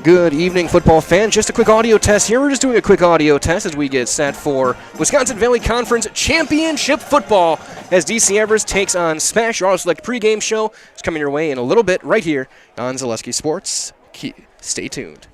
Good evening, football fans. Just a quick audio test here. We're just doing a quick audio test as we get set for Wisconsin Valley Conference Championship football as DC Everest takes on SPASH. Your auto-select pregame show is coming your way in a little bit right here on Zaleski Sports. Stay tuned.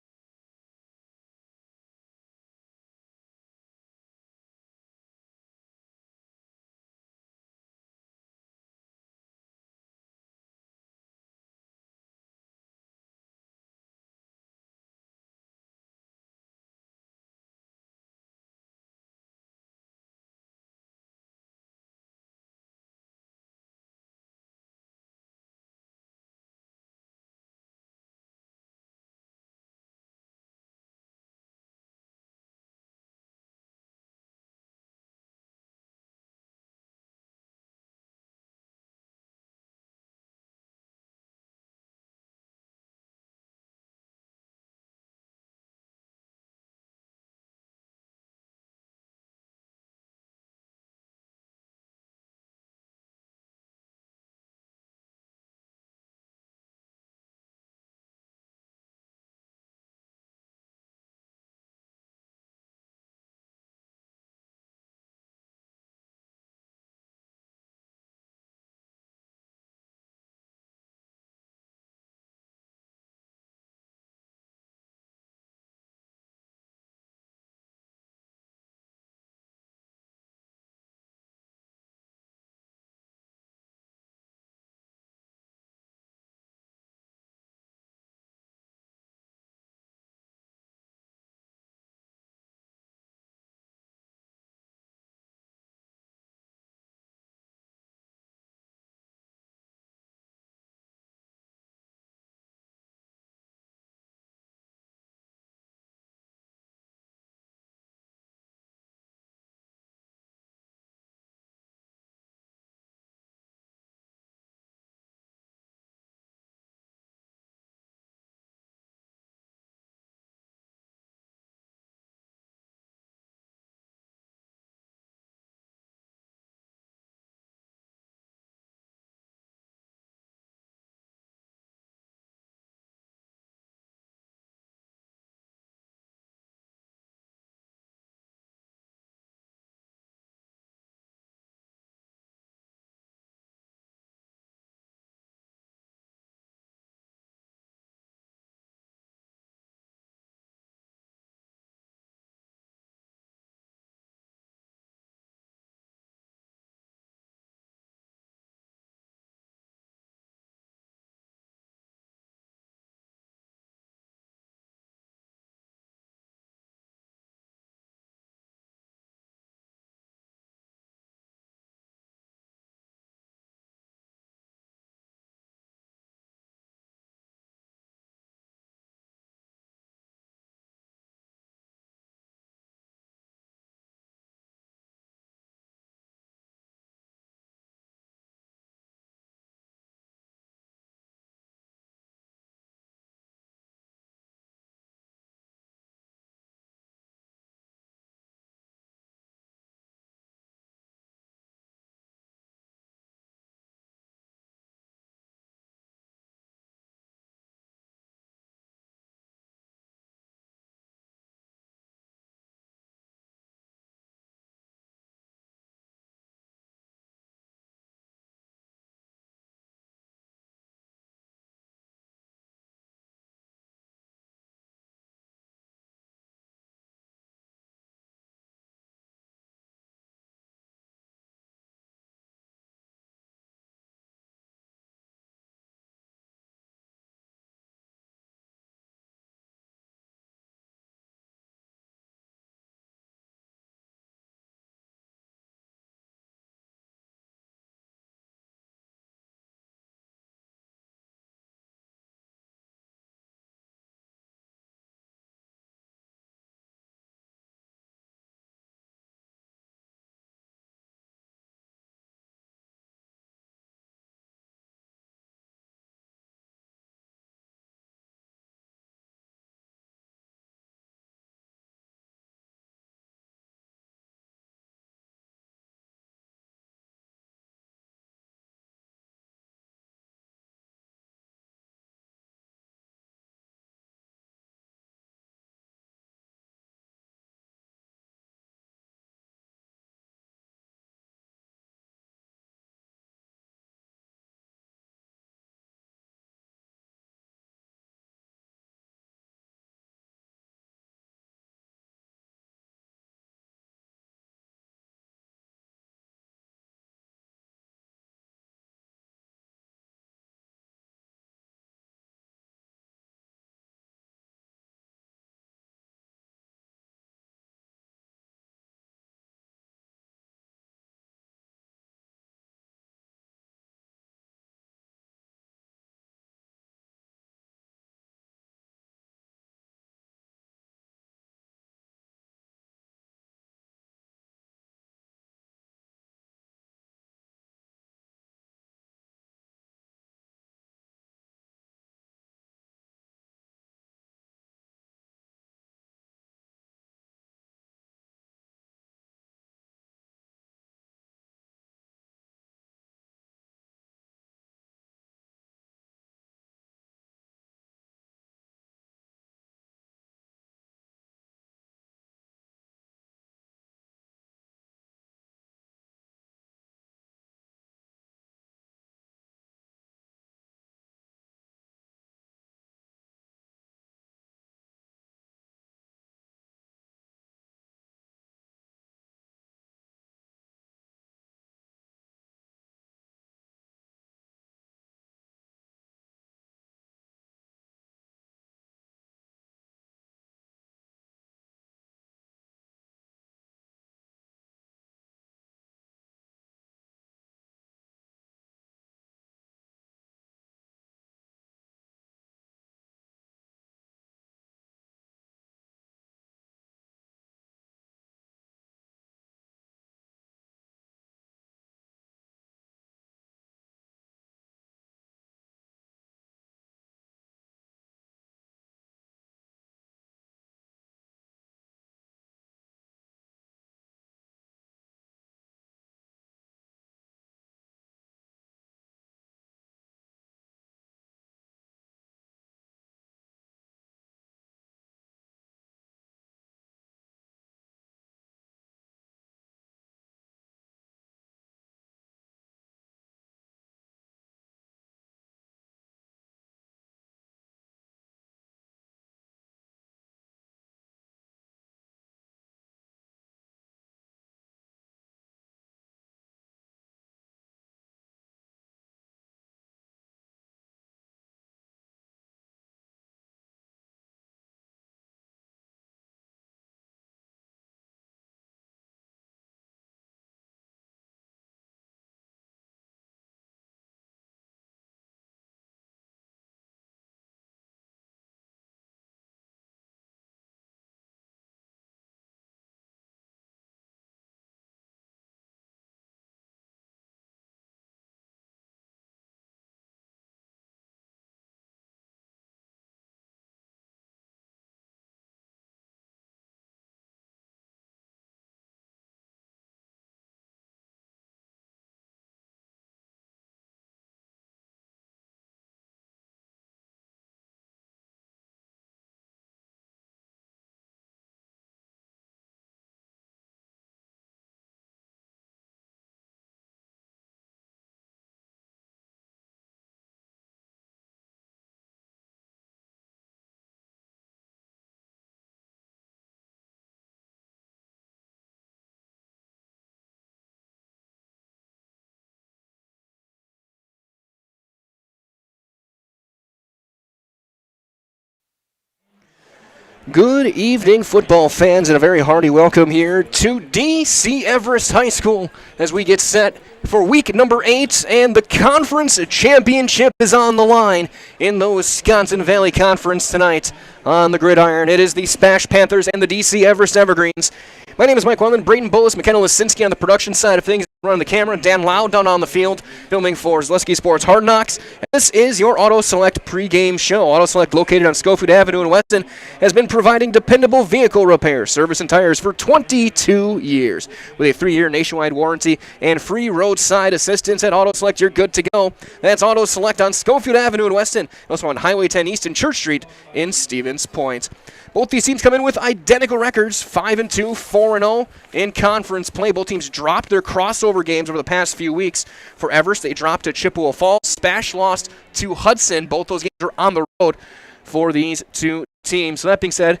Good evening, football fans, and a very hearty welcome here to DC Everest High School as we get set for week number 8, and the conference championship is on the line in the Wisconsin Valley Conference tonight on the gridiron. It is the SPASH Panthers and the DC Everest Evergreens. My name is Mike Wellen, Brayden Bullis, McKenna Lisinski on the production side of things, running the camera, Dan Lau down on the field, filming for Zaleski Sports Hard Knocks. And this is your Auto Select pregame show. Auto Select, located on Schofield Avenue in Weston, has been providing dependable vehicle repair, service, and tires for 22 years. With a 3-year nationwide warranty and free roadside assistance at Auto Select, you're good to go. That's Auto Select on Schofield Avenue in Weston, also on Highway 10 East and Church Street in Stevens Point. Both these teams come in with identical records, 5-2, 4-0 in conference play. Both teams dropped their crossover games over the past few weeks. For Everest, they dropped to Chippewa Falls. SPASH lost to Hudson. Both those games are on the road for these two teams. So that being said,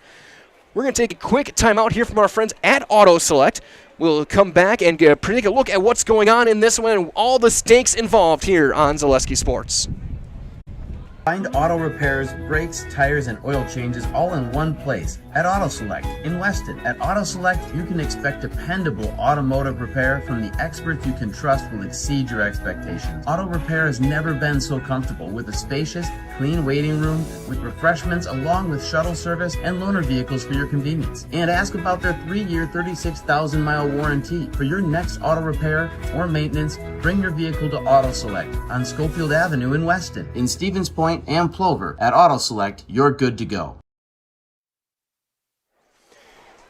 we're going to take a quick timeout here from our friends at Auto Select. We'll come back and take a look at what's going on in this one and all the stakes involved here on Zaleski Sports. Find auto repairs, brakes, tires, and oil changes all in one place at Auto Select in Weston. At Auto Select, you can expect dependable automotive repair from the experts you can trust will exceed your expectations. Auto repair has never been so comfortable, with a spacious, clean waiting room with refreshments along with shuttle service and loaner vehicles for your convenience. And ask about their 3-year, 36,000-mile warranty. For your next auto repair or maintenance, bring your vehicle to Auto Select on Schofield Avenue in Weston. In Stevens Point and Plover, at Auto Select, you're good to go.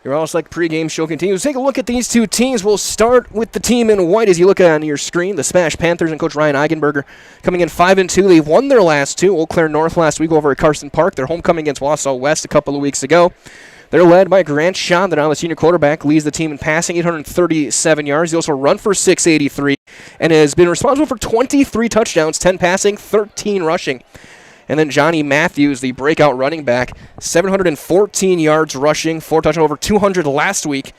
Your Auto Select pregame show continues. Take a look at these two teams. We'll start with the team in white as you look on your screen. The SPASH Panthers and Coach Ryan Eigenberger coming in 5-2. They've won their last two. Eau Claire North last week over at Carson Park. Their homecoming against Wausau West a couple of weeks ago. They're led by Grant Shaw, that now the senior quarterback, leads the team in passing, 837 yards. He also run for 683 and has been responsible for 23 touchdowns, 10 passing, 13 rushing. And then Johnny Matthews, the breakout running back, 714 yards rushing, 4 touchdowns, over 200 last week.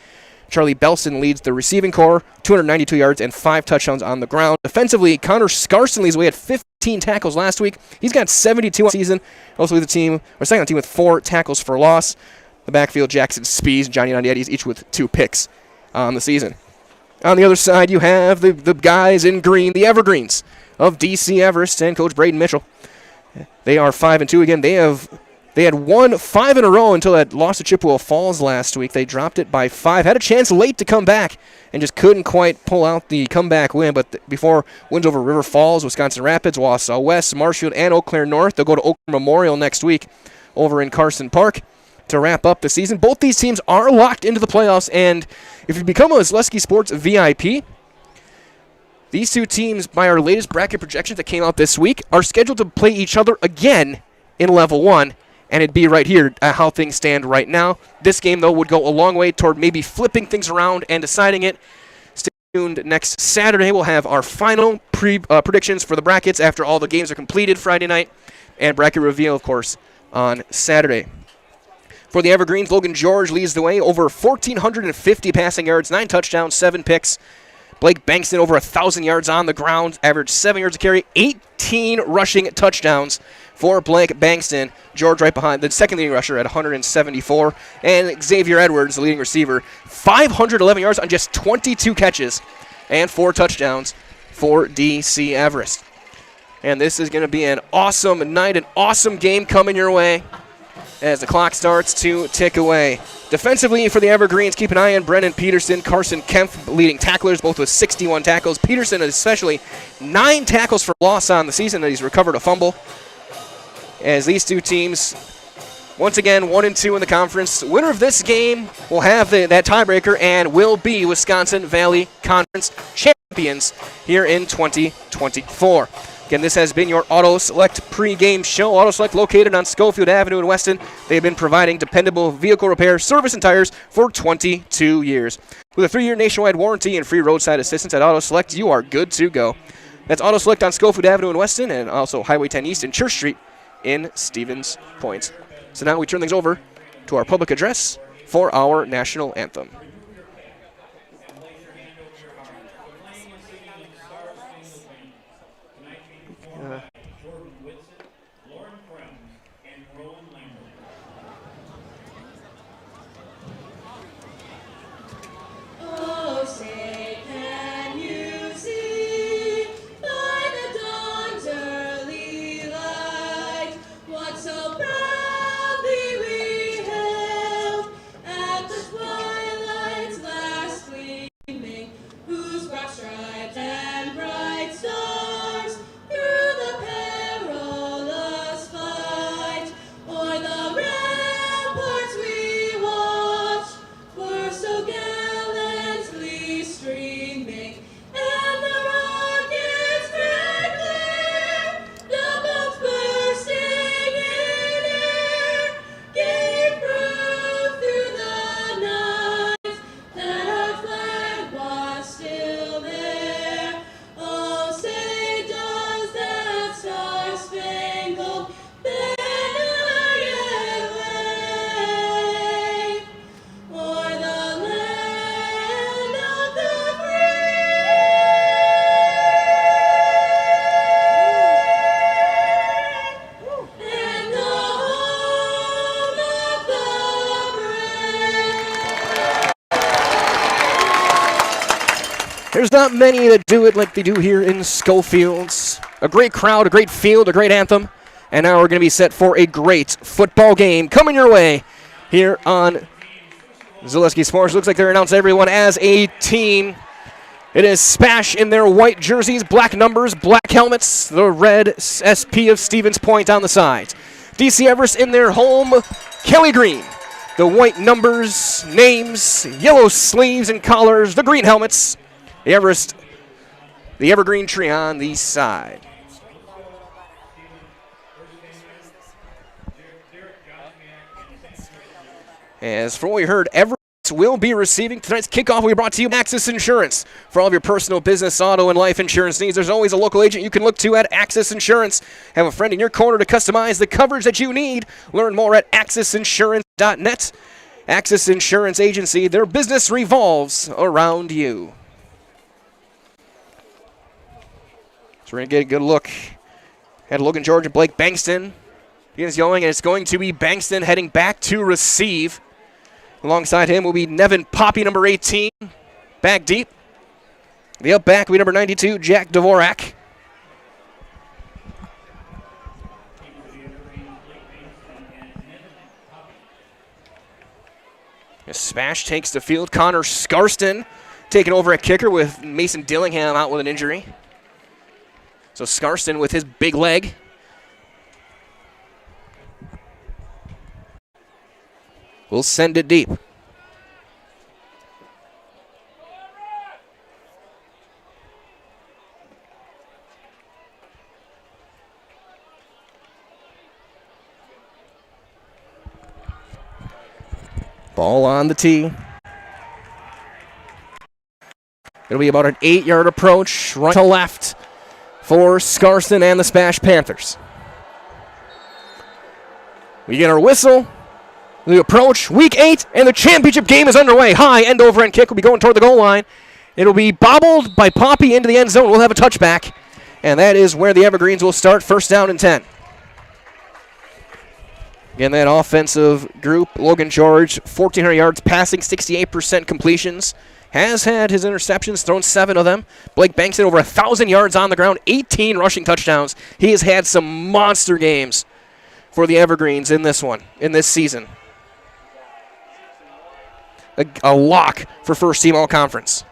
Charlie Belson leads the receiving corps, 292 yards and 5 touchdowns on the ground. Defensively, Connor Scarson leads the way at 15 tackles last week. He's got 72 on the season. Also leads the team, or second on the team with 4 tackles for loss. The backfield, Jackson Spees, Johnny Nandietti, each with 2 picks on the season. On the other side, you have the guys in green, the Evergreens of DC Everest and Coach Braden Mitchell. They are 5-2 again. They had won 5 in a row until that loss to Chippewa Falls last week. They dropped it by 5. Had a chance late to come back and just couldn't quite pull out the comeback win. But before wins over River Falls, Wisconsin Rapids, Wausau West, Marshfield, and Eau Claire North, they'll go to Oak Claire Memorial next week over in Carson Park to wrap up the season. Both these teams are locked into the playoffs, and if you become a Zaleski Sports VIP, these two teams, by our latest bracket projections that came out this week, are scheduled to play each other again in Level 1, and it'd be right here how things stand right now. This game, though, would go a long way toward maybe flipping things around and deciding it. Stay tuned. Next Saturday, we'll have our final predictions for the brackets after all the games are completed Friday night, and bracket reveal, of course, on Saturday. For the Evergreens, Logan George leads the way, over 1,450 passing yards, 9 touchdowns, 7 picks. Blake Bankston over 1,000 yards on the ground, averaged 7 yards a carry, 18 rushing touchdowns for Blake Bankston. George right behind, the second leading rusher at 174. And Xavier Edwards, the leading receiver, 511 yards on just 22 catches and 4 touchdowns for DC Everest. And this is going to be an awesome night, an awesome game coming your way as the clock starts to tick away. Defensively for the Evergreens, keep an eye on Brennan Peterson, Carson Kempf leading tacklers, both with 61 tackles. Peterson especially 9 tackles for loss on the season, and he's recovered a fumble. As these two teams, once again, 1-2 in the conference. Winner of this game will have that tiebreaker and will be Wisconsin Valley Conference champions here in 2024. Again, this has been your Auto Select pregame show. Auto Select located on Schofield Avenue in Weston. They have been providing dependable vehicle repair, service, and tires for 22 years. With a 3-year nationwide warranty and free roadside assistance at Auto Select, you are good to go. That's Auto Select on Schofield Avenue in Weston and also Highway 10 East and Church Street in Stevens Point. So now we turn things over to our public address for our national anthem. There's not many that do it like they do here in Schofield. A great crowd, a great field, a great anthem. And now we're going to be set for a great football game coming your way here on Zaleski Sports. Looks like they're announcing everyone as a team. It is SPASH in their white jerseys, black numbers, black helmets, the red SP of Stevens Point on the sides. DC Everest in their home Kelly green. The white numbers, names, yellow sleeves and collars, the green helmets. The Everest, the evergreen tree on the side. As for what we heard, Everest will be receiving tonight's kickoff. We brought to you Access Insurance. For all of your personal, business, auto, and life insurance needs, there's always a local agent you can look to at Access Insurance. Have a friend in your corner to customize the coverage that you need. Learn more at accessinsurance.net. Access Insurance Agency, their business revolves around you. So we're going to get a good look at Logan George and Blake Bankston. He is going, and it's going to be Bankston heading back to receive. Alongside him will be Nevin Poppy, number 18, back deep. The up back will be number 92, Jack Dvorak. As SPASH takes the field, Connor Scarston taking over at kicker with Mason Dillingham out with an injury. So Scarston with his big leg. We'll send it deep. Ball on the tee. It'll be about an 8-yard approach, right to left for Scarston and the SPASH Panthers. We get our whistle. The approach, week 8, and the championship game is underway. High end over end kick will be going toward the goal line. It'll be bobbled by Poppy into the end zone. We'll have a touchback, and that is where the Evergreens will start, first down and 10. Again, that offensive group, Logan George, 1,400 yards passing, 68% completions. Has had his interceptions, thrown 7 of them. Blake Bankston over 1,000 yards on the ground, 18 rushing touchdowns. He has had some monster games for the Evergreens in this one, in this season. A lock for first team all-conference.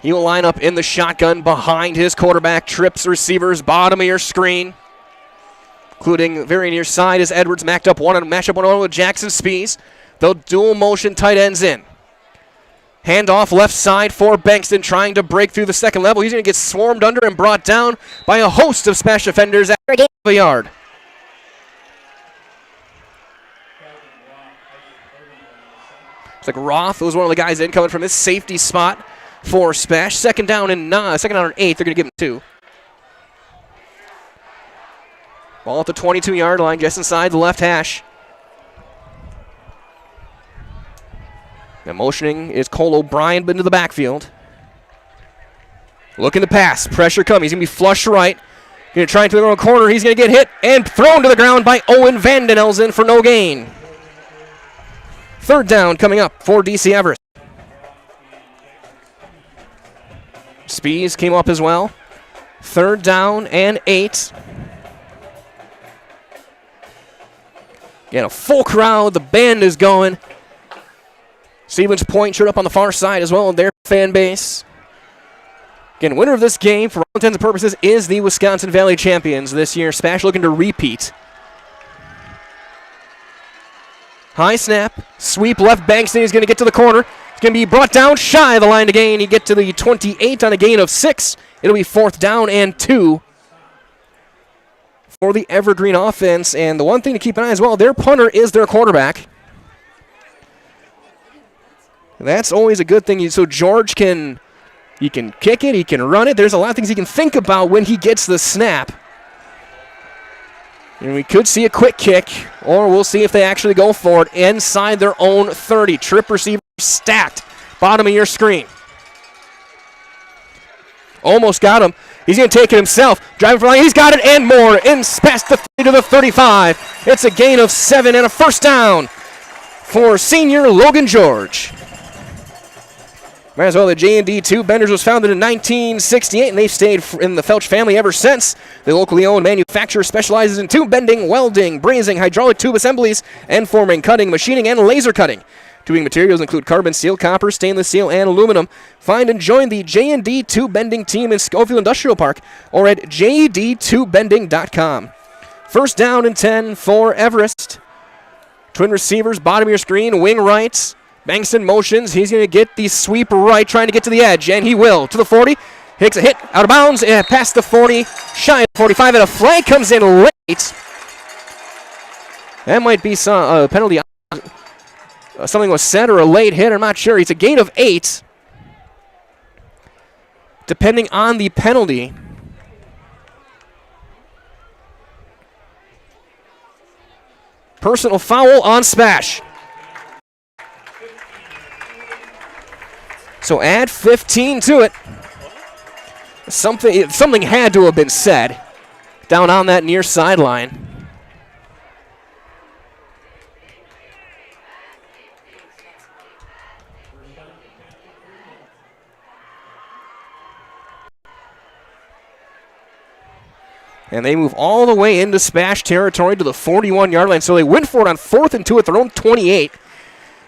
He will line up in the shotgun behind his quarterback, trips receivers, bottom of your screen. Including very near side is Edwards, match up one with Jackson Spees. They'll dual motion tight ends in. Handoff left side for Bankston trying to break through the second level. He's going to get swarmed under and brought down by a host of SPASH defenders at a yard. It's like Roth was one of the guys in coming from his safety spot for SPASH. Second down and 8. They're going to give him 2. Ball at the 22-yard line, just inside the left hash. And motioning is Cole O'Brien into the backfield. Looking to pass. Pressure coming. He's going to be flush right. Going to try into the wrong corner. He's going to get hit and thrown to the ground by Owen Vandenelzen for no gain. Third down coming up for DC Everest. Spees came up as well. Third down and 8. Again, a full crowd. The band is going. Stevens Point showed up on the far side as well in their fan base. Again, winner of this game, for all intents and purposes, is the Wisconsin Valley champions this year. SPASH looking to repeat. High snap, sweep left, Bankston is going to get to the corner. It's going to be brought down shy of the line to gain. You get to the 28 on a gain of 6. It'll be 4th down and 2 for the Evergreen offense. And the one thing to keep an eye on as well, their punter is their quarterback. That's always a good thing. So George can kick it, he can run it. There's a lot of things he can think about when he gets the snap. And we could see a quick kick, or we'll see if they actually go for it inside their own 30. Trip receiver stacked. Bottom of your screen. Almost got him. He's going to take it himself. Driving for line. He's got it and more. Past the 30 to the 35. It's a gain of 7 and a first down for senior Logan George. Might as well, the J&D Tube Benders was founded in 1968, and they've stayed in the Felch family ever since. The locally owned manufacturer specializes in tube bending, welding, brazing, hydraulic tube assemblies, end forming, cutting, machining, and laser cutting. Tubing materials include carbon steel, copper, stainless steel, and aluminum. Find and join the J&D Tube Bending team in Schofield Industrial Park or at jdtubebending.com. First down and 10 for Everest. Twin receivers, bottom of your screen, wing right. Bankston motions. He's going to get the sweep right, trying to get to the edge, and he will. To the 40. Takes a hit out of bounds, past the 40, shy of 45, and a flag comes in late. That might be some penalty. Something was said or a late hit. I'm not sure. It's a gain of 8. Depending on the penalty. Personal foul on SPASH. So add 15 to it. Something had to have been said down on that near sideline. And they move all the way into SPASH territory to the 41-yard line. So they went for it on 4th and 2 at their own 28.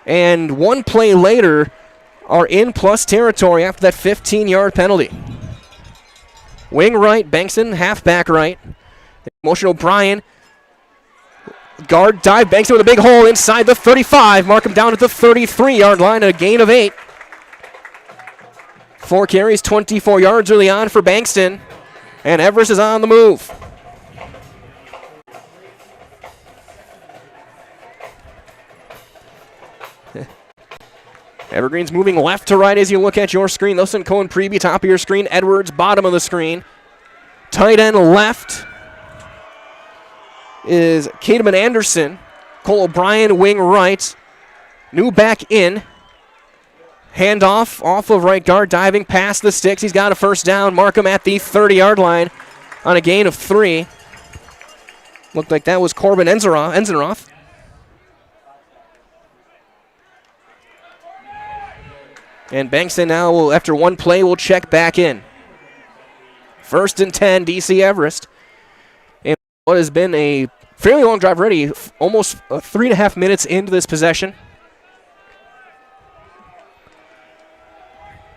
And one play later are in plus territory after that 15-yard penalty. Wing right, Bankston, halfback right. Motion O'Brien. Guard dive, Bankston with a big hole inside the 35. Mark him down at the 33-yard line, a gain of 8. 4 carries, 24 yards early on for Bankston. And Everest is on the move. Evergreen's moving left to right as you look at your screen. Wilson Cohen preview, top of your screen. Edwards, bottom of the screen. Tight end left is Cademan Anderson. Cole O'Brien, wing right. New back in. Handoff off of right guard, diving past the sticks. He's got a first down. Mark him at the 30-yard line on a gain of 3. Looked like that was Corbin Enzenroth. And Bankston now, will, after one play, will check back in. 1st and 10, DC Everest. And what has been a fairly long drive already, almost 3.5 minutes into this possession.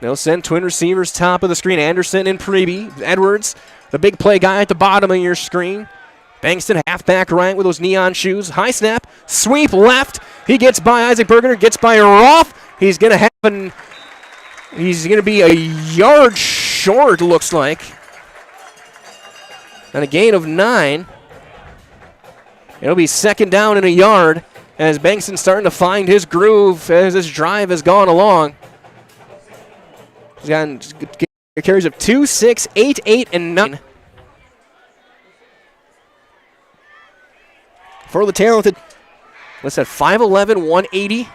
They'll send twin receivers top of the screen. Anderson and Preby. Edwards, the big play guy at the bottom of your screen. Bankston, halfback right with those neon shoes. High snap, sweep left. He gets by Isaac Bergener, gets by Roth. He's going to be a yard short, looks like. And a gain of 9. It'll be 2nd down and a yard as Bankston's starting to find his groove as this drive has gone along. He's gotten carries of 2, 6, 8, 8, and 9. For the talented, what's that, 5'11", 180?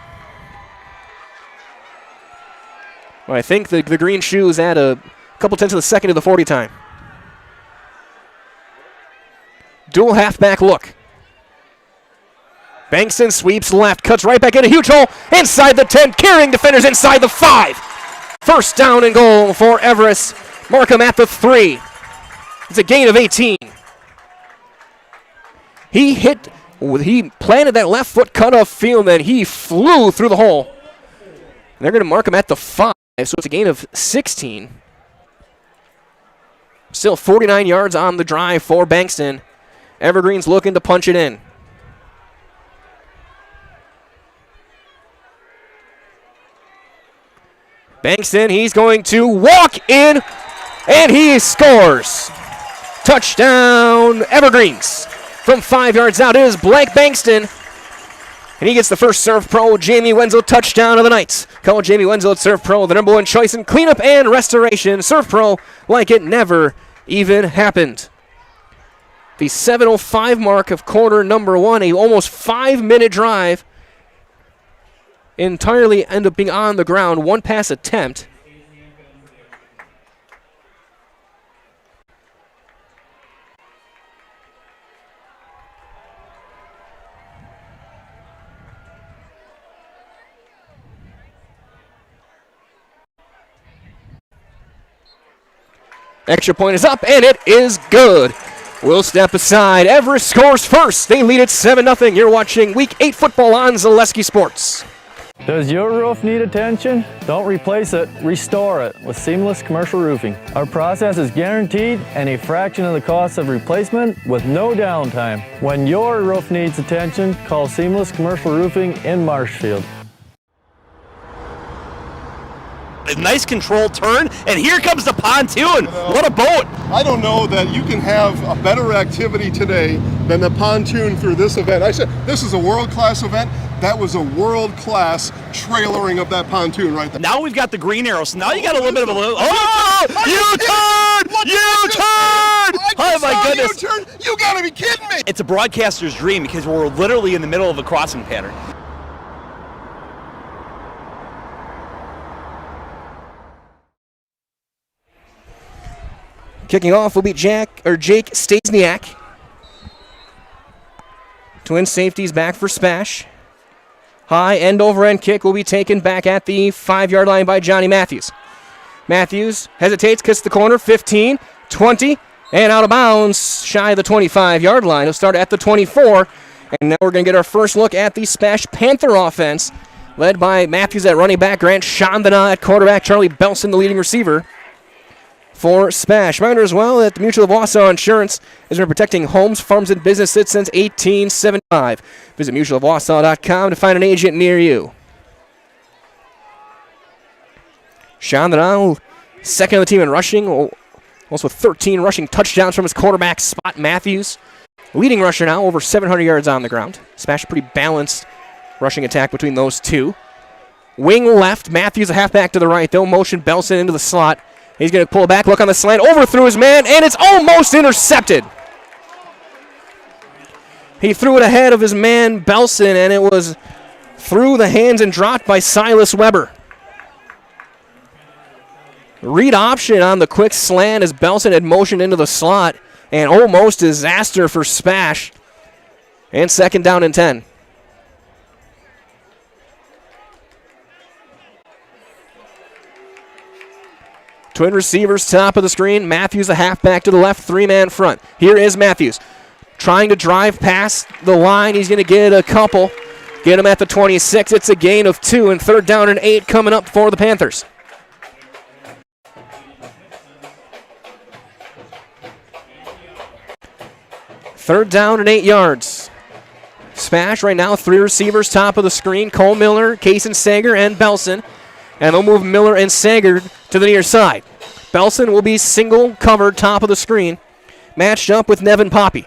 Well, I think the green shoes add a couple tenths of the second to the 40 time. Dual halfback look. Bankston sweeps left, cuts right back in a huge hole inside the 10, carrying defenders inside the 5. First down and goal for Everest. Markham at the 3. It's a gain of 18. He planted that left foot cutoff field, and then he flew through the hole. And they're going to mark him at the 5, so it's a gain of 16. Still 49 yards on the drive for Bankston. Evergreen's looking to punch it in. Bankston, he's going to walk in, and he scores. Touchdown, Evergreens. From 5 yards out, it is Blake Bankston. And he gets the first Serve Pro Jamie Wenzel touchdown of the night. Call Jamie Wenzel at Serve Pro, the #1 choice in cleanup and restoration. Serve Pro like it never even happened. The 7:05 mark of quarter number 1, a almost 5-minute drive. Entirely end up being on the ground. One pass attempt. Extra point is up, and it is good. We'll step aside. Everest scores first. They lead at 7-0. You're watching Week 8 football on Zaleski Sports. Does your roof need attention? Don't replace it, restore it with Seamless Commercial Roofing. Our process is guaranteed and a fraction of the cost of replacement with no downtime. When your roof needs attention, call Seamless Commercial Roofing in Marshfield. A nice controlled turn, and here comes the pontoon. What a boat. I don't know that you can have a better activity today than the pontoon through this event. I said this is a world-class event. That was a world-class trailering of that pontoon right there. Now we've got the green arrow, so now you got a little bit of a... Oh! U-turn! U-turn! Oh, my goodness. U-turn? You got to be kidding me. It's a broadcaster's dream because we're literally in the middle of a crossing pattern. Kicking off will be Jake Stasiak. Twin safeties back for SPASH. High end-over-end kick will be taken back at the 5-yard line by Johnny Matthews. Matthews hesitates, kicks the corner, 15, 20, and out of bounds, shy of the 25-yard line. He'll start at the 24, and now we're going to get our first look at the SPASH Panther offense, led by Matthews at running back, Grant Chandana at quarterback, Charlie Belson, the leading receiver for SPASH. Reminder as well that the Mutual of Wausau Insurance has been protecting homes, farms, and businesses since 1875. Visit mutualofwausau.com to find an agent near you. Chandana, second on the team in rushing, also 13 rushing touchdowns from his quarterback, Spot Matthews. Leading rusher now, over 700 yards on the ground. SPASH a pretty balanced rushing attack between those two. Wing left, Matthews a halfback to the right, though. Motion Belson into the slot. He's going to pull back, look on the slant, overthrew his man, and it's almost intercepted. He threw it ahead of his man, Belson, and it was through the hands and dropped by Silas Weber. Read option on the quick slant as Belson had motioned into the slot, and almost disaster for SPASH. And second down and 10. Twin receivers, top of the screen. Matthews, the halfback to the left, three-man front. Here is Matthews trying to drive past the line. He's going to get a couple. Get him at the 26. It's a gain of 2, and third down and 8 coming up for the Panthers. Third down and 8 yards. SPASH right now, 3 receivers, top of the screen. Cole Miller, Kaysen Sager, and Belson. And they'll move Miller and Sager to the near side. Belson will be single covered top of the screen, matched up with Nevin Poppy.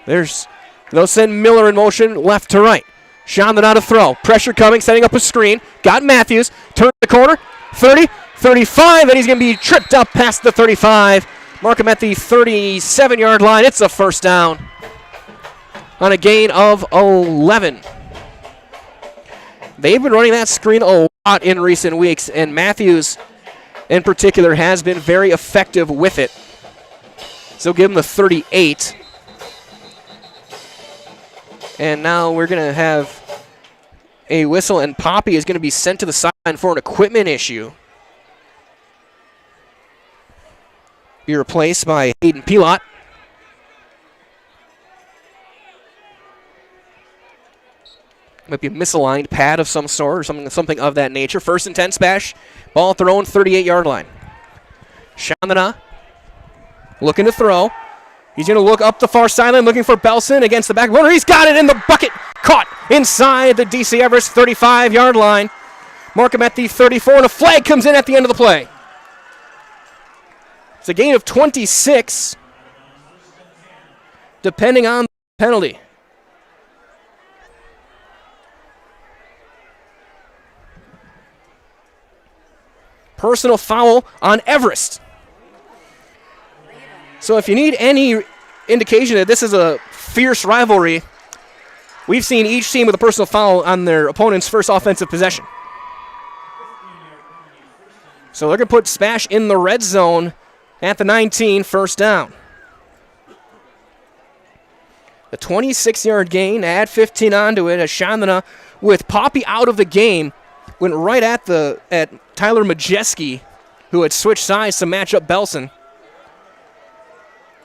They'll send Miller in motion left to right. Chandana to throw. Pressure coming, setting up a screen. Got Matthews. Turn the corner. 30, 35, and he's going to be tripped up past the 35. Mark him at the 37-yard line. It's a first down on a gain of 11. They've been running that screen a lot in recent weeks, and Matthews in particular has been very effective with it. So give him the 38. And now we're going to have a whistle, and Poppy is going to be sent to the sideline for an equipment issue. Be replaced by Hayden Pilot. Might be a misaligned pad of some sort or something of that nature. First and 10, SPASH. Ball thrown, 38-yard line. Chandana looking to throw. He's going to look up the far sideline looking for Belson against the back runner. He's got it in the bucket. Caught inside the DC Everest 35-yard line. Mark him at the 34, and a flag comes in at the end of the play. It's a gain of 26, depending on the penalty. Personal foul on Everest. So if you need any indication that this is a fierce rivalry, we've seen each team with a personal foul on their opponent's first offensive possession. So they're going to put SPASH in the red zone at the 19, first down. The 26-yard gain, add 15 onto it as Chandana, with Poppy out of the game, went right at Tyler Majeski who had switched sides to match up Belson.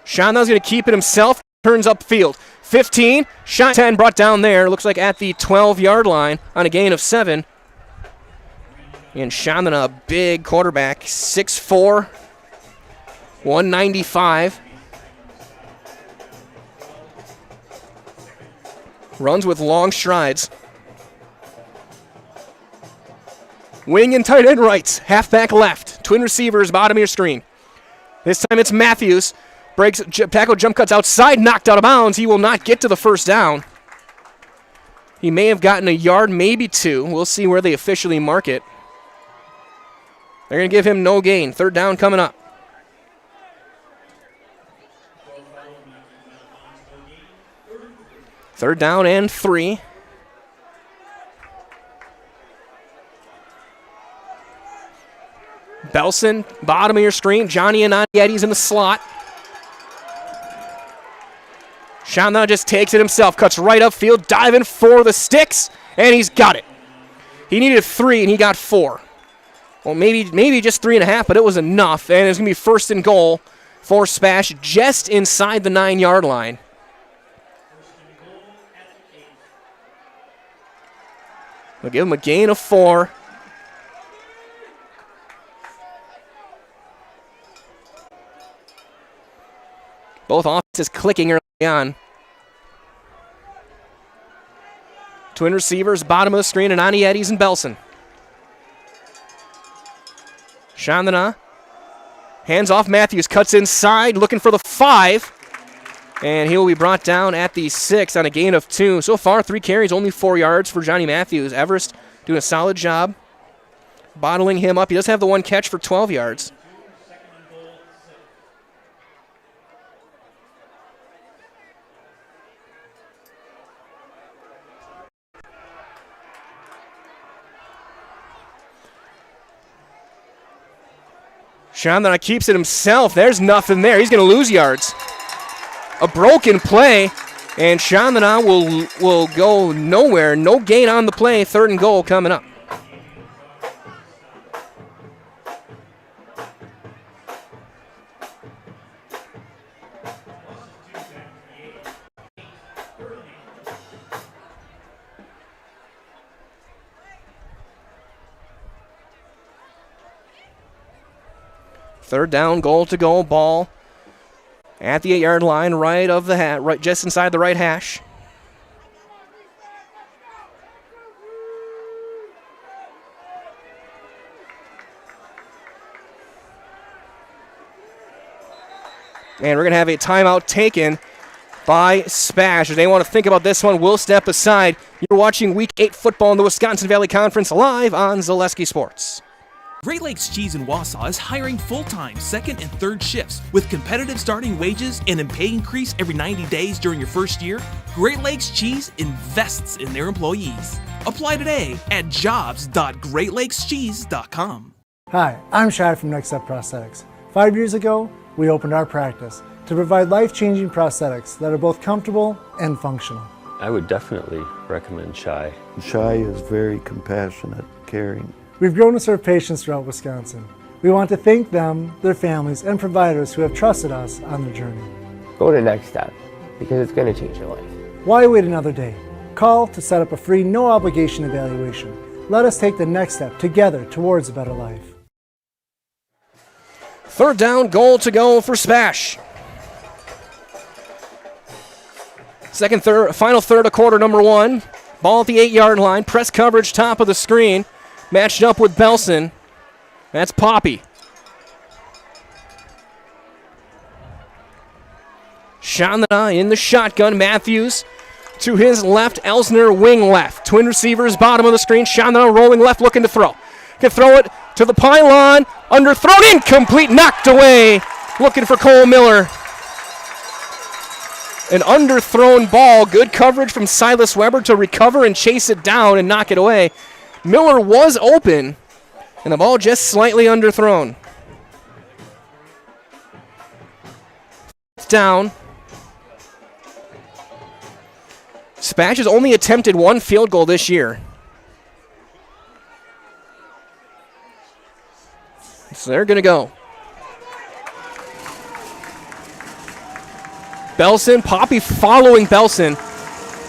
Shonda's going to keep it himself. Turns upfield. 15. Shot 10 brought down there. Looks like at the 12-yard line on a gain of 7. And Chandana, a big quarterback, 6'4", 195. Runs with long strides. Wing and tight end right, halfback left. Twin receivers, bottom of your screen. This time it's Matthews. Breaks, tackle, jump cuts outside, knocked out of bounds. He will not get to the first down. He may have gotten a yard, maybe 2. We'll see where they officially mark it. They're going to give him no gain. Third down coming up. Third down and 3. Belson, bottom of your screen. Johnny Anandetti's in the slot. Chandana just takes it himself, cuts right upfield, diving for the sticks, and he's got it. He needed 3, and he got 4. Well, maybe just 3.5, but it was enough, and it's going to be first and goal for SPASH just inside the 9-yard line. They'll give him a gain of 4. Both offenses clicking early on. Twin receivers, bottom of the screen, and Anandetti's and Belson. Chandana, hands off Matthews, cuts inside, looking for the 5. And he will be brought down at the 6 on a gain of 2. So far, 3 carries, only 4 yards for Johnny Matthews. Everest doing a solid job bottling him up. He does have the 1 catch for 12 yards. Chandana keeps it himself. There's nothing there. He's going to lose yards. A broken play, and Chandana will go nowhere. No gain on the play. Third and goal coming up. Third down, goal to goal, ball at the 8-yard line, right of the right, just inside the right hash. And we're going to have a timeout taken by SPASH. If they want to think about this one, we'll step aside. You're watching Week 8 football in the Wisconsin Valley Conference live on Zaleski Sports. Great Lakes Cheese in Wausau is hiring full-time second and third shifts with competitive starting wages and a pay increase every 90 days during your first year. Great Lakes Cheese invests in their employees. Apply today at jobs.greatlakescheese.com. Hi, I'm Shai from Next Step Prosthetics. 5 years ago, we opened our practice to provide life-changing prosthetics that are both comfortable and functional. I would definitely recommend Shai. Shai is very compassionate, caring. We've grown to serve patients throughout Wisconsin. We want to thank them, their families, and providers who have trusted us on their journey. Go to Next Step because it's going to change your life. Why wait another day? Call to set up a free, no-obligation evaluation. Let us take the next step together towards a better life. Third down, goal to go for SPASH. Final third of quarter number 1. Ball at the 8-yard line. Press coverage, top of the screen. Matched up with Belson. That's Poppy. Chandana in the shotgun. Matthews to his left. Elsner wing left. Twin receivers bottom of the screen. Chandana rolling left, looking to throw. Can throw it to the pylon. Underthrown, incomplete, knocked away. Looking for Cole Miller. An underthrown ball. Good coverage from Silas Weber to recover and chase it down and knock it away. Miller was open, and the ball just slightly underthrown. Down. SPASH has only attempted 1 field goal this year. So they're going to go. Belson, Poppy following Belson.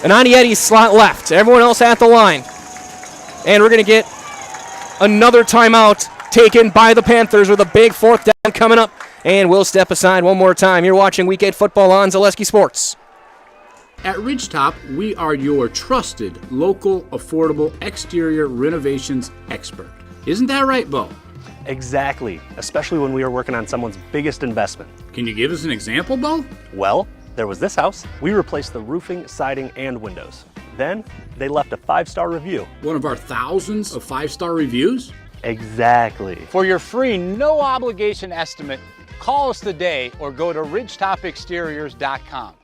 Ananieti slot left. Everyone else at the line. And we're going to get another timeout taken by the Panthers with a big fourth down coming up. And we'll step aside one more time. You're watching Week 8 football on Zaleski Sports. At Ridgetop, we are your trusted, local, affordable exterior renovations expert. Isn't that right, Bo? Exactly, especially when we are working on someone's biggest investment. Can you give us an example, Bo? Well, there was this house. We replaced the roofing, siding, and windows. Then they left a 5-star review. One of our thousands of 5-star reviews? Exactly. For your free, no obligation estimate, call us today or go to ridgetopexteriors.com.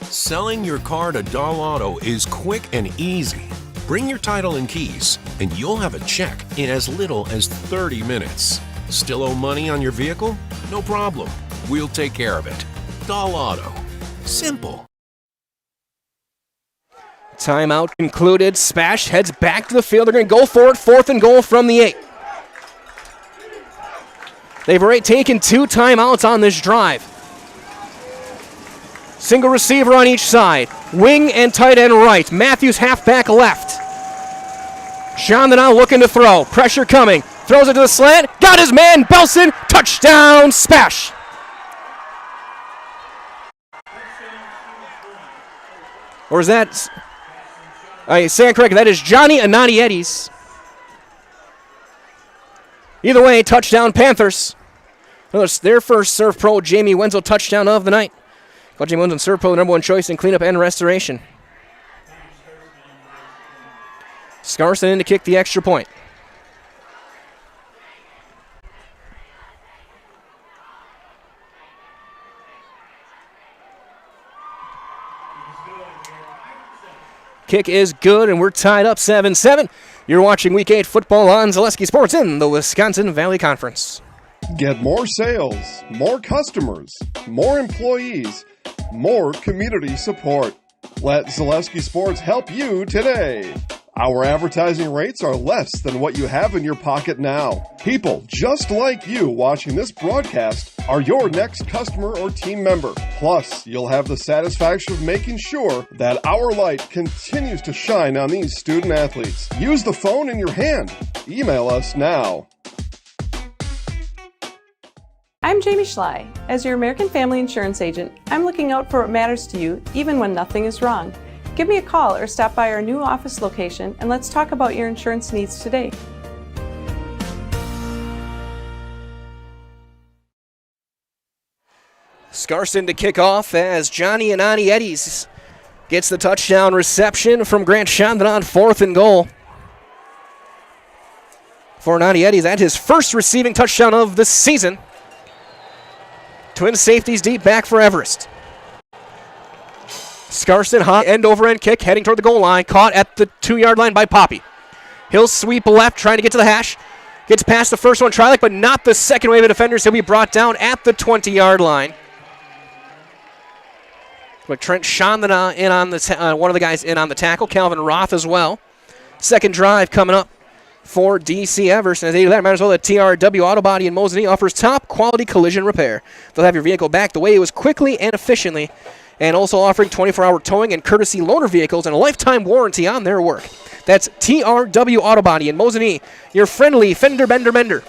Selling your car to Dahl Auto is quick and easy. Bring your title and keys, and you'll have a check in as little as 30 minutes. Still owe money on your vehicle? No problem. We'll take care of it. Dahl Auto. Simple. Timeout concluded. SPASH heads back to the field. They're going to go for it. 4th and goal from the 8. They've already taken 2 timeouts on this drive. Single receiver on each side. Wing and tight end right. Matthews halfback left. Chandana looking to throw. Pressure coming. Throws it to the slant. Got his man. Belson. Touchdown. SPASH. Or is that... I stand corrected. That is Johnny Ananietti's. Either way, touchdown Panthers. It's their first Serve Pro Jamie Wenzel touchdown of the night. Call Jamie Wenzel Serve Pro the number 1 choice in cleanup and restoration. Scarson in to kick the extra point. Kick is good, and we're tied up 7-7. You're watching Week 8 football on Zaleski Sports in the Wisconsin Valley Conference. Get more sales, more customers, more employees, more community support. Let Zaleski Sports help you today. Our advertising rates are less than what you have in your pocket now. People just like you watching this broadcast are your next customer or team member. Plus, you'll have the satisfaction of making sure that our light continues to shine on these student athletes. Use the phone in your hand. Email us now. I'm Jamie Schley. As your American Family Insurance agent, I'm looking out for what matters to you, even when nothing is wrong. Give me a call or stop by our new office location and let's talk about your insurance needs today. Scarson to kick off as Johnny Ananietti's gets the touchdown reception from Grant Chandon on 4th and goal. For Ananietti's, that's his first receiving touchdown of the season. Twin safeties deep back for Everest. Scarson, hot end-over-end kick, heading toward the goal line. Caught at the 2-yard line by Poppy. He'll sweep left, trying to get to the hash. Gets past the first one, Trilek, but not the second wave of defenders. He'll be brought down at the 20-yard line. But Trent Chandana in on the one of the guys in on the tackle. Calvin Roth as well. Second drive coming up for DC Everest. And as they do that, might as well that TRW Auto Body in Mosinee offers top quality collision repair. They'll have your vehicle back the way it was quickly and efficiently, and also offering 24-hour towing and courtesy loaner vehicles and a lifetime warranty on their work. That's TRW Auto Body in Mosinee, your friendly fender bender mender.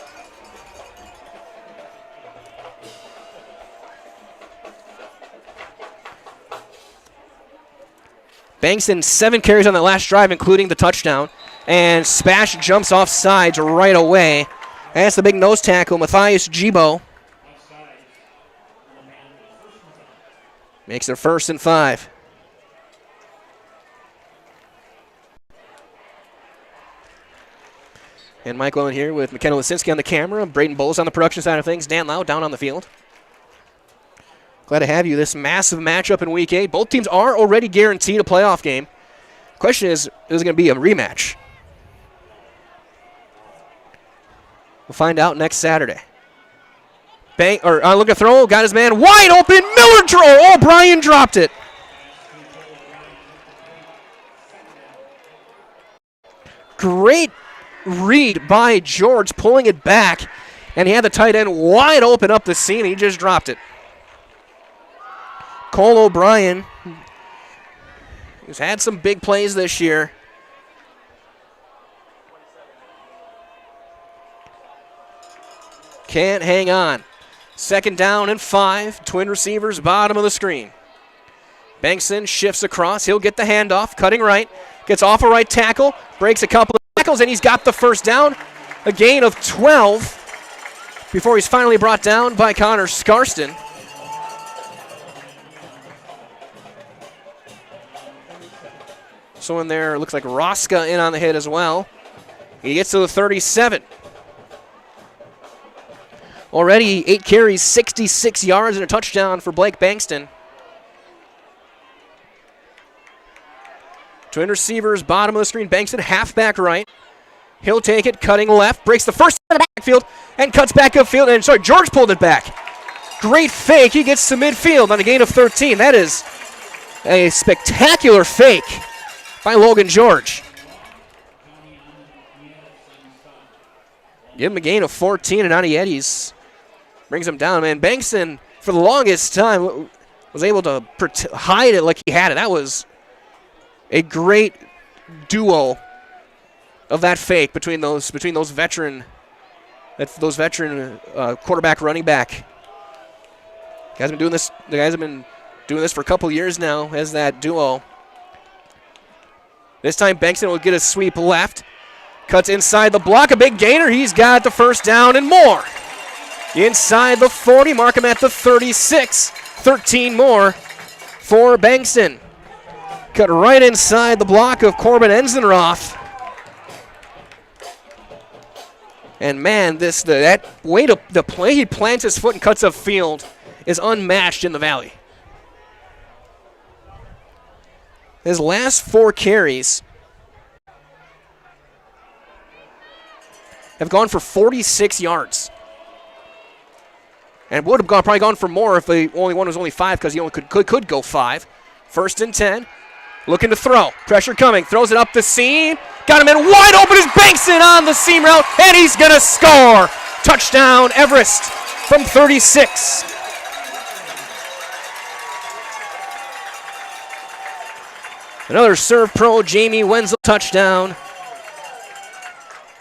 Bankston, 7 carries on that last drive, including the touchdown. And SPASH jumps off sides right away. That's the big nose tackle, Matthias Gibo. Makes their 1st and 5. And Mike Lillen here with McKenna Lisinski on the camera. Braden Bowles on the production side of things. Dan Lau down on the field. Glad to have you. This massive matchup in Week 8. Both teams are already guaranteed a playoff game. Question is it going to be a rematch? We'll find out next Saturday. Look at throw, got his man wide open, Miller throw. Oh, Brian dropped it. Great read by George, pulling it back, and he had the tight end wide open up the seam, and he just dropped it. Cole O'Brien, who's had some big plays this year. Can't hang on. 2nd down and 5. Twin receivers, bottom of the screen. Bengtson shifts across. He'll get the handoff, cutting right. Gets off a right tackle, breaks a couple of tackles, and he's got the first down. A gain of 12 before he's finally brought down by Connor Scarston. So in there, it looks like Roska in on the hit as well. He gets to the 37. Already 8 carries, 66 yards, and a touchdown for Blake Bankston. Twin receivers, bottom of the screen. Bankston, halfback right. He'll take it, cutting left, breaks the first out of the backfield, and cuts back upfield. And sorry, George pulled it back. Great fake. He gets to midfield on a gain of 13. That is a spectacular fake by Logan George. Give him a gain of 14, and Ani Eddies brings him down, man. Bankston, for the longest time, was able to hide it like he had it. That was a great duo of that fake between those veteran quarterback, running back. The guys have been doing this for a couple years now as that duo. This time Bankston will get a sweep left. Cuts inside the block, a big gainer. He's got the first down and more. Inside the 40, mark him at the 36. 13 more for Bankston. Cut right inside the block of Corbin Enzenroth. And man, the play he plants his foot and cuts upfield is unmatched in the Valley. His last 4 carries have gone for 46 yards. And would have probably gone for more if the only one was only 5 because he only could go 5. 1st and 10. Looking to throw. Pressure coming. Throws it up the seam. Got him in wide open as Bankston on the seam route. And he's going to score. Touchdown, Everest from 36. Another serve pro, Jamie Wenzel touchdown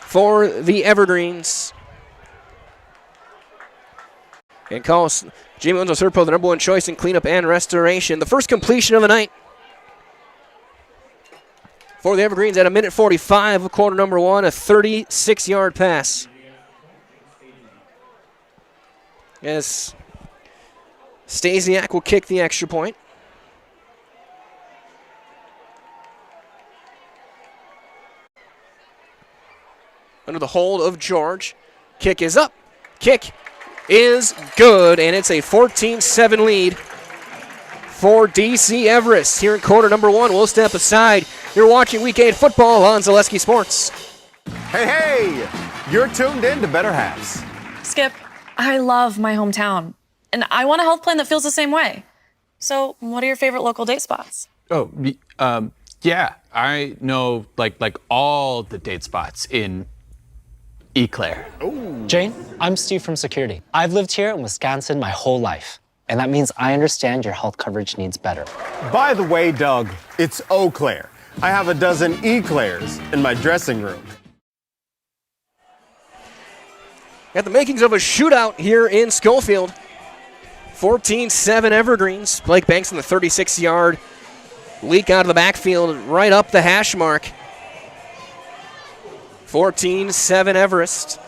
for the Evergreens. And calls Jamie Wenzel serve pro the number 1 choice in cleanup and restoration. The first completion of the night for the Evergreens at 1:45 of quarter number 1, a 36-yard pass. Yes, Stasiak will kick the extra point. Under the hold of George. Kick is up. Kick is good, and it's a 14-7 lead for DC Everest. Here in quarter number 1, we'll step aside. You're watching Week 8 football on Zaleski Sports. Hey, you're tuned in to Better Halves. Skip, I love my hometown, and I want a health plan that feels the same way. So, what are your favorite local date spots? Oh, yeah, I know like all the date spots in Eau Claire. Ooh. Jane, I'm Steve from Security. I've lived here in Wisconsin my whole life, and that means I understand your health coverage needs better. By the way, Doug, it's Eau Claire. I have a dozen Eclairs in my dressing room. Got the makings of a shootout here in Schofield. 14-7 Evergreens. Blake Banks in the 36-yard leak out of the backfield right up the hash mark. 14-7 Everest.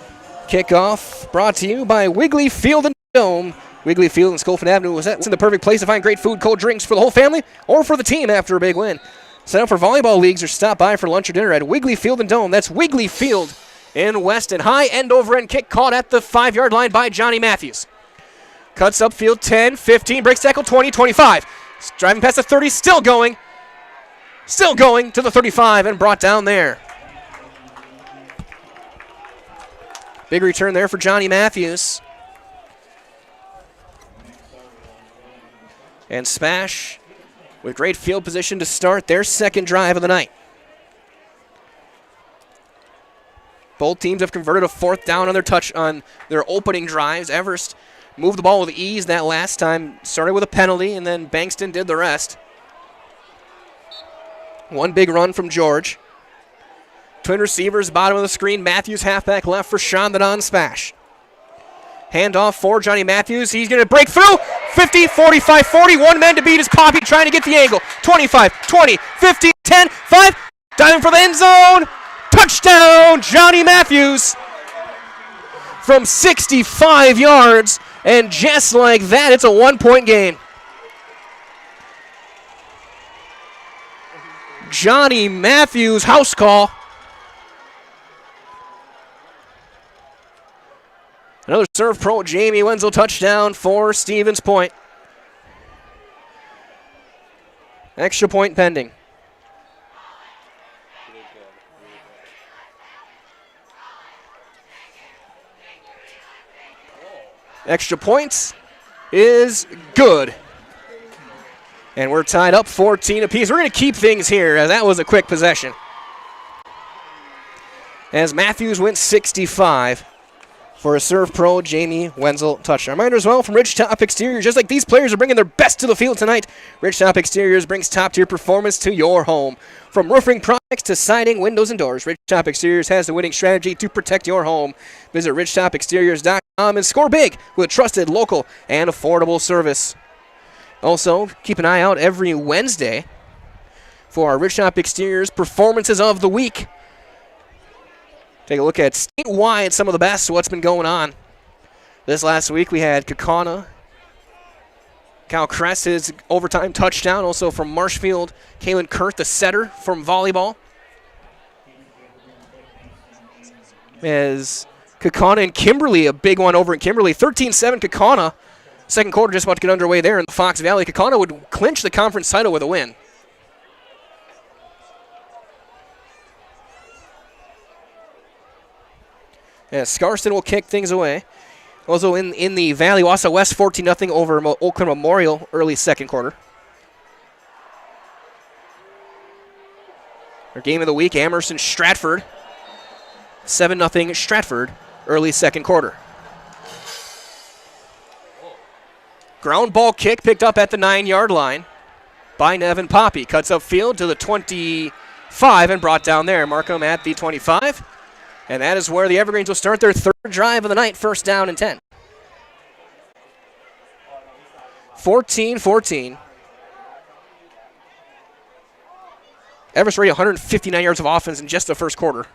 Kickoff brought to you by Wiggly Field and Dome. Wiggly Field and Schofield Avenue was in the perfect place to find great food, cold drinks for the whole family or for the team after a big win. Sign up for volleyball leagues or stop by for lunch or dinner at Wiggly Field and Dome. That's Wiggly Field in Weston. High end over end kick caught at the 5-yard line by Johnny Matthews. Cuts upfield 10, 15, breaks tackle 20, 25. Driving past the 30, still going to the 35 and brought down there. Big return there for Johnny Matthews. And SPASH with great field position to start their second drive of the night. Both teams have converted a 4th down on their opening drives. Everest moved the ball with ease that last time, started with a penalty, and then Bankston did the rest. One big run from George. Twin receivers, bottom of the screen. Matthews halfback left for Sean the non-SPASH. Handoff for Johnny Matthews. He's going to break through. 50, 45, 40. One man to beat is Poppy trying to get the angle. 25, 20, 15, 10, 5. Diving for the end zone. Touchdown, Johnny Matthews. From 65 yards. And just like that, it's a 1-point game. Johnny Matthews, house call. Another serve pro, Jamie Wenzel touchdown for Stevens Point. Extra point pending. Extra points is good. And we're tied up 14 apiece. We're going to keep things here. That was a quick possession. As Matthews went 65 for a serve pro, Jamie Wenzel touchdown. Reminder as well from Ridgetop Exteriors, just like these players are bringing their best to the field tonight, Ridgetop Exteriors brings top-tier performance to your home. From roofing products to siding, windows, and doors, Ridgetop Exteriors has the winning strategy to protect your home. Visit ridgetopexteriors.com and score big with trusted, local, and affordable service. Also, keep an eye out every Wednesday for our Ridgetop Exteriors performances of the week. Take a look at statewide some of the best, what's been going on. This last week we had Kaukauna. Cal Crest, his overtime touchdown. Also from Marshfield, Kaylin Kurt, the setter from volleyball. As Kaukauna and Kimberly, a big one over in Kimberly. 13-7 Kaukauna. Second quarter just about to get underway there in the Fox Valley. Kaukauna would clinch the conference title with a win. As Scarston will kick things away. Also in the Valley, Wausau West 14-0 over Oakland Memorial early second quarter. Our game of the week, Amherst Stratford. 7-0 Stratford early second quarter. Ground ball kick picked up at the 9-yard line by Nevin Poppy. Cuts upfield to the 25 and brought down there. Markham at the 25. And that is where the Evergreens will start their third drive of the night, 1st down and 10. 14-14. Everest ready 159 yards of offense in just the first quarter.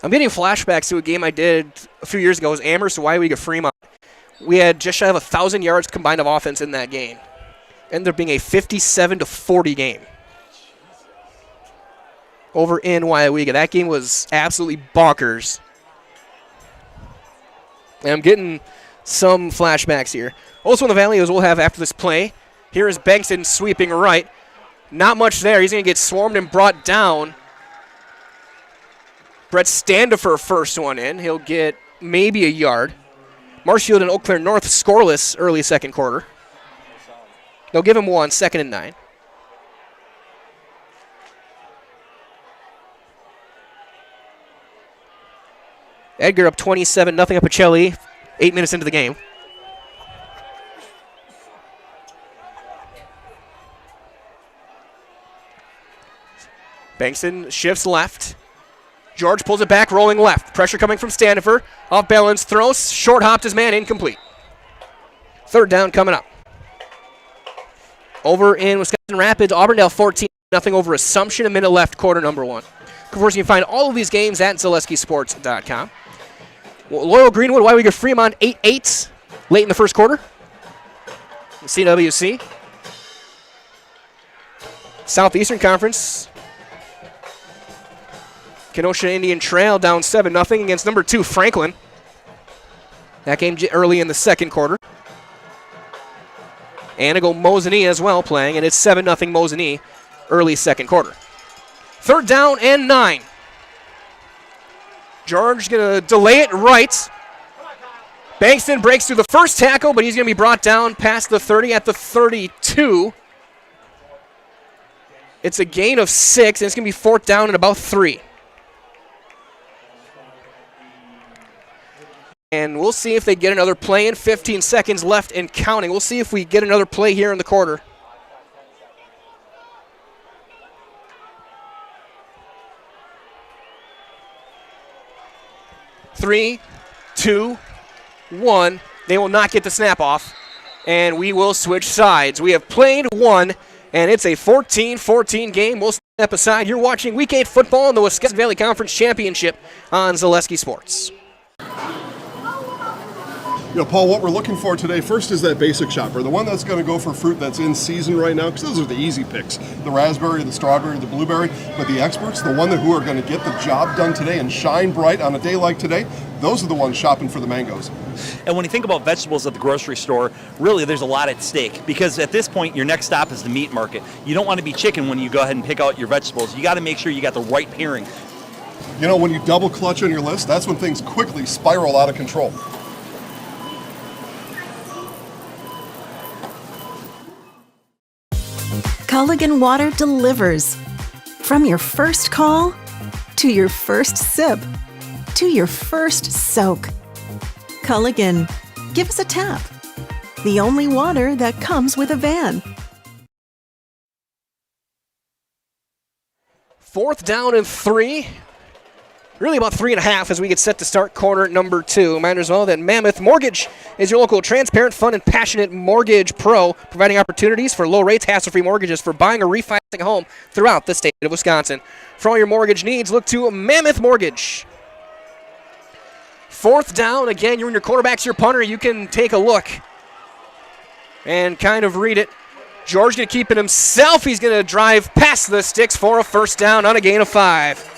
I'm getting flashbacks to a game I did a few years ago. It was Amherst, WIAA, Fremont. We had just shy of 1,000 yards combined of offense in that game. Ended up being a 57-40 game over in WIAA. That game was absolutely bonkers. And I'm getting some flashbacks here. Also in the Valley, as we'll have after this play, here is Bankston sweeping right. Not much there. He's going to get swarmed and brought down. Brett Standifer first one in. He'll get maybe a yard. Marshfield and Eau Claire North scoreless early second quarter. They'll give him one, 2nd and 9. Edgar up 27-0 at Pacelli, 8 minutes into the game. Bankston shifts left. George pulls it back, rolling left. Pressure coming from Standifer. Off balance, throws, short hopped his man, incomplete. 3rd down coming up. Over in Wisconsin Rapids, Auburndale 14-0 over Assumption, a minute left, quarter number 1. Of course, you can find all of these games at ZaleskiSports.com. Loyal Greenwood, WIAA Fremont 8-8 late in the first quarter. CWC. Southeastern Conference. Kenosha Indian Trail down 7-0 against number 2 Franklin. That game early in the second quarter. Anago Mosinee as well playing, and it's 7-0 Mosinee early second quarter. 3rd down and 9. George going to delay it right. Bankston breaks through the first tackle, but he's going to be brought down past the 30 at the 32. It's a gain of 6, and it's going to be 4th down and about 3. And we'll see if they get another play in. 15 seconds left and counting. We'll see if we get another play here in the quarter. Three, two, one. They will not get the snap off, and we will switch sides. We have played one, and it's a 14-14 game. We'll step aside. You're watching Week 8 football in the Wisconsin Valley Conference Championship on Zaleski Sports. Paul, what we're looking for today first is that basic shopper, the one that's going to go for fruit that's in season right now, because those are the easy picks, the raspberry, the strawberry, the blueberry. But the experts, the one who are going to get the job done today and shine bright on a day like today, those are the ones shopping for the mangoes. And when you think about vegetables at the grocery store, really there's a lot at stake, because at this point your next stop is the meat market. You don't want to be chicken when you go ahead and pick out your vegetables. You got to make sure you got the right pairing. When you double clutch on your list, that's when things quickly spiral out of control. Culligan Water delivers. From your first call, to your first sip, to your first soak. Culligan, give us a tap. The only water that comes with a van. 4th down and 3. Really about 3.5 as we get set to start quarter number 2. Reminder as well that Mammoth Mortgage is your local transparent, fun, and passionate mortgage pro, providing opportunities for low rates, hassle-free mortgages for buying or refinancing a home throughout the state of Wisconsin. For all your mortgage needs, look to Mammoth Mortgage. 4th down. Again, you're in your quarterback's your punter. You can take a look and kind of read it. George going to keep it himself. He's going to drive past the sticks for a first down on a gain of 5.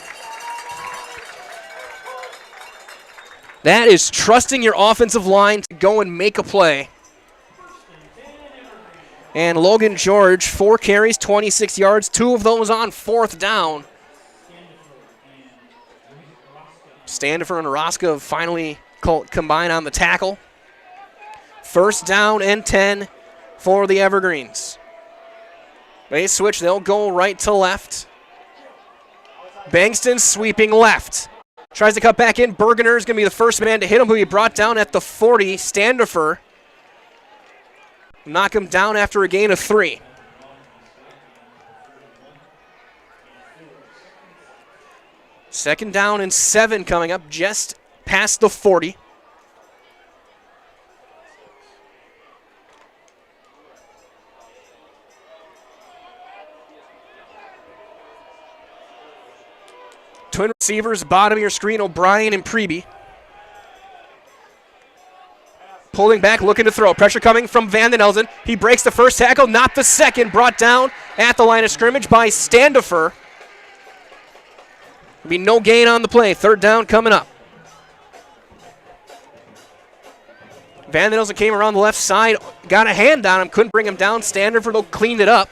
That is trusting your offensive line to go and make a play. And Logan George, 4 carries, 26 yards, 2 of those on 4th down. Standifer and Roscoe finally combine on the tackle. 1st down and 10 for the Evergreens. They switch, they'll go right to left. Bankston sweeping left. Tries to cut back in. Bergener is going to be the first man to hit him, who he brought down at the 40. Standifer knock him down after a gain of 3. Second down and 7 coming up just past the 40. Twin receivers, bottom of your screen, O'Brien and Preby. Pulling back, looking to throw. Pressure coming from Van den Elzen. He breaks the first tackle, not the second. Brought down at the line of scrimmage by Standifer. There'll be no gain on the play. 3rd down coming up. Van den Elzen came around the left side, got a hand on him, couldn't bring him down. Standifer, though, cleaned it up.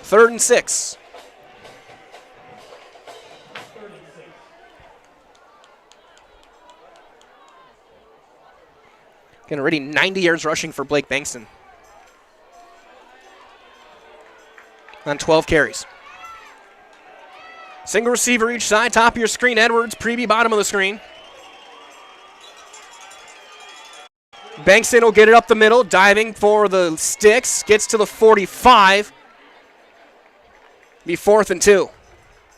3rd and 6. Again, already 90 yards rushing for Blake Bankston on 12 carries. Single receiver each side, top of your screen. Edwards, Preby, bottom of the screen. Bankston will get it up the middle, diving for the sticks. Gets to the 45. Be 4th and 2.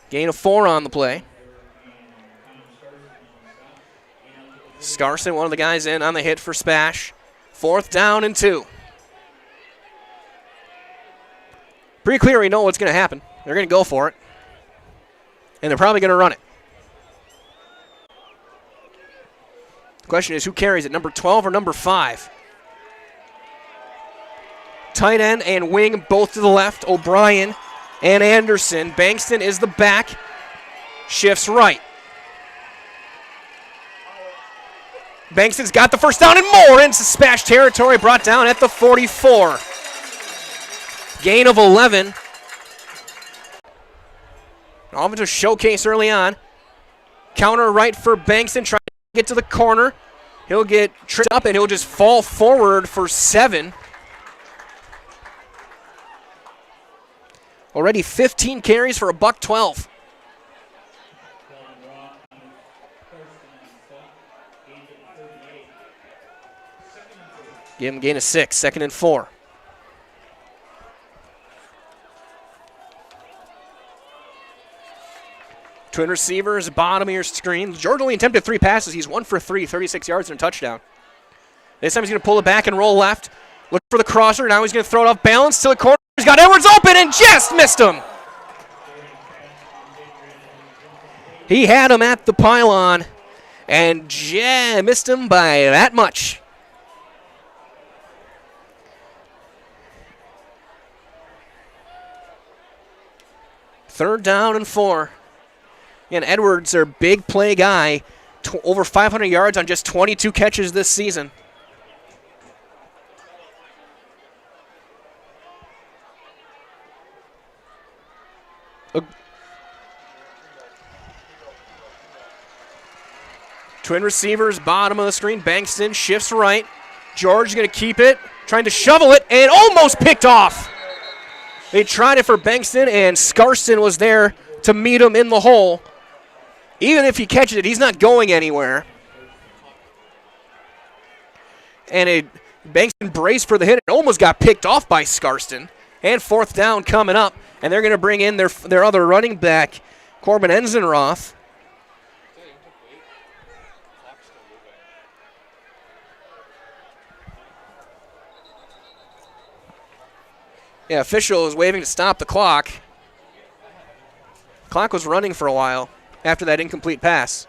Gain of 4 on the play. Scarson, one of the guys in on the hit for Spash. 4th down and 2. Pretty clear we know what's going to happen. They're going to go for it. And they're probably going to run it. The question is, who carries it, number 12 or number 5? Tight end and wing both to the left, O'Brien and Anderson. Bankston is the back, shifts right. Bankston's got the first down and more into Spash territory, brought down at the 44. Gain of 11. Offensive showcase early on. Counter right for Bankston, trying to get to the corner. He'll get tripped up and he'll just fall forward for 7. Already 15 carries for a $112. Give him a gain of 6, 2nd and 4. Twin receivers, bottom of your screen. George only attempted 3 passes. He's 1 for 3, 36 yards and a touchdown. This time he's going to pull it back and roll left. Look for the crosser. Now he's going to throw it off balance to the corner. He's got Edwards open and just missed him. He had him at the pylon and missed him by that much. Third down and 4. And Edwards, their big play guy, over 500 yards on just 22 catches this season. Twin receivers, bottom of the screen. Bankston shifts right. George is going to keep it, trying to shovel it, and almost picked off. They tried it for Bankston, and Scarston was there to meet him in the hole. Even if he catches it, he's not going anywhere. And Bankston braced for the hit. It almost got picked off by Scarston. And 4th down coming up, and they're going to bring in their other running back, Corbin Enzenroth. Yeah, official is waving to stop the clock. Clock was running for a while after that incomplete pass.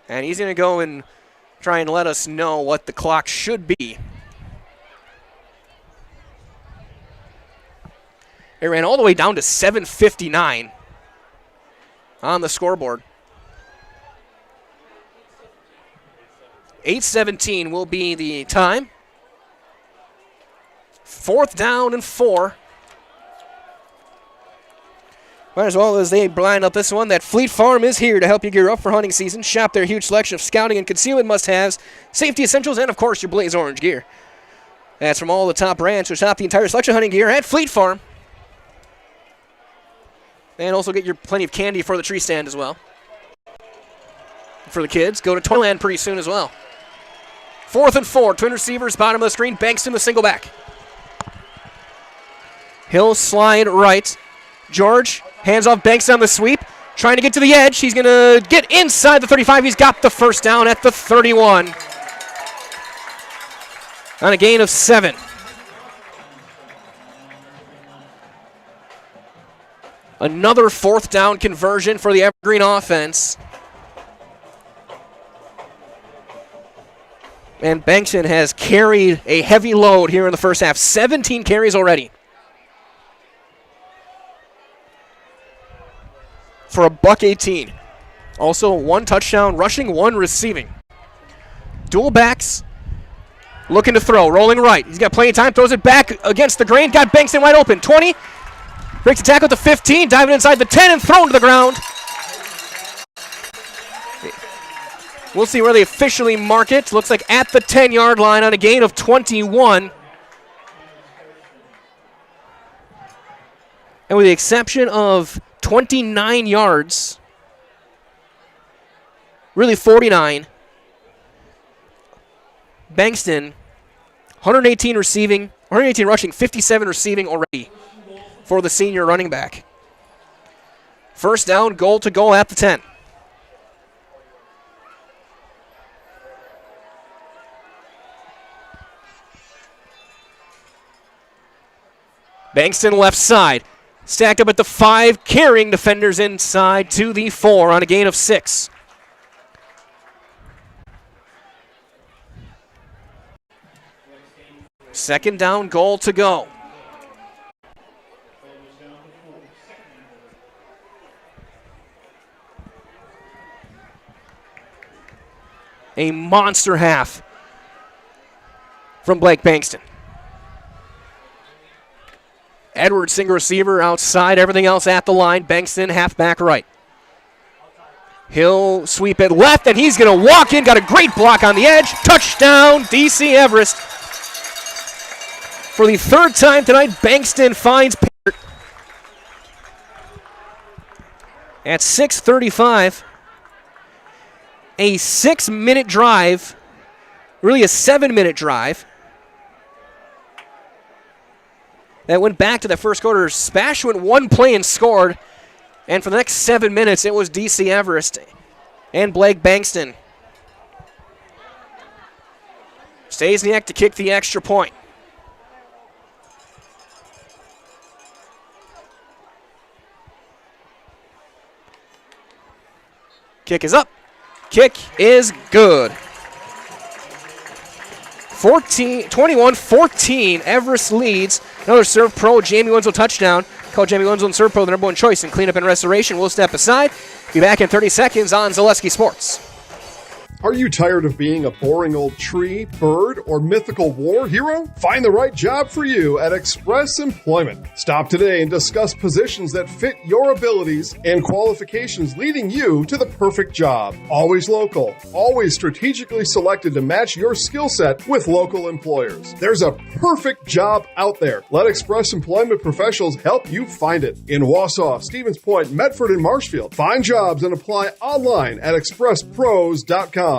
And he's going to go and try and let us know what the clock should be. It ran all the way down to 7:59 on the scoreboard. 8:17 will be the time. 4th down and 4. Might as well as they blind up this one, that Fleet Farm is here to help you gear up for hunting season. Shop their huge selection of scouting and concealment must-haves, safety essentials, and, of course, your Blaze Orange gear. That's from all the top brands, so shop the entire selection of hunting gear at Fleet Farm. And also get your plenty of candy for the tree stand as well. For the kids, go to Toyland pretty soon as well. 4th and 4, twin receivers, bottom of the screen, Bankston the single back. Hill slide right. George hands off Bankston on the sweep, trying to get to the edge. He's going to get inside the 35. He's got the 1st down at the 31 on a gain of 7. Another 4th down conversion for the Evergreen offense. And Bankston has carried a heavy load here in the first half. 17 carries already. For a $118. Also 1 touchdown rushing, 1 receiving. Dual backs looking to throw, rolling right. He's got plenty of time, throws it back against the grain. Got Bankston wide open. 20. Breaks the tackle at the 15, diving inside the 10 and thrown to the ground. We'll see where they officially mark it. Looks like at the 10-yard line on a gain of 21. And with the exception of 29 yards, really 49, Bankston, 118 rushing, 57 receiving already for the senior running back. 1st down, goal to go at the 10. Bankston left side. Stacked up at the 5, carrying defenders inside to the 4 on a gain of 6. Second down, goal to go. A monster half from Blake Bankston. Edwards, single receiver outside, everything else at the line. Bankston, halfback right. He'll sweep it left, and he's going to walk in. Got a great block on the edge. Touchdown, DC Everest. For the 3rd time tonight, Bankston finds Parrott. At 6:35. a 6-minute drive, really a 7-minute drive. That went back to the first quarter. SPASH went one play and scored. And for the next 7 minutes, it was DC Everest and Blake Bankston. Stays in the act to kick the extra point. Kick is up. Kick is good. 21-14, Everest leads. Another serve pro, Jamie Winslow touchdown. Call Jamie Winslow and serve pro the number one choice in cleanup and restoration. We'll step aside. Be back in 30 seconds on Zaleski Sports. Are you tired of being a boring old tree, bird, or mythical war hero? Find the right job for you at Express Employment. Stop today and discuss positions that fit your abilities and qualifications, leading you to the perfect job. Always local, always strategically selected to match your skill set with local employers. There's a perfect job out there. Let Express Employment professionals help you find it. In Wausau, Stevens Point, Medford, and Marshfield. Find jobs and apply online at expresspros.com.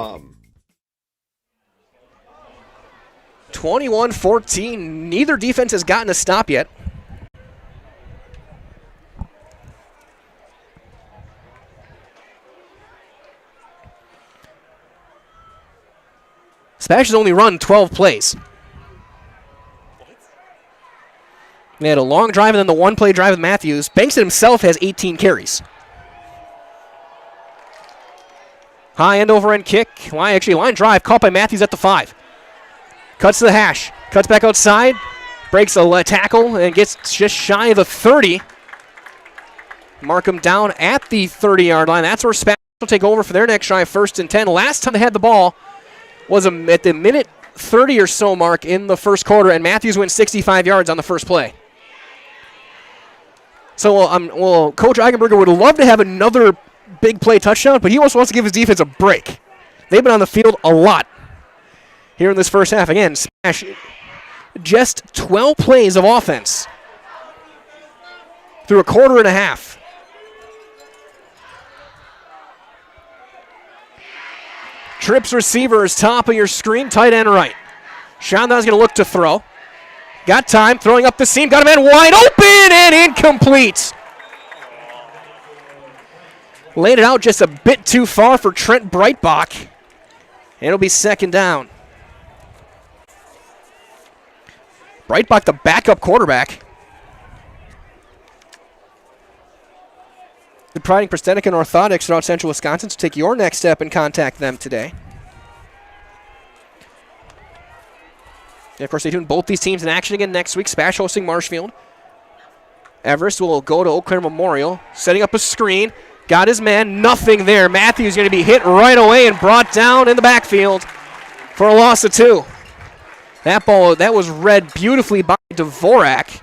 21-14. Neither defense has gotten a stop yet. SPASH has only run 12 plays. They had a long drive and then the one-play drive with Matthews. Bankston himself has 18 carries. High end over end kick. Line drive caught by Matthews at the 5. Cuts to the hash. Cuts back outside. Breaks a tackle and gets just shy of the 30. Mark him down at the 30-yard line. That's where SPASH will take over for their next drive, 1st and 10. Last time they had the ball was at the minute 30 or so mark in the first quarter, and Matthews went 65 yards on the first play. So, Coach Eigenberger would love to have another big play touchdown, but he also wants to give his defense a break. They've been on the field a lot here in this first half. Again, SPASH, just 12 plays of offense through a quarter and a half. Trips receivers, top of your screen, tight end right. Shonda's going to look to throw. Got time, throwing up the seam, got a man wide open and incomplete. Laid it out just a bit too far for Trent Breitbach. It'll be 2nd down. Breitbach, the backup quarterback. Providing prosthetic and orthotics throughout Central Wisconsin, so take your next step and contact them today. And of course, stay tuned. Both these teams in action again next week. SPASH hosting Marshfield. Everest will go to Eau Claire Memorial, setting up a screen. Got his man, nothing there. Matthews going to be hit right away and brought down in the backfield for a loss of 2. That ball, that was read beautifully by Dvorak.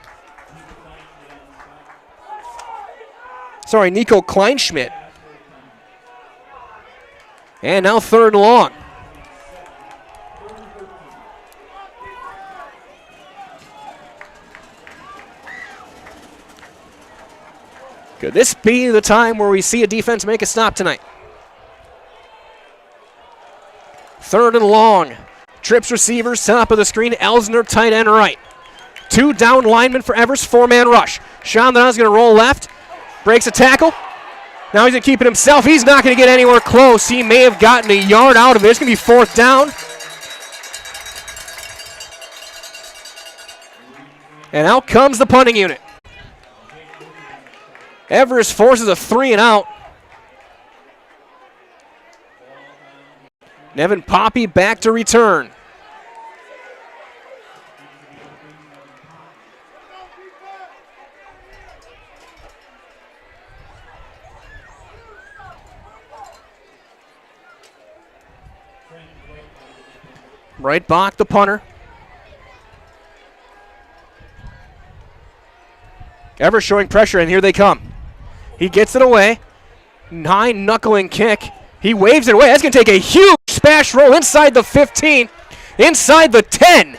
Sorry, Nico Kleinschmidt. And now 3rd and long. Could this be the time where we see a defense make a stop tonight? 3rd and long. Trips receivers, top of the screen. Elsner, tight end right. 2 down linemen for Everest, 4-man rush. Chandana's going to roll left. Breaks a tackle. Now he's going to keep it himself. He's not going to get anywhere close. He may have gotten a yard out of it. It's going to be 4th down. And out comes the punting unit. Everest forces a 3 and out. Nevin Poppy back to return. Breitbach, the punter. Everest showing pressure, and here they come. He gets it away. High knuckling kick. He waves it away. That's going to take a huge SPASH roll inside the 15, inside the 10,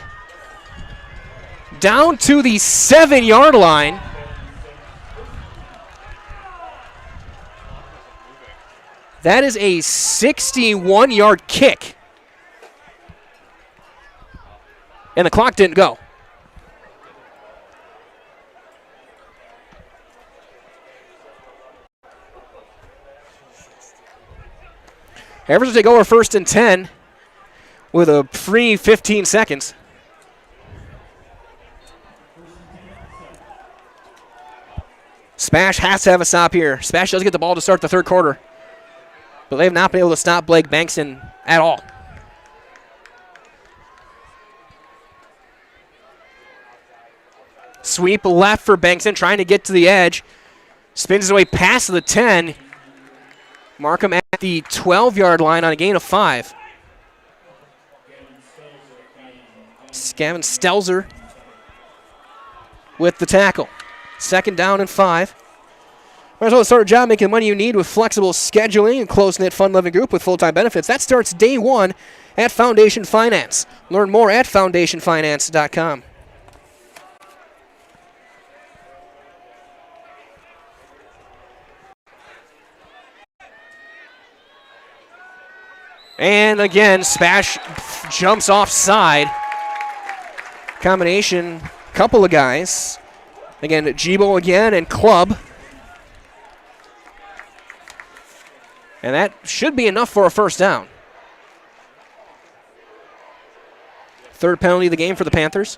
down to the 7-yard line. That is a 61-yard kick. And the clock didn't go. Everest will take over 1st and 10 with a free 15 seconds. SPASH has to have a stop here. SPASH does get the ball to start the third quarter, but they have not been able to stop Blake Bankston at all. Sweep left for Bankston, trying to get to the edge. Spins his way past the 10. Markham at the 12-yard line on a gain of 5. Gavin Stelzer with the tackle. 2nd down and 5. Might as well start a job making the money you need with flexible scheduling and close-knit, fun-loving group with full-time benefits. That starts day 1 at Foundation Finance. Learn more at foundationfinance.com. And again, SPASH jumps offside. Combination, couple of guys. Again, Jibo again and Clubb. And that should be enough for a 1st down. 3rd penalty of the game for the Panthers.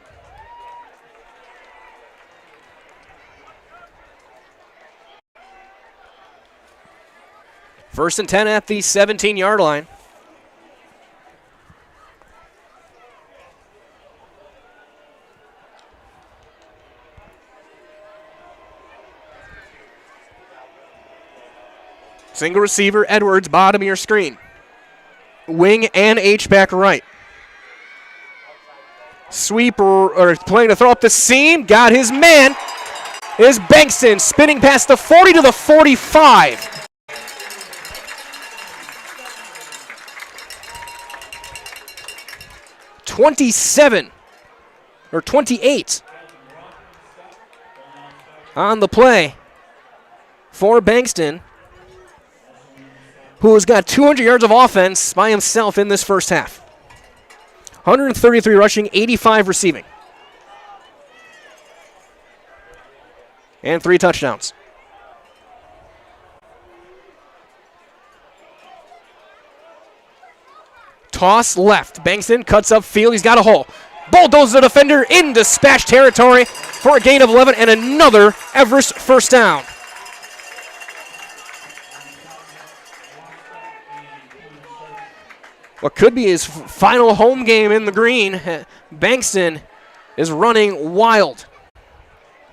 First and 10 at the 17-yard line. Single receiver, Edwards, bottom of your screen. Wing and H-back right. Sweeper, or playing to throw up the seam. Got his man. Is Bankston spinning past the 40 to the 45. (27) or 28 on the play for Bankston, who has got 200 yards of offense by himself in this first half. 133 rushing, 85 receiving. And 3 touchdowns. Toss left. Bankston cuts upfield. He's got a hole. Bulldozes the defender into SPASH territory for a gain of 11 and another Everest 1st down. What could be his final home game in the green. Bankston is running wild.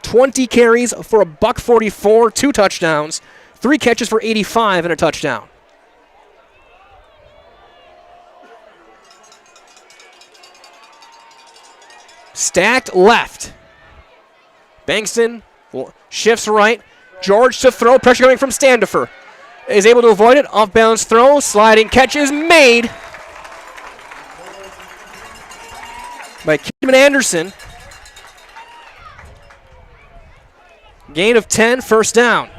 20 carries for a $144, 2 touchdowns, 3 catches for 85 and a touchdown. Stacked left. Bankston shifts right. George to throw. Pressure coming from Standifer. Is able to avoid it. Off balance throw. Sliding catch is made by Kidman Anderson. Gain of 10, 1st down.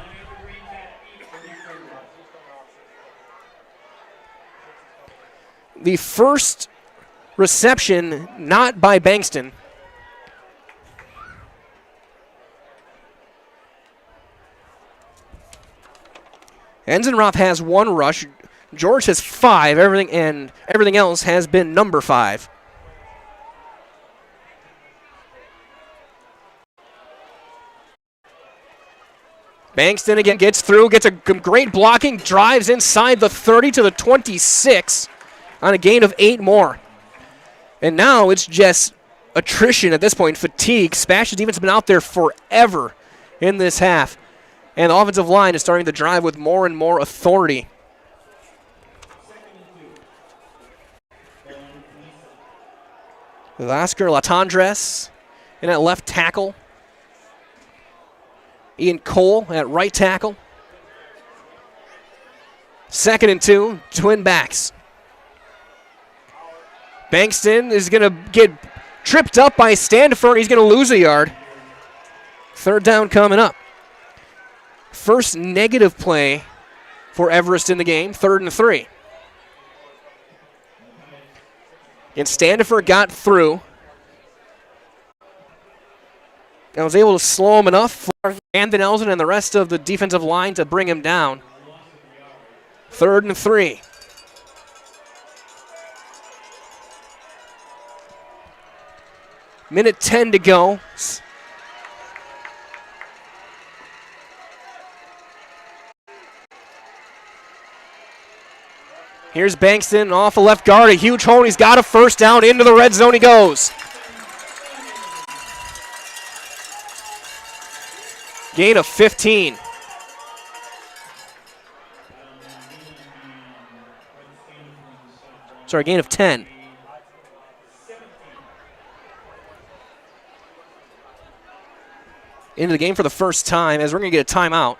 The first reception not by Bankston. Enzenroth has 1 rush. George has 5. Everything else has been number 5. Bankston again gets through, gets a great blocking, drives inside the 30 to the 26 on a gain of 8 more. And now it's just attrition at this point, fatigue. SPASH's defense has been out there forever in this half. And the offensive line is starting to drive with more and more authority. With Oscar Latendres in at left tackle. Ian Cole at right tackle. 2nd and 2, twin backs. Bankston is going to get tripped up by Standifer. He's going to lose a yard. 3rd down coming up. First negative play for Everest in the game. 3rd and 3. And Standifer got through. And was able to slow him enough for Van den Elzen and the rest of the defensive line to bring him down. 3rd and 3. Minute 10 to go. Here's Bankston off the left guard. A huge hole. He's got a first down. Into the red zone he goes. Gain of 15. Sorry, gain of 10. Into the game for the first time as we're going to get a timeout.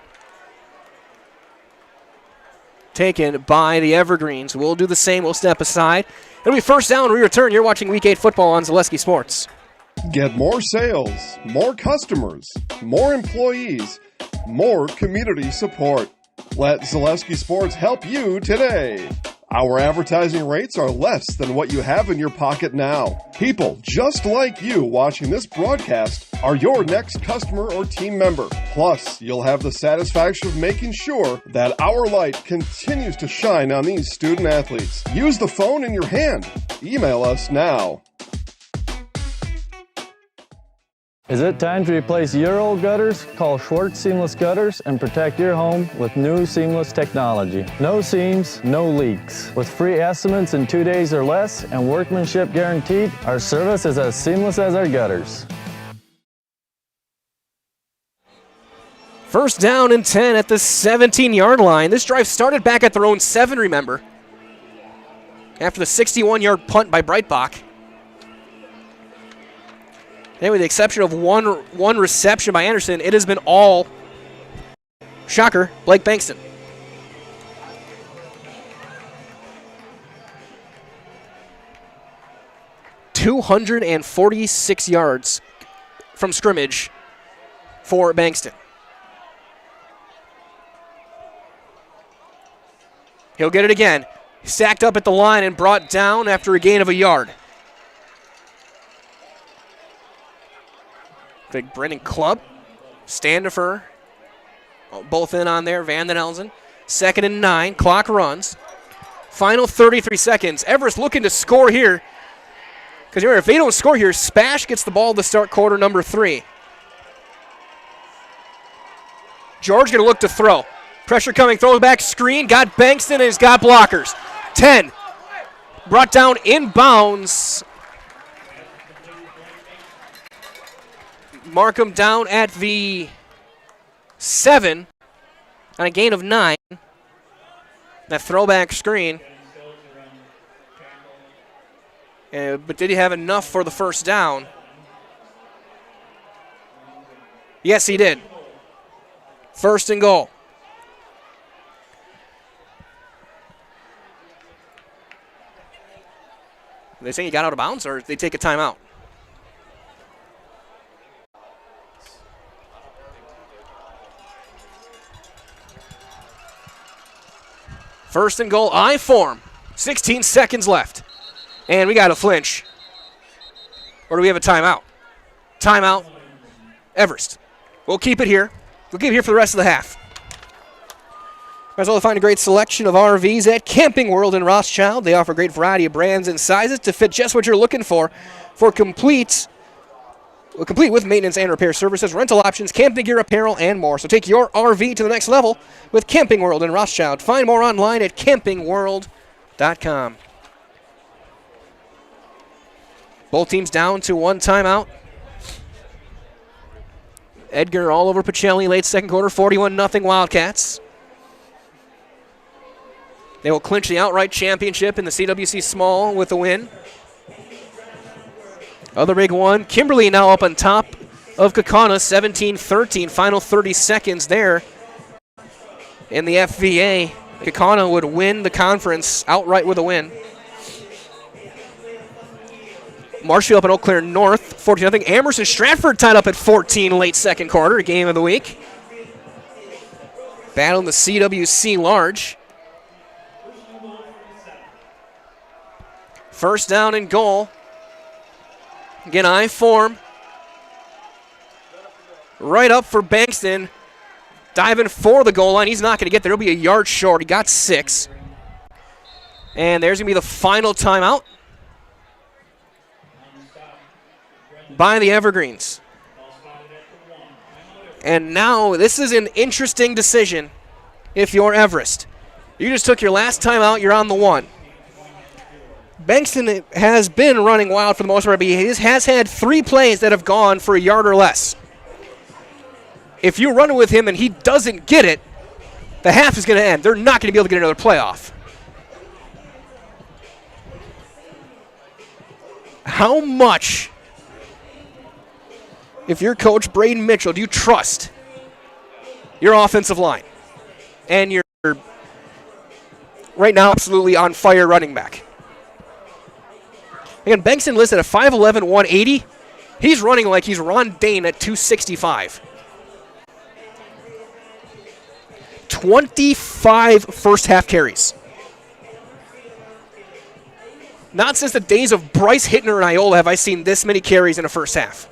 Taken by the Evergreens. We'll do the same. We'll step aside. It'll be first down when we return. You're watching Week 8 football on Zaleski Sports. Get more sales, more customers, more employees, more community support. Let Zaleski Sports help you today. Our advertising rates are less than what you have in your pocket now. People just like you watching this broadcast are your next customer or team member. Plus, you'll have the satisfaction of making sure that our light continues to shine on these student athletes. Use the phone in your hand. Email us now. Is it time to replace your old gutters? Call Schwartz Seamless Gutters and protect your home with new seamless technology. No seams, no leaks. With free estimates in 2 days or less and workmanship guaranteed, our service is as seamless as our gutters. First down and 10 at the 17-yard line. This drive started back at their own 7, remember, after the 61-yard punt by Breitbach. And with the exception of one reception by Anderson, it has been all, shocker, Blake Bankston. .246 yards from scrimmage for Bankston. He'll get it again. Stacked up at the line and brought down after a gain of a yard. Big Brennan Clubb, Standifer, both in on there. Van den Elzen. 2nd and 9. Clock runs. Final 33 seconds. Everest looking to score here. Because if they don't score here, SPASH gets the ball to start quarter number 3. George going to look to throw. Pressure coming. Throws back. Screen. Got Bankston and he's got blockers. 10. Brought down inbounds. Mark him down at the 7 on a gain of 9. That throwback screen. But did he have enough for the first down? Yes, he did. 1st and goal. They say he got out of bounds, or they take a timeout? First and goal, I form. 16 seconds left. And we got a flinch. Or do we have a timeout? Timeout, Everest. We'll keep it here. We'll keep it here for the rest of the half. Might as well find a great selection of RVs at Camping World in Rothschild. They offer a great variety of brands and sizes to fit just what you're looking for complete with maintenance and repair services, rental options, camping gear, apparel, and more. So take your RV to the next level with Camping World in Rothschild. Find more online at campingworld.com. Both teams down to 1 timeout. Edgar all over Pacelli late second quarter, 41-0 Wildcats. They will clinch the outright championship in the CWC Small with a win. Other big one, Kimberly now up on top of Kaukauna, 17-13. Final 30 seconds there. In the FVA, Kaukauna would win the conference outright with a win. Marshfield up in Eau Claire North, 14-0. Amherst and Stratford tied up at 14 late second quarter, game of the week. battling the CWC large. First down and goal. Again, I form. Right up for Bankston. Diving for the goal line. He's not going to get there. He'll be a yard short. He got 6. And there's going to be the final timeout by the Evergreens. And now this is an interesting decision if you're Everest. You just took your last timeout. You're on the 1. Bankston has been running wild for the most part, but he has had 3 plays that have gone for a yard or less. If you run with him and he doesn't get it, the half is going to end. They're not going to be able to get another play off. How much, if you're Coach Braden Mitchell, do you trust your offensive line and your right now absolutely on fire running back? Again, Bankston listed at 5'11", 180. He's running like he's Ron Dane at 265. 25 first half carries. Not since the days of Bryce Hittner and Iola have I seen this many carries in a first half.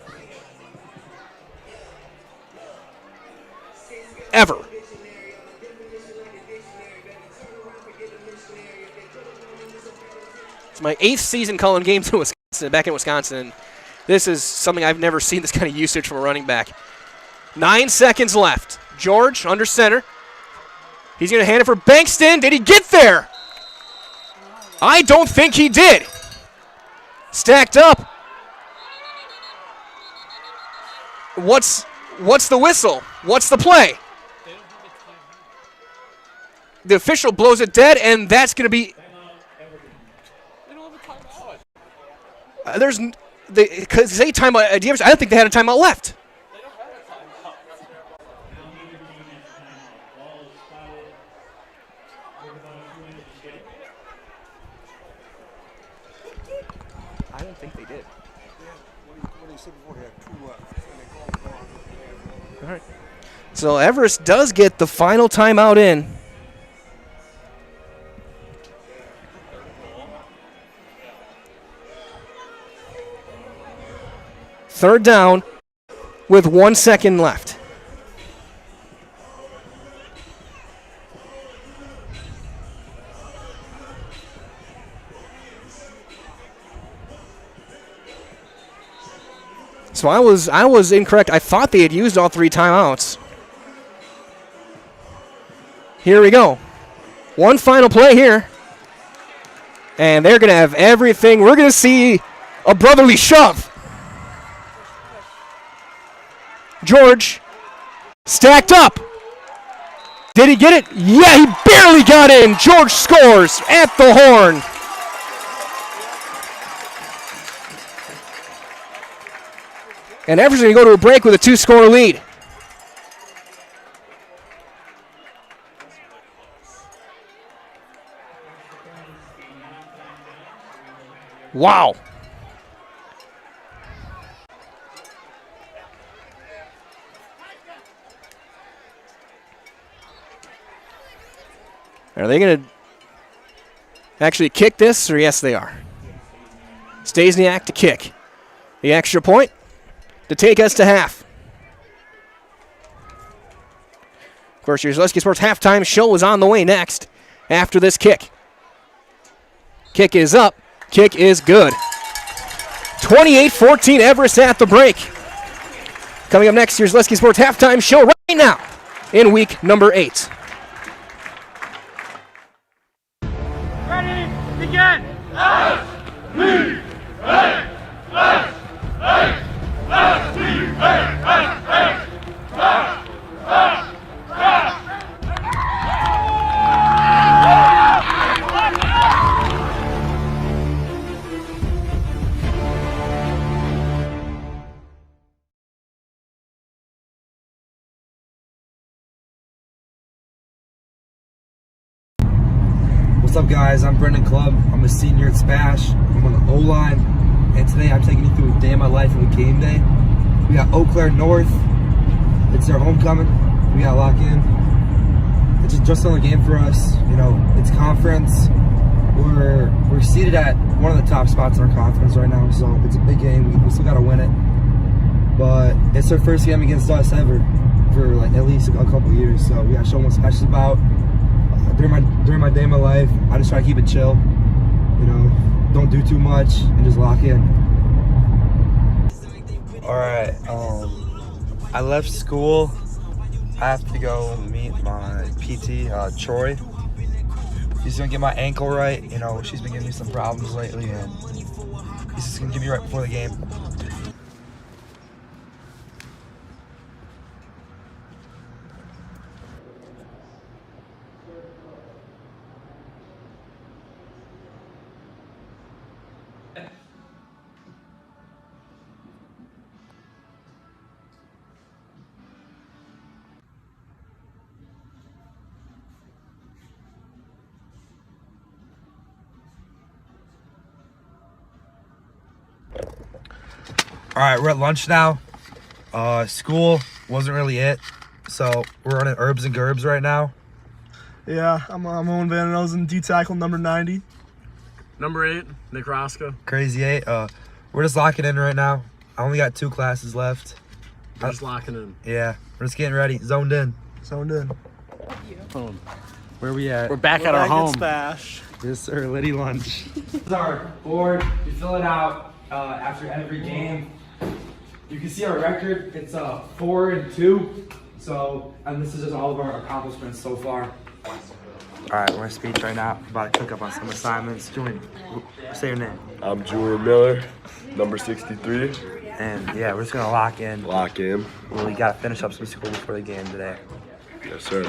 Ever. It's my 8th season calling games in Wisconsin, back in Wisconsin. And this is something I've never seen, this kind of usage from a running back. 9 seconds left. George under center. He's going to hand it for Bankston. Did he get there? I don't think he did. Stacked up. What's the whistle? What's the play? The official blows it dead, and that's going to be... There's... Because they timeout... I don't think they had a timeout left. I don't think they did. All right. So Everest does get the final timeout in. Third down with 1 second left. So I was incorrect. I thought they had used all 3 timeouts. Here we go. One final play here. And they're going to have everything. We're going to see a brotherly shove. George stacked up. Did he get it? Yeah, he barely got in. George scores at the horn. And Everett's going to go to a break with a 2-score lead. Wow. Are they going to actually kick this? Or yes, they are. Stasiak to kick. The extra point to take us to half. Of course, your Zaleski Sports halftime show is on the way next after this kick. Kick is up. Kick is good. 28-14 Everest at the break. Coming up next, your Zaleski Sports halftime show right now in week number 8. Ready, begin! What's up, guys? I'm Brendan Clubb. I'm a senior at SPASH. I'm on the O-line, and today I'm taking you through a day of my life of a game day. We got Eau Claire North. It's their homecoming. We got to lock in. just on the game for us. You know, it's conference. We're seated at one of the top spots in our conference right now, so it's a big game. We still got to win it. But it's our first game against us ever for like at least a couple years, so we got to show them what SPASH is about. During my day of my life, I just try to keep it chill. You know, don't do too much and just lock in. All right. I left school. I have to go meet my PT, Troy. He's gonna get my ankle right. You know, she's been giving me some problems lately, and he's just gonna give me right before the game. All right, we're at lunch now. School wasn't really it, so we're running herbs and gerbs right now. Yeah, I'm Owen Van Ozen, D-tackle number 90. Number 8, Nick Roscoe. Crazy 8. We're just locking in right now. I only got 2 classes left. We're just locking in. Yeah, we're just getting ready. Zoned in. Zoned in. Where we at? We're back at our home. SPASH. Yes, sir. Liddy lunch. This is our board. We fill it out after every game. You can see our record. It's 4-2. So, and this is just all of our accomplishments so far. All right, we're in speech right now. We're about to click up on some assignments. Julian, say your name. I'm Julian Miller, number 63. And yeah, we're just gonna lock in. Lock in. Well, we gotta finish up some school before the game today. Yes, sir.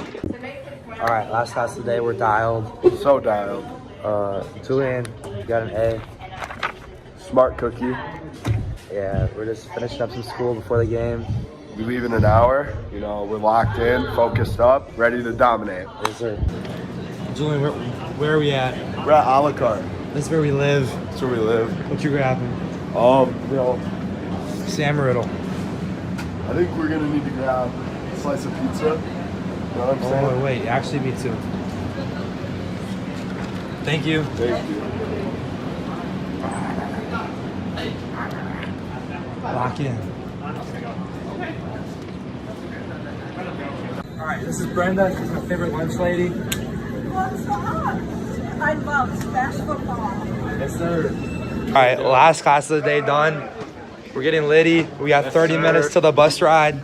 All right, last class of the day, we're dialed. So dialed. Julian, you got an A. Smart cookie. Yeah, we're just finishing up some school before the game. We leave in an hour. You know, we're locked in, focused up, ready to dominate. Yes, sir. Julian, where are we at? We're at a la carte. This is where we live. That's where we live. What you grabbing? You know, Sam Riddle. I think we're gonna need to grab a slice of pizza. You know what I'm saying? Oh, wait, actually me too. Thank you. Thank you. Lock in. All right, this is Brenda. She's my favorite lunch lady. I love SPASH football. Yes, sir. All right, last class of the day done. We're getting litty. We got 30 minutes to the bus ride.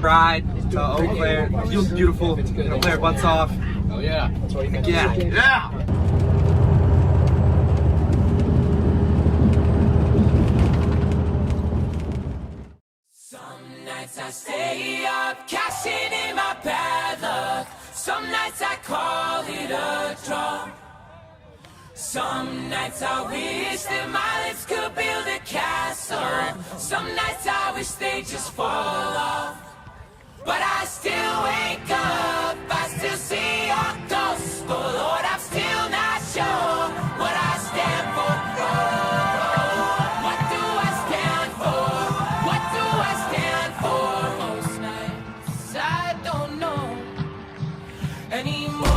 Ride to Eau Claire. Feels beautiful. Eau Claire butts off. Oh yeah. That's why you got Yeah. Yeah. I stay up, cashing in my bad luck. Some nights I call it a draw. Some nights I wish that my lips could build a castle. Some nights I wish they just fall off. But I still wake up, I still see your ghost. Oh Lord, I'm still not sure what I stand for. What do I stand for? What do I stand for? Most nights I don't know anymore.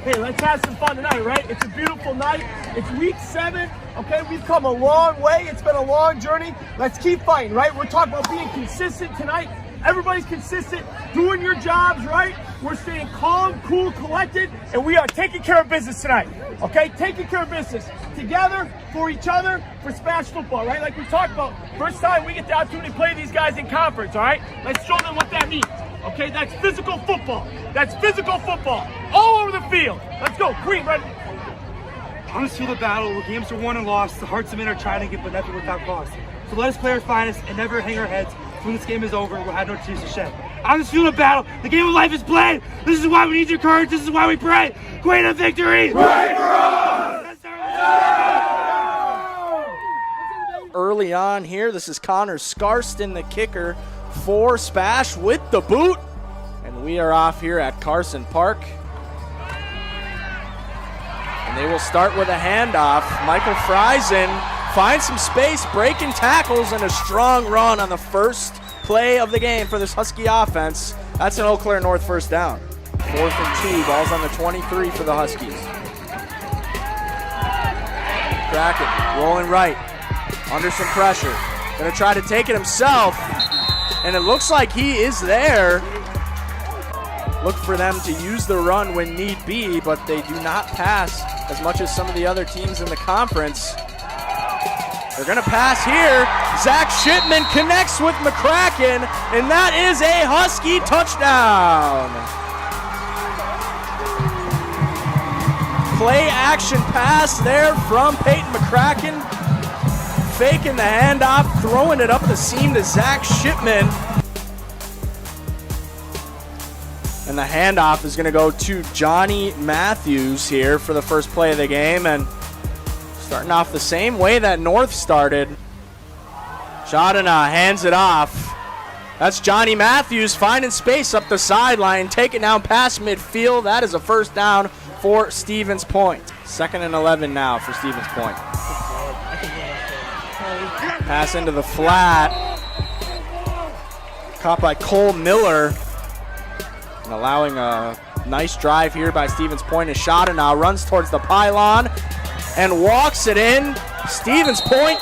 Hey, let's have some fun tonight, right? It's a beautiful night. It's week 7, okay? We've come a long way. It's been a long journey. Let's keep fighting, right? We're talking about being consistent tonight. Everybody's consistent, doing your jobs, right? We're staying calm, cool, collected, and we are taking care of business tonight, okay? Taking care of business together, for each other, for SPASH football, right? Like we talked about, first time we get the opportunity to play these guys in conference, all right? Let's show them what that means, okay? That's physical football. That's physical football. All over the field. Let's go. Queen, ready? On this field of battle, where games are won and lost, the hearts of men are trying to get but nothing without cost. So let us play our finest and never hang our heads. when this game is over, we'll have no tears to shed. On this field of battle, the game of life is played. This is why we need your courage. This is why we pray. Queen of victory. Pray for us! Early on here, this is Connor Scarston, the kicker for SPASH with the boot. And we are off here at Carson Park. And they will start with a handoff. Michael Friesen finds some space, breaking tackles, and a strong run on the first play of the game for this Husky offense. That's an Eau Claire North first down. 4th and 2, ball's on the 23 for the Huskies. Kraken rolling right, under some pressure. Gonna try to take it himself, and it looks like he is there. Look for them to use the run when need be, but they do not pass as much as some of the other teams in the conference. They're gonna pass here. Zach Shipman connects with McCracken, and that is a Husky touchdown. Play action pass there from Peyton McCracken. Faking the handoff, throwing it up the seam to Zach Shipman. And the handoff is going to go to Johnny Matthews here for the first play of the game. And starting off the same way that North started. Shadana hands it off. That's Johnny Matthews finding space up the sideline, taking down past midfield. That is a first down for Stevens Point. 2nd and 11 now for Stevens Point. Pass into the flat. Caught by Cole Miller. And allowing a nice drive here by Stevens Point. A shot and now runs towards the pylon and walks it in. Stevens Point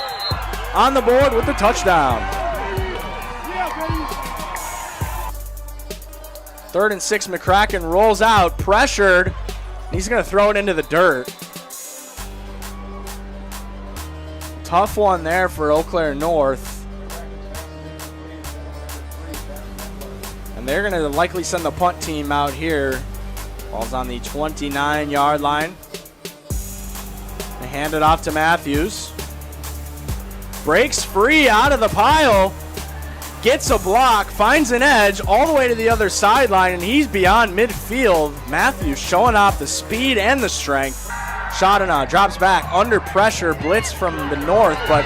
on the board with the touchdown. 3rd and 6, McCracken rolls out, pressured. He's going to throw it into the dirt. Tough one there for Eau Claire North. And they're going to likely send the punt team out here. Ball's on the 29-yard line. They hand it off to Matthews. Breaks free out of the pile. Gets a block, finds an edge all the way to the other sideline, and he's beyond midfield. Matthews showing off the speed and the strength. Shadana drops back under pressure, blitz from the north, but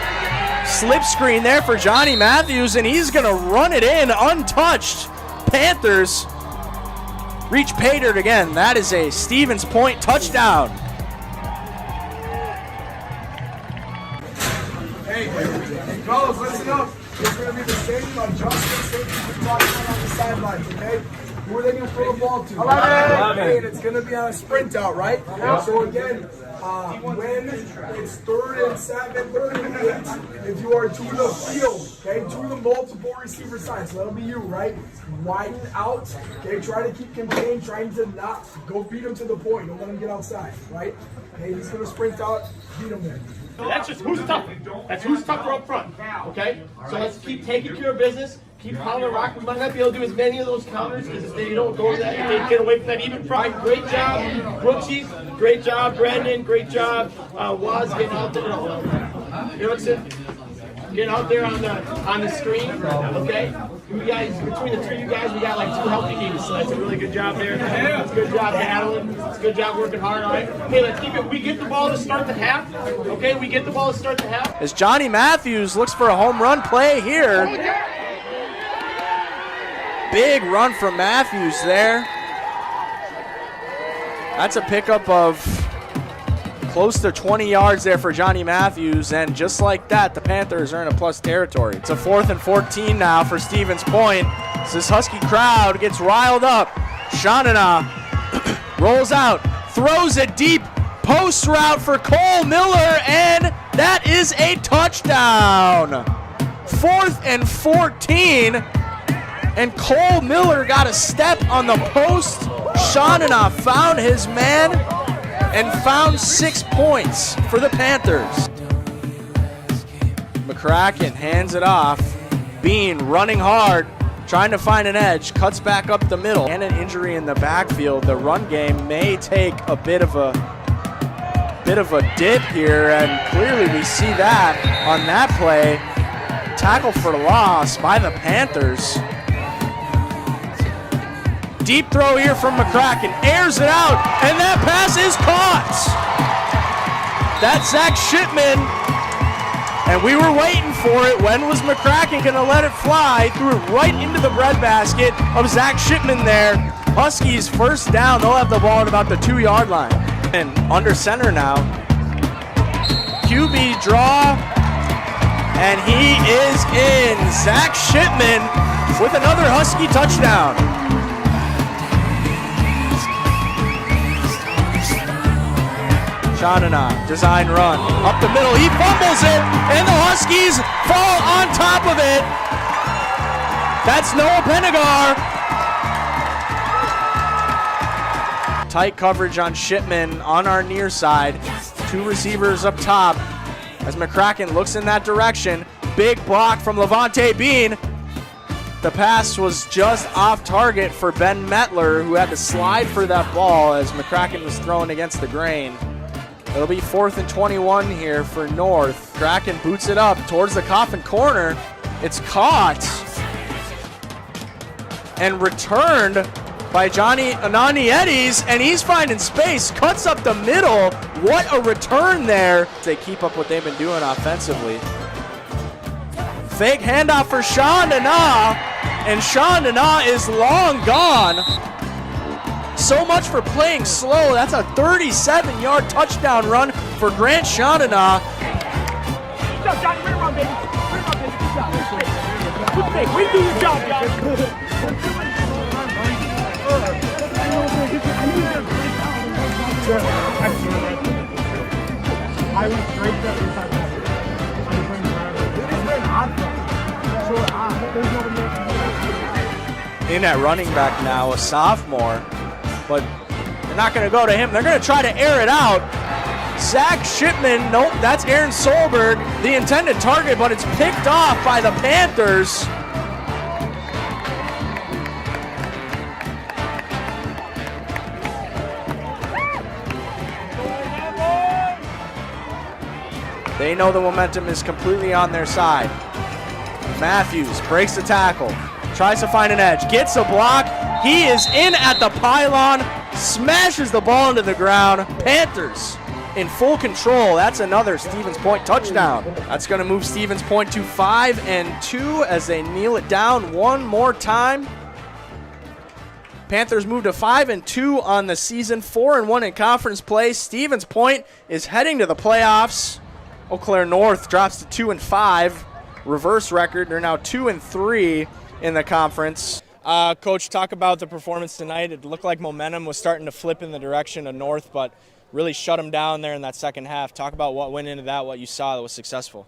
slip screen there for Johnny Matthews, and he's going to run it in untouched. Panthers reach pay dirt again. That is a Stevens Point touchdown. Hey, fellas, listen up. It's going to be the same adjustment we talked about on the sidelines, okay? Who are they going to throw the ball to? 11. Okay, and it's going to be on a sprint out, right? Yeah. So again, when it's 3rd and 7, 3rd and 8, if you are to the field, okay, to the multiple receiver side, so that'll be you, right? Widen out, okay, try to keep contained, trying to not go beat him to the point. Don't let him get outside, right? Okay, he's going to sprint out, beat him there. That's just who's tougher. That's who's tougher up front. Okay? So let's keep taking care of business. Keep pounding the rock. We might not be able to do as many of those counters because they don't go to that. They get away from that even front. Great job, Brooksy. Great job, Brandon. Great job, Waz getting out there. Erickson getting out there on the screen. Okay? You guys, between the 3 of you guys, we got like 2 healthy games, so that's a really good job there. It's a good job battling. It's a good job working hard, all right? Okay, let's keep it. We get the ball to start the half. Okay, we get the ball to start the half. As Johnny Matthews looks for a home run play here. Big run from Matthews there. That's a pickup of close to 20 yards there for Johnny Matthews, and just like that, the Panthers are in a plus territory. It's a 4th and 14 now for Stevens Point. So this Husky crowd gets riled up. Shanana rolls out, throws it deep, post route for Cole Miller, and that is a touchdown. 4th and 14, and Cole Miller got a step on the post. Shanana found his man and found 6 points for the Panthers. McCracken hands it off. Bean running hard, trying to find an edge, cuts back up the middle. And an injury in the backfield. The run game may take a bit of a dip here, and clearly we see that on that play. Tackle for loss by the Panthers. Deep throw here from McCracken. Airs it out, and that pass is caught. That's Zach Shipman. And we were waiting for it. When was McCracken going to let it fly? Threw it right into the breadbasket of Zach Shipman there. Huskies first down. They'll have the ball at about the 2-yard line. And under center now. QB draw. And he is in. Zach Shipman with another Husky touchdown. Shanana, design run, up the middle, he fumbles it, and the Huskies fall on top of it. That's Noah Penegar. Tight coverage on Shipman on our near side. 2 receivers up top as McCracken looks in that direction. Big block from Levante Bean. The pass was just off target for Ben Metler, who had to slide for that ball as McCracken was thrown against the grain. It'll be 4th and 21 here for North. Kraken boots it up towards the Coffin corner. It's caught and returned by Johnny Anani-Eddies, and he's finding space, cuts up the middle. What a return there. They keep up what they've been doing offensively. Fake handoff for Sean Dana, and Sean Dana is long gone. So much for playing slow. That's a 37-yard touchdown run for Grant Shandana. Good job, Johnny. Run, baby. Good thing. We do your job, Johnny. I went straight to in at running back now, a sophomore. But they're not going to go to him. They're going to try to air it out. Zach Shipman, nope, that's Aaron Solberg, the intended target, but it's picked off by the Panthers. They know the momentum is completely on their side. Matthews breaks the tackle, tries to find an edge, gets a block. He is in at the pylon, smashes the ball into the ground. Panthers in full control. That's another Stevens Point touchdown. That's going to move Stevens Point to 5-2 as they kneel it down one more time. Panthers move to 5-2 on the season, 4-1 in conference play. Stevens Point is heading to the playoffs. Eau Claire North drops to 2-5. Reverse record. They're now 2-3 in the conference. Coach, talk about the performance tonight. It looked like momentum was starting to flip in the direction of North, but really shut them down there in that second half. Talk about what went into that, what you saw that was successful.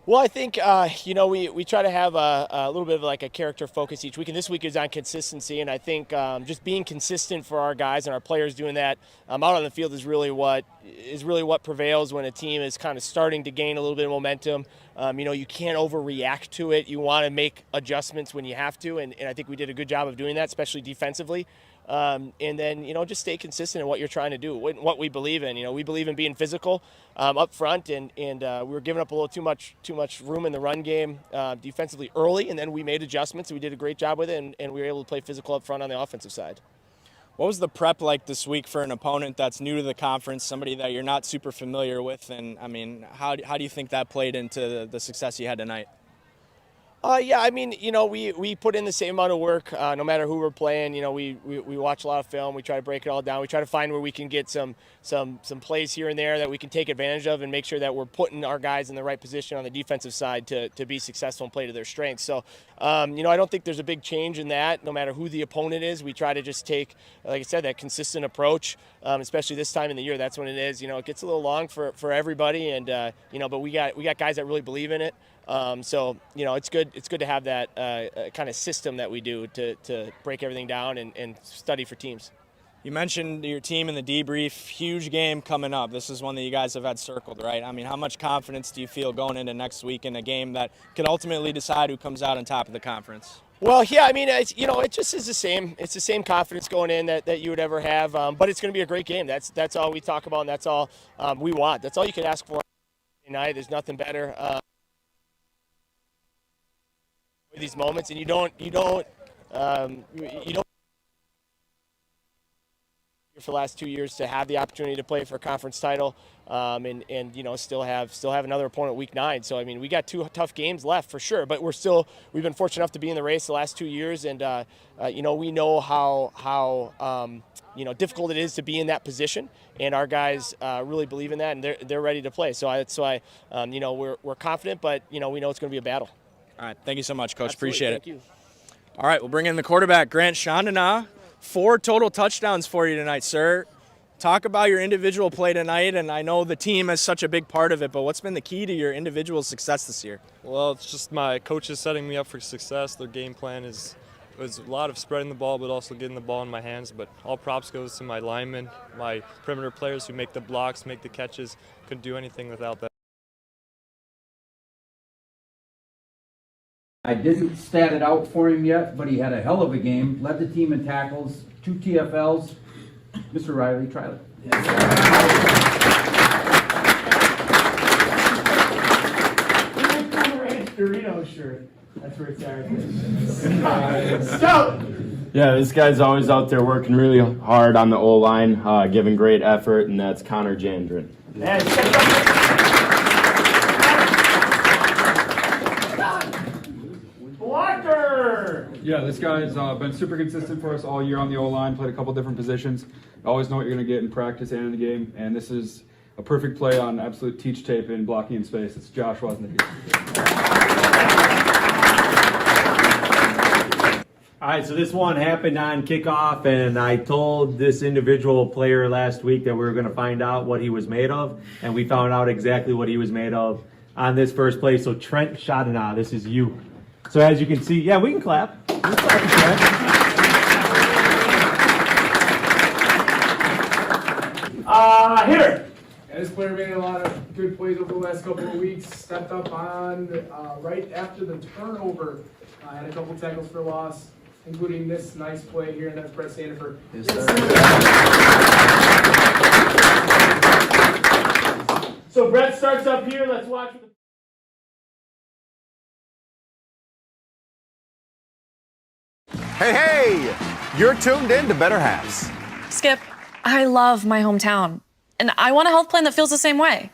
Well, I think, we try to have a little bit of like a character focus each week, and this week is on consistency, and I think just being consistent for our guys and our players doing that out on the field is really what prevails when a team is kind of starting to gain a little bit of momentum. You can't overreact to it. You want to make adjustments when you have to, and I think we did a good job of doing that, especially defensively. And then, just stay consistent in what you're trying to do, what we believe in. We believe in being physical up front, and we were giving up a little too much room in the run game defensively early, and then we made adjustments, and we did a great job with it, and we were able to play physical up front on the offensive side. What was the prep like this week for an opponent that's new to the conference, somebody that you're not super familiar with? And, how do you think that played into the success you had tonight? We put in the same amount of work no matter who we're playing. We watch a lot of film. We try to break it all down. We try to find where we can get some plays here and there that we can take advantage of and make sure that we're putting our guys in the right position on the defensive side to be successful and play to their strengths. So, I don't think there's a big change in that. No matter who the opponent is, we try to just take, like I said, that consistent approach, especially this time in the year. That's when it is. It gets a little long for everybody, and but we got guys that really believe in it. It's good. It's good to have that kind of system that we do to break everything down and study for teams. You mentioned your team in the debrief. Huge game coming up. This is one that you guys have had circled, right? How much confidence do you feel going into next week in a game that could ultimately decide who comes out on top of the conference? Well, yeah, it just is the same. It's the same confidence going in that you would ever have. But it's going to be a great game. That's all we talk about, and that's all we want. That's all you can ask for tonight. There's nothing better. these moments, and you don't for the last 2 years to have the opportunity to play for a conference title, and still have another opponent week 9. So I mean, we got 2 tough games left for sure, but we've been fortunate enough to be in the race the last 2 years, and we know how difficult it is to be in that position, and our guys really believe in that, and they're ready to play. So that's why we're confident, but we know it's going to be a battle. All right, thank you so much, Coach. Absolutely. Appreciate Thank it. you. All right, we'll bring in the quarterback, Grant Chandana. 4 total touchdowns for you tonight, sir. Talk about your individual play tonight, and I know the team is such a big part of it, but what's been the key to your individual success this year? Well, it's just my coaches setting me up for success. Their game plan was a lot of spreading the ball, but also getting the ball in my hands. But all props goes to my linemen, my perimeter players who make the blocks, make the catches. Couldn't do anything without that. I didn't stat it out for him yet, but he had a hell of a game. Led the team in tackles, 2 TFLs. Mr. Riley, try it. Dorito shirt. That's where it's at. Stout. Yeah, this guy's always out there working really hard on the O-line, giving great effort, and that's Connor Jandrin. Blocker! Yeah, this guy's been super consistent for us all year on the O-line, played a couple different positions. You always know what you're going to get in practice and in the game, and this is a perfect play on absolute teach tape in blocking in space. It's Josh Wozniacki. All right, so this one happened on kickoff, and I told this individual player last week that we were going to find out what he was made of, and we found out exactly what he was made of on this first play. So Trent Shadana, this is you. So as you can see, yeah, we can clap. We can clap for Trent. Here. Yeah, this player made a lot of good plays over the last couple of weeks. Stepped up on right after the turnover. Had a couple tackles for loss, including this nice play here, and that's Brett Sandiford. So Brett starts up here. Let's watch. Hey, you're tuned in to Better Halves. Skip, I love my hometown, and I want a health plan that feels the same way.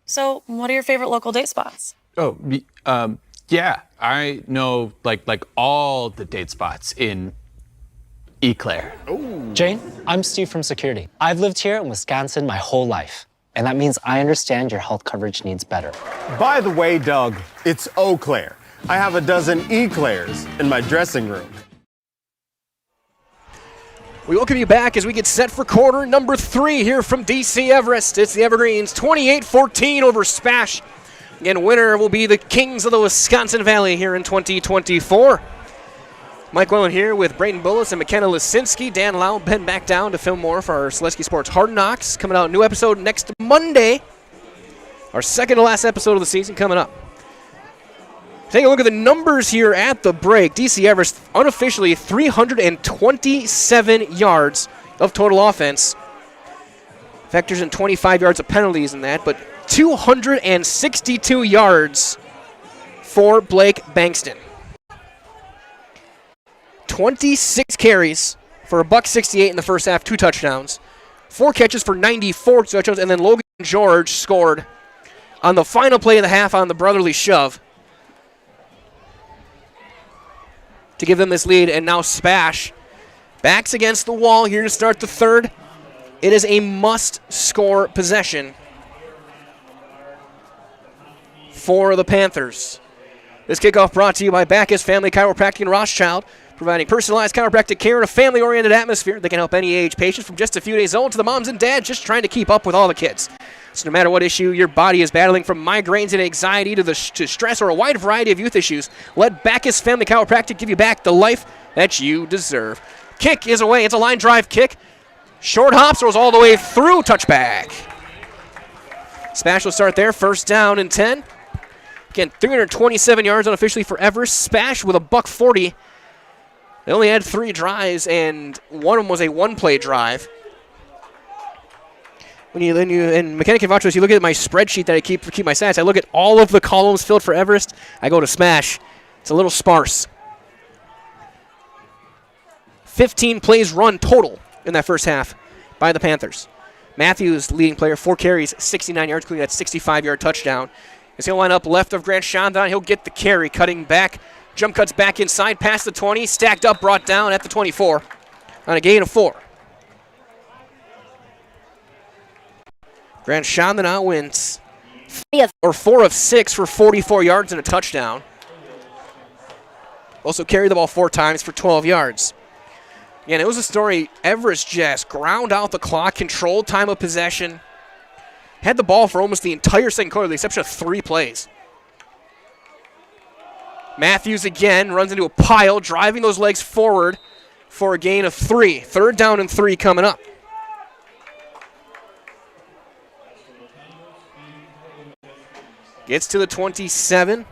So, what are your favorite local date spots? Oh, yeah, I know like all the date spots in Eclair. Jane, I'm Steve from security. I've lived here in Wisconsin my whole life, and that means I understand your health coverage needs better. By the way, Doug, it's Eau Claire. I have a dozen Eclairs in my dressing room. We welcome you back as we get set for quarter number 3 here from DC Everest. It's the Evergreens 28-14 over SPASH. Again, winner will be the Kings of the Wisconsin Valley here in 2024. Mike Wellen here with Braden Bullis and McKenna Lisinski. Dan Lau been back down to film more for our Selesky Sports Hard Knocks. Coming out, new episode next Monday. Our second to last episode of the season coming up. Take a look at the numbers here at the break. DC Everest unofficially 327 yards of total offense. Factors in 25 yards of penalties in that, but 262 yards for Blake Bankston. 26 carries for $168 in the first half, 2 touchdowns. 4 catches for 94 touchdowns, and then Logan George scored on the final play of the half on the brotherly shove to give them this lead, and now SPASH backs against the wall here to start the third. It is a must-score possession for the Panthers. This kickoff brought to you by Backus Family Chiropractic in Rothschild, providing personalized chiropractic care in a family-oriented atmosphere. They can help any age patients from just a few days old to the moms and dads just trying to keep up with all the kids. So no matter what issue your body is battling, from migraines and anxiety to stress or a wide variety of youth issues, let Backus Family Chiropractic give you back the life that you deserve. Kick is away. It's a line drive kick. Short hops, rolls all the way through, touchback. SPASH will start there, first down and 10. Again, 327 yards unofficially for Everest. SPASH with a $140. They only had 3 drives, and one of them was a one-play drive. And McKenna can vouch for this, you look at my spreadsheet that I keep my stats. I look at all of the columns filled for Everest. I go to SPASH. It's a little sparse. 15 plays run total in that first half by the Panthers. Matthews, leading player, 4 carries, 69 yards, including that 65-yard touchdown. As he'll line up left of Grant Chandon, he'll get the carry, cutting back, jump cuts back inside, past the 20, stacked up, brought down at the 24 on a gain of 4. Grant Chandon now wins 4 of 6 for 44 yards and a touchdown. Also carried the ball 4 times for 12 yards. Again, it was a story. Everest just ground out the clock, controlled time of possession, had the ball for almost the entire second quarter, with the exception of 3 plays. Matthews again runs into a pile, driving those legs forward for a gain of 3. 3rd down and 3 coming up. Gets to the 27.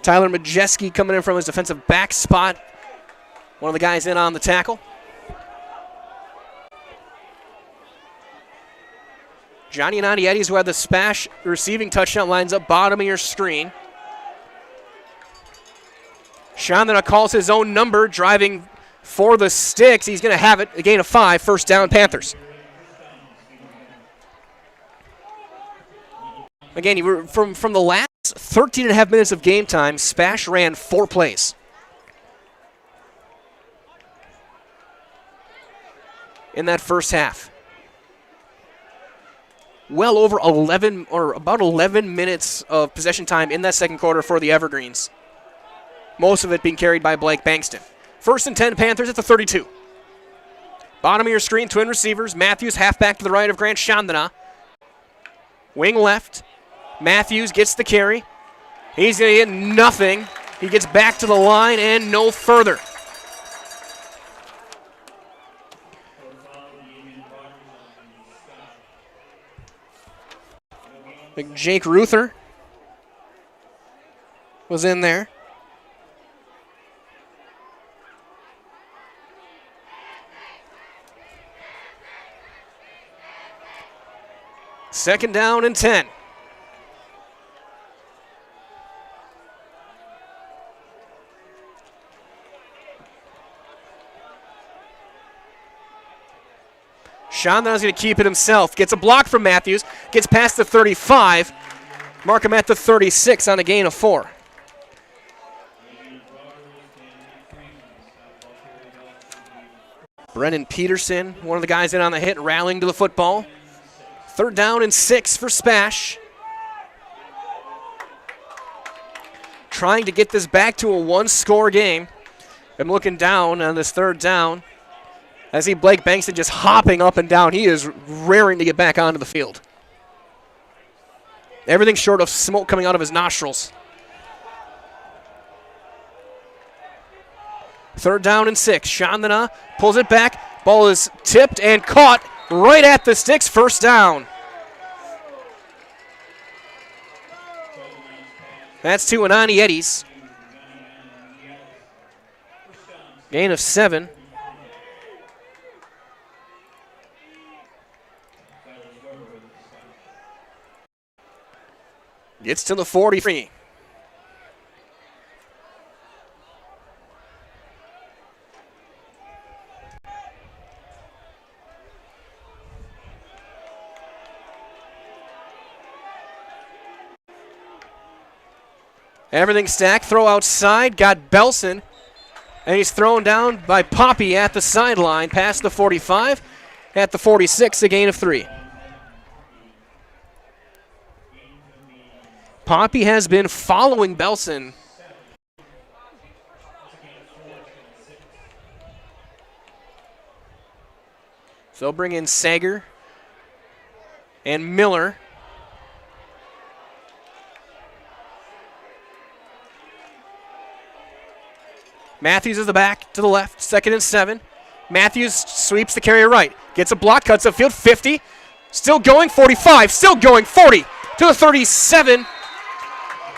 Tyler Majeski coming in from his defensive back spot. One of the guys in on the tackle. Johnny Anandietis, who had the SPASH receiving touchdown, lines up bottom of your screen. Chandana calls his own number, driving for the sticks. He's going to have it, a gain of 5, 1st down Panthers. Again, from the last 13 and a half minutes of game time, SPASH ran 4 plays. In that first half. Well over 11, or about 11 minutes of possession time in that second quarter for the Evergreens. Most of it being carried by Blake Bankston. 1st and 10, Panthers at the 32. Bottom of your screen, twin receivers. Matthews, halfback to the right of Grant Chandana. Wing left. Matthews gets the carry. He's going to get nothing. He gets back to the line and no further. Jake Ruther was in there. Second down and 10. Chandana's going to keep it himself. Gets a block from Matthews. Gets past the 35. Mark him at the 36 on a gain of 4. Brennan Peterson, one of the guys in on the hit, rallying to the football. 3rd down and 6 for SPASH. Trying to get this back to a 1-score game. I'm looking down on this 3rd down. I see Blake Bankston just hopping up and down. He is raring to get back onto the field. Everything short of smoke coming out of his nostrils. 3rd down and 6. Chandana pulls it back. Ball is tipped and caught right at the sticks. 1st down. That's to Anandietis. Gain of 7. Gets to the 43. Everything stacked. Throw outside. Got Belson. And he's thrown down by Poppy at the sideline past the 45. At the 46, a gain of 3. Poppy has been following Belson. So they'll bring in Sager and Miller. Matthews is the back to the left, 2nd and 7. Matthews sweeps the carry right. Gets a block, cuts upfield, 50. Still going, 45. Still going, 40 to the 37.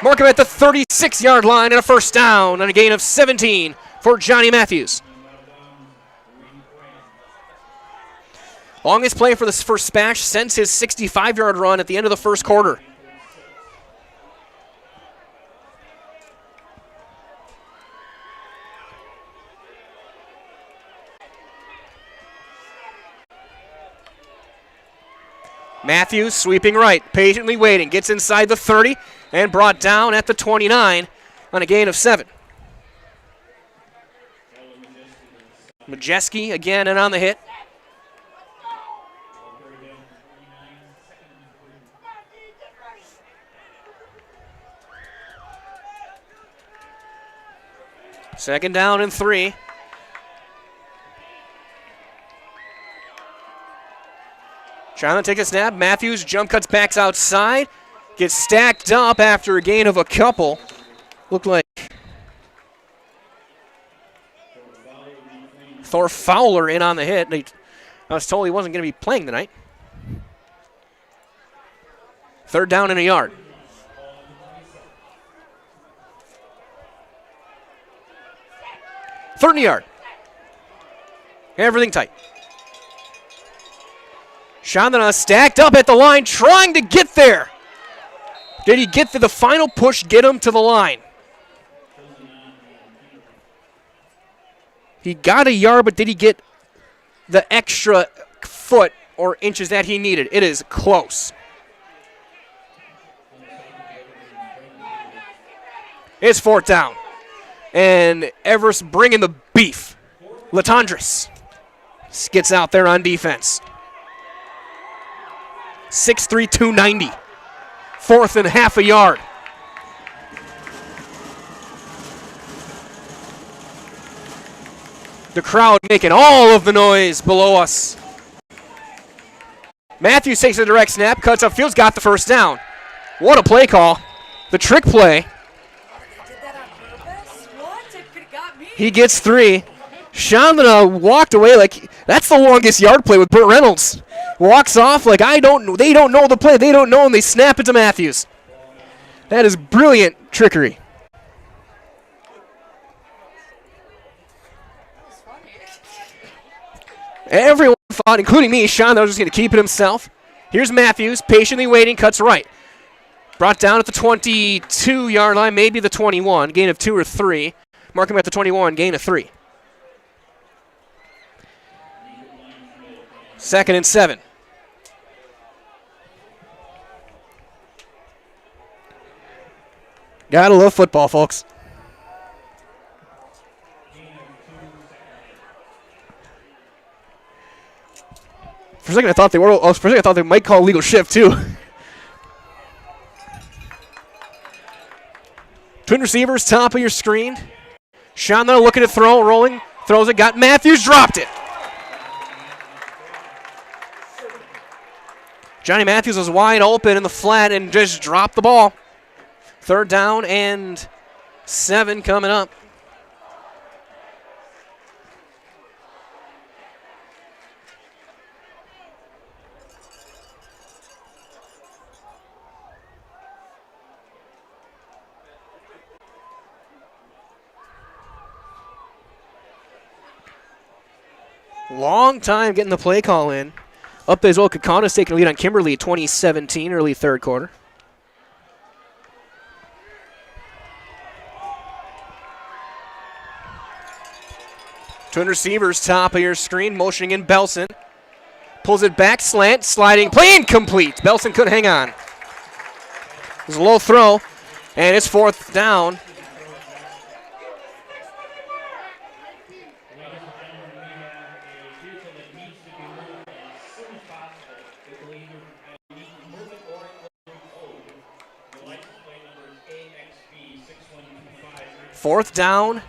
Mark him at the 36-yard line and a 1st down and a gain of 17 for Johnny Matthews. Longest play for SPASH since his 65-yard run at the end of the first quarter. Matthews sweeping right, patiently waiting, gets inside the 30 and brought down at the 29 on a gain of 7. Majeski again and on the hit. Second down and 3. Trying to take a snap. Matthews jump cuts, backs outside. Gets stacked up after a gain of a couple. Looked like Thor Fowler in on the hit. I was told he wasn't going to be playing tonight. Third down and a yard. Third and a yard. Everything tight. Chandana stacked up at the line, trying to get there. Did he get to the final push, get him to the line? He got a yard, but did he get the extra foot or inches that he needed? It is close. It's fourth down. And Everest bringing the beef. Latondris gets out there on defense. 6'3", 290. Fourth and half a yard. The crowd making all of the noise below us. Matthews takes a direct snap, cuts upfield, got the first down. What a play call. The trick play. He gets 3. Chandana walked away like that's the longest yard play with Burt Reynolds. Walks off like they don't know the play. They don't know, and they snap it to Matthews. That is brilliant trickery. Everyone fought, including me. Chandana was just going to keep it himself. Here's Matthews, patiently waiting, cuts right. Brought down at the 22-yard line, maybe the 21. Gain of 2 or 3. Mark him at the 21, gain of 3. Second and 7. Gotta love football, folks. For a second, I thought they might call legal shift too. Twin receivers, top of your screen. Chandler looking to throw, rolling, throws it, got Matthews, dropped it. Johnny Matthews was wide open in the flat and just dropped the ball. Third down and 7 coming up. Long time getting the play call in. Up as well, Kakana's taking a lead on Kimberly, 2017, early third quarter. Twin receivers, top of your screen, motioning in Belson. Pulls it back, slant, sliding, play incomplete. Belson couldn't hang on. It was a low throw, and it's fourth down. Fourth down.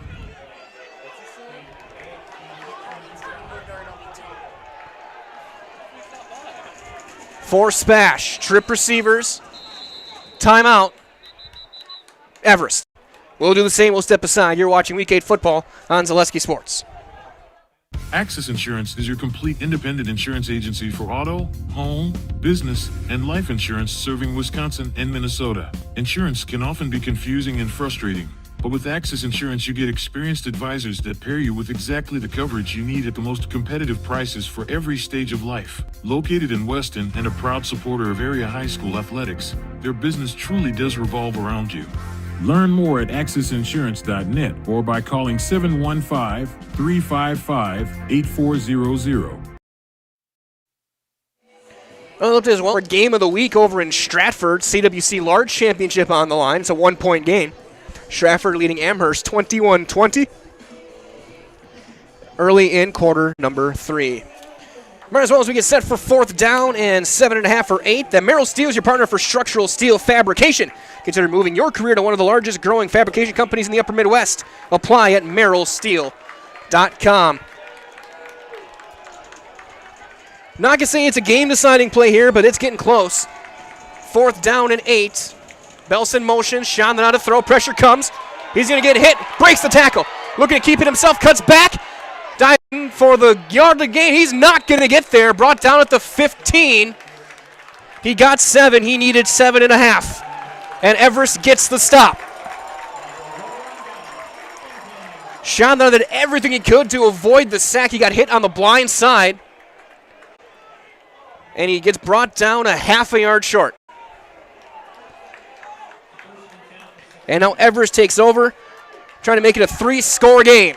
For SPASH. Trip receivers. Timeout. Everest. We'll do the same. We'll step aside. You're watching Week 8 football on Zaleski Sports. Access Insurance is your complete independent insurance agency for auto, home, business, and life insurance serving Wisconsin and Minnesota. Insurance can often be confusing and frustrating. But with Access Insurance, you get experienced advisors that pair you with exactly the coverage you need at the most competitive prices for every stage of life. Located in Weston and a proud supporter of area high school athletics, their business truly does revolve around you. Learn more at accessinsurance.net or by calling 715-355-8400. Well, looked as well. Our game of the week over in Stratford, CWC Large Championship on the line. It's a 1-point game. Stratford leading Amherst 21-20. Early in quarter number 3. Might as well as we get set for 4th down and 7.5 for 8. The Merrill Steel is your partner for structural steel fabrication. Consider moving your career to one of the largest growing fabrication companies in the upper Midwest. Apply at merrillsteel.com. Not going to say it's a game-deciding play here, but it's getting close. 4th down and 8. Belson motion, Sean out of throw, pressure comes. He's going to get hit, breaks the tackle. Looking to keep it himself, cuts back. Diving for the yard to gain. He's not going to get there. Brought down at the 15. He got 7. He needed 7.5. And Everest gets the stop. Sean did everything he could to avoid the sack. He got hit on the blind side. And he gets brought down a half a yard short. And now Everest takes over, trying to make it a 3-score game.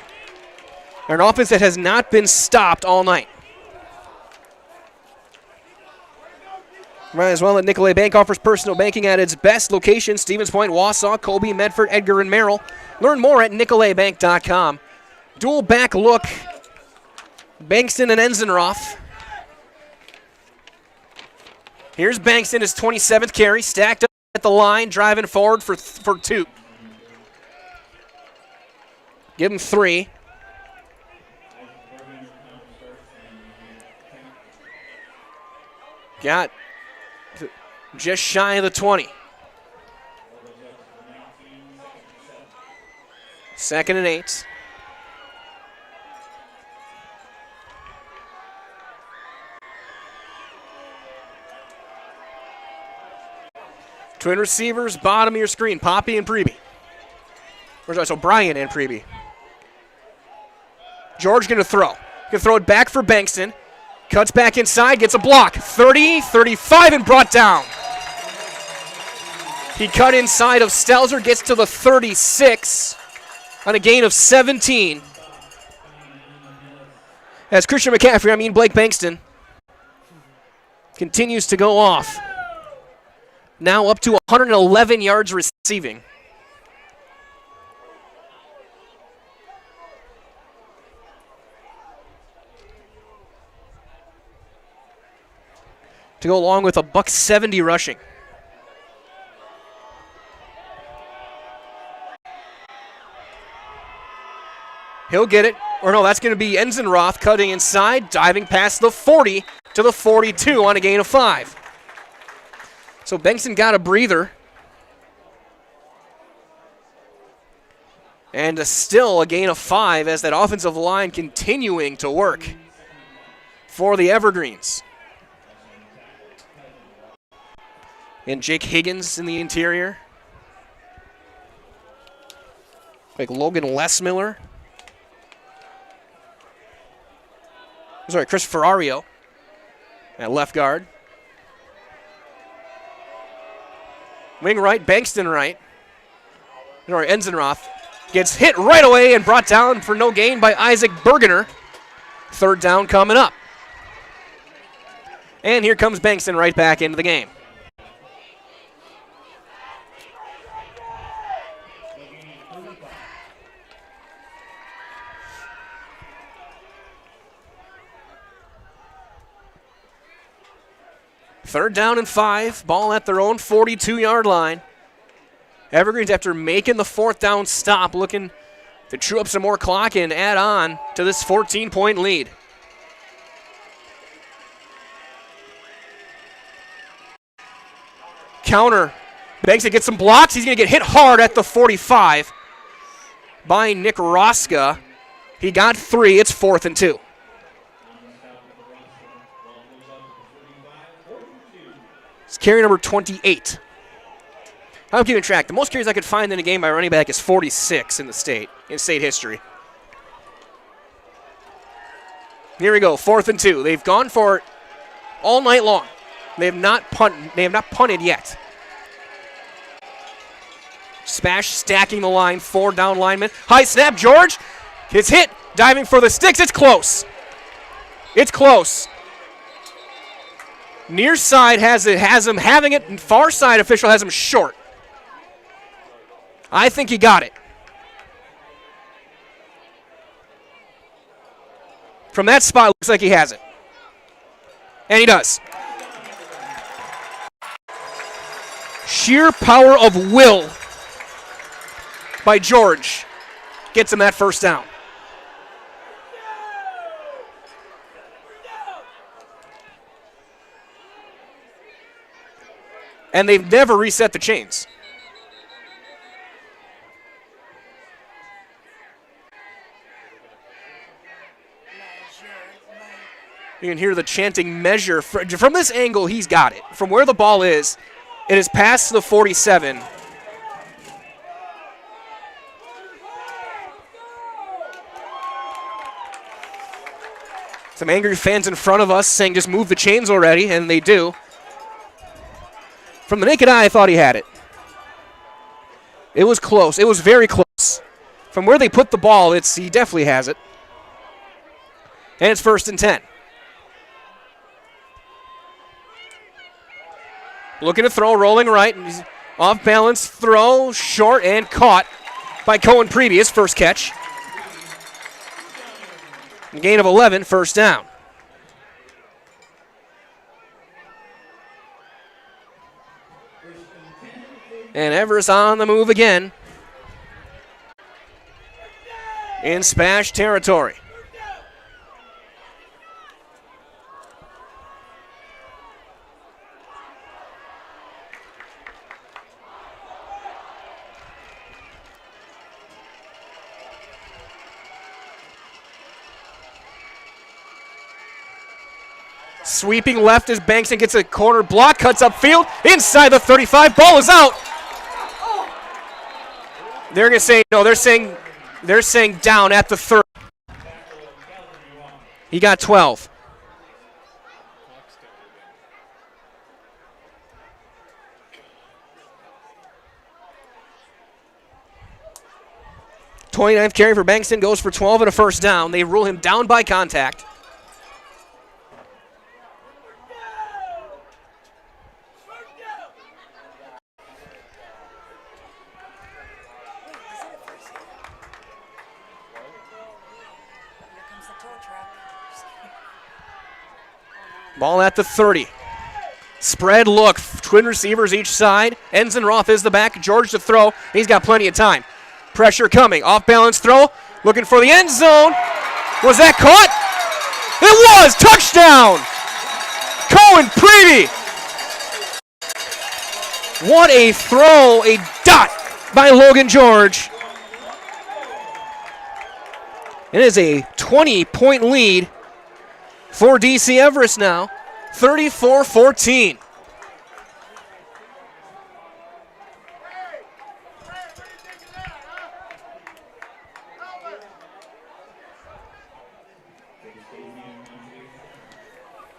An offense that has not been stopped all night. Might as well that Nicolay Bank offers personal banking at its best locations: Stevens Point, Wausau, Colby, Medford, Edgar, and Merrill. Learn more at nicolaybank.com. Dual back look. Bankston and Enzenroth. Here's Bankston, his 27th carry, stacked up at the line, driving forward for 2. Give him 3. Got just shy of the 20. 2nd and 8. Twin receivers, bottom of your screen, Poppy and Preby. So Brian and Preby. George going to throw. Going to throw it back for Bankston. Cuts back inside, gets a block. 30, 35, and brought down. He cut inside of Stelzer, gets to the 36 on a gain of 17. As Christian McCaffrey, Blake Bankston, continues to go off. Now up to 111 yards receiving. To go along with a $170 rushing. He'll get it. Or no, that's going to be Enzenroth cutting inside, diving past the 40 to the 42 on a gain of 5. So Bankston got a breather. And still a gain of 5 as that offensive line continuing to work for the Evergreens. And Jake Higgins in the interior. Like Logan Lesmiller. Sorry, Chris Ferrario at left guard. Wing right, Bankston right. Or Enzenroth gets hit right away and brought down for no gain by Isaac Bergener. 3rd down coming up. And here comes Bankston right back into the game. Third down and 5. Ball at their own 42-yard line. Evergreens, after making the 4th down stop, looking to chew up some more clock and add on to this 14-point lead. Counter. Banks to get some blocks. He's going to get hit hard at the 45 by Nick Roska. He got 3. It's 4th and 2. It's carry number 28. I'm keeping track. The most carries I could find in a game by running back is 46 in state history. Here we go, 4th and 2. They've gone for it all night long. They have not punted yet. SPASH stacking the line, 4 down linemen. High snap, George. It's hit, diving for the sticks. It's close. It's close. Near side has him having it, and far side official has him short. I think he got it. From that spot, looks like he has it. And he does. Sheer power of will by George gets him that first down. And they've never reset the chains. You can hear the chanting measure. From this angle, he's got it. From where the ball is, it is past the 47. Some angry fans in front of us saying just move the chains already, and they do. From the naked eye, I thought he had it. It was close. It was very close. From where they put the ball, he definitely has it. And it's 1st and 10. Looking to throw, rolling right. Off balance, throw, short, and caught by Cohen Previous. First catch. Gain of 11, first down. And Everest on the move again. In SPASH territory. Sweeping left as Bankston gets a corner block, cuts upfield, inside the 35, ball is out. They're gonna say no. They're saying down at the 30. He got 12. .29th carry for Bankston goes for 12 and a first down. They rule him down by contact. Ball at the 30. Spread look. Twin receivers each side. Enzenroth is the back. George to throw. He's got plenty of time. Pressure coming. Off balance throw. Looking for the end zone. Was that caught? It was. Touchdown. Cohen Prevey. What a throw. A dot by Logan George. It is a 20-point lead for DC Everest now, 34-14.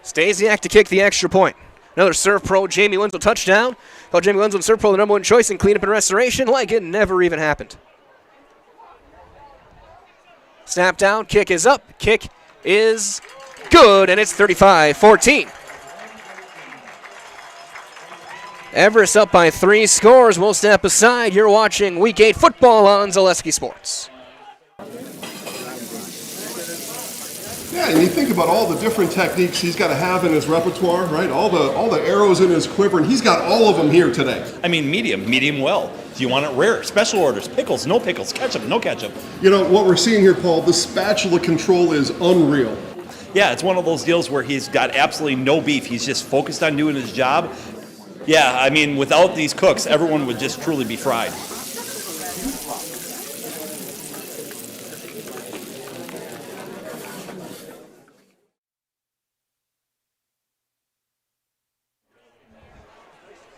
Stasiak to kick the extra point. Another serve pro, Jamie Winslow touchdown. Call Jamie Winslow and serve pro the number one choice in cleanup and restoration like it never even happened. Snap down, kick is up, kick is good, and it's 35-14. Everest up by 3 scores. We'll step aside. You're watching Week 8 football on Zaleski Sports. Yeah, and you think about all the different techniques he's got to have in his repertoire, right? All the arrows in his quiver, and he's got all of them here today. I mean, medium well. Do you want it rare? Special orders, pickles, no pickles, ketchup, no ketchup. You know, what we're seeing here, Paul, the spatula control is unreal. Yeah, it's one of those deals where he's got absolutely no beef. He's just focused on doing his job. Yeah, I mean, without these cooks, everyone would just truly be fried.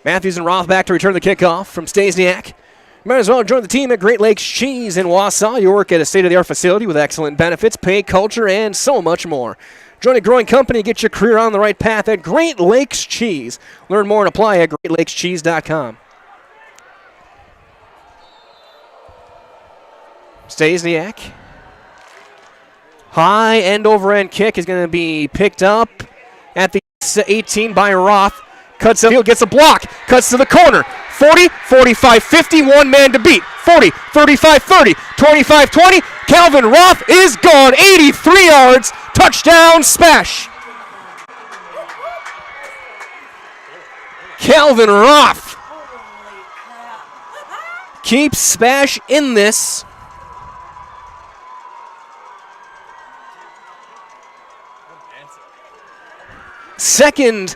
Matthews and Roth back to return the kickoff from Stasiak. Might as well join the team at Great Lakes Cheese in Wausau. You work at a state-of-the-art facility with excellent benefits, pay, culture, and so much more. Join a growing company, get your career on the right path at Great Lakes Cheese. Learn more and apply at GreatLakesCheese.com. Stasiak. High end-over-end kick is going to be picked up at the 18 by Roth. Cuts up, gets a block, cuts to the corner. 40, 45, 50, one man to beat. 40, 35, 30, 25, 20. Calvin Roth is gone. 83 yards. Touchdown, SPASH. Calvin Roth keeps SPASH in this. Second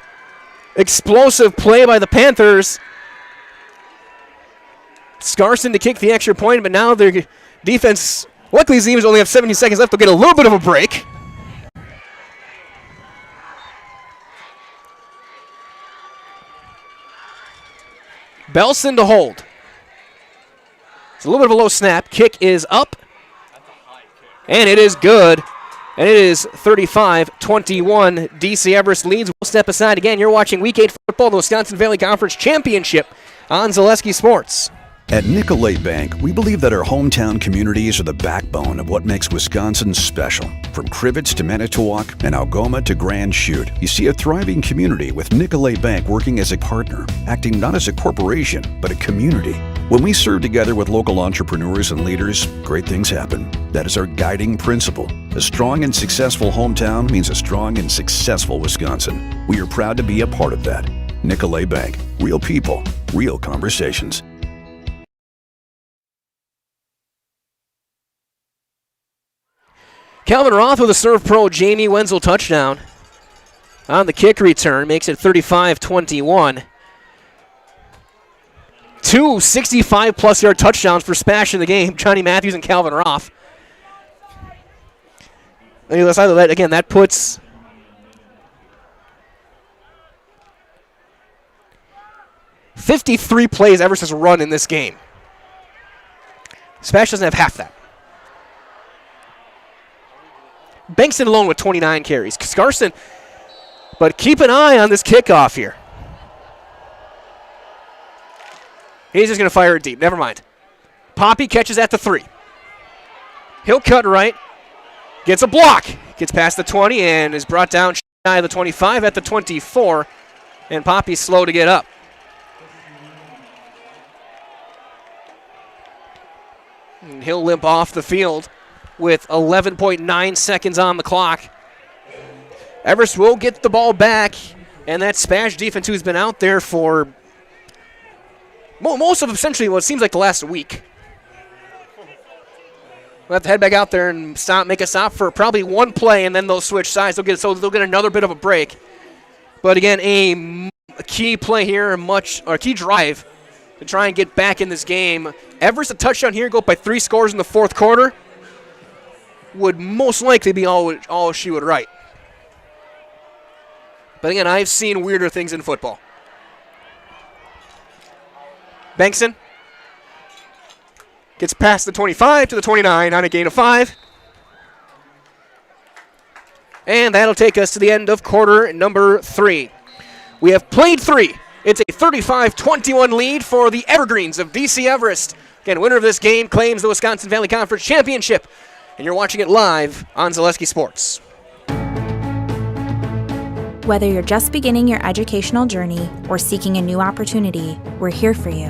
explosive play by the Panthers. Scarson to kick the extra point, but now their defense, luckily Zebras only have 17 seconds left. They'll get a little bit of a break. Belson to hold. It's a little bit of a low snap. Kick is up. And it is good. And it is 35-21. DC Everest leads. We'll step aside again. You're watching Week 8 football, the Wisconsin Valley Conference Championship on Zaleski Sports. At Nicolay Bank, we believe that our hometown communities are the backbone of what makes Wisconsin special. From Crivets to Manitowoc and Algoma to Grand Chute, you see a thriving community with Nicolay Bank working as a partner, acting not as a corporation, but a community. When we serve together with local entrepreneurs and leaders, great things happen. That is our guiding principle. A strong and successful hometown means a strong and successful Wisconsin. We are proud to be a part of that. Nicolay Bank. Real people, real conversations. Calvin Roth with a serve pro Jamie Wenzel touchdown on the kick return, makes it 35-21. Two 65-plus yard touchdowns for SPASH in the game, Johnny Matthews and Calvin Roth. On the other side of that, again, that puts $53 plays Everest has run in this game. SPASH doesn't have half that. Bankston alone with 29 carries. Scarson, but keep an eye on this kickoff here. He's just going to fire it deep. Never mind. Poppy catches at the 3. He'll cut right. Gets a block. Gets past the 20 and is brought down shy of the 25 at the 24. And Poppy's slow to get up. And he'll limp off the field with 11.9 seconds on the clock. Everest will get the ball back, and that SPASH defense who's been out there for most of essentially what seems like the last week. We'll have to head back out there and make a stop for probably one play, and then they'll switch sides. They'll get another bit of a break. But again, a key play here, a key drive to try and get back in this game. Everest a touchdown here, go up by 3 scores in the fourth quarter, would most likely be all she would write. But again, I've seen weirder things in football. Bankston gets past the 25 to the 29 on a gain of 5. And that'll take us to the end of quarter number 3. We have played 3. It's a 35-21 lead for the Evergreens of DC Everest. Again, winner of this game claims the Wisconsin Valley Conference Championship. And you're watching it live on Zaleski Sports. Whether you're just beginning your educational journey or seeking a new opportunity, we're here for you.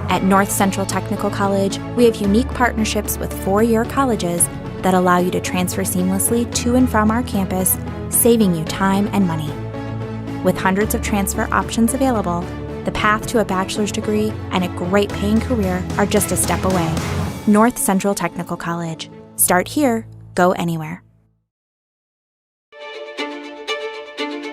At North Central Technical College, we have unique partnerships with 4-year colleges that allow you to transfer seamlessly to and from our campus, saving you time and money. With hundreds of transfer options available, the path to a bachelor's degree and a great paying career are just a step away. North Central Technical College. Start here, go anywhere.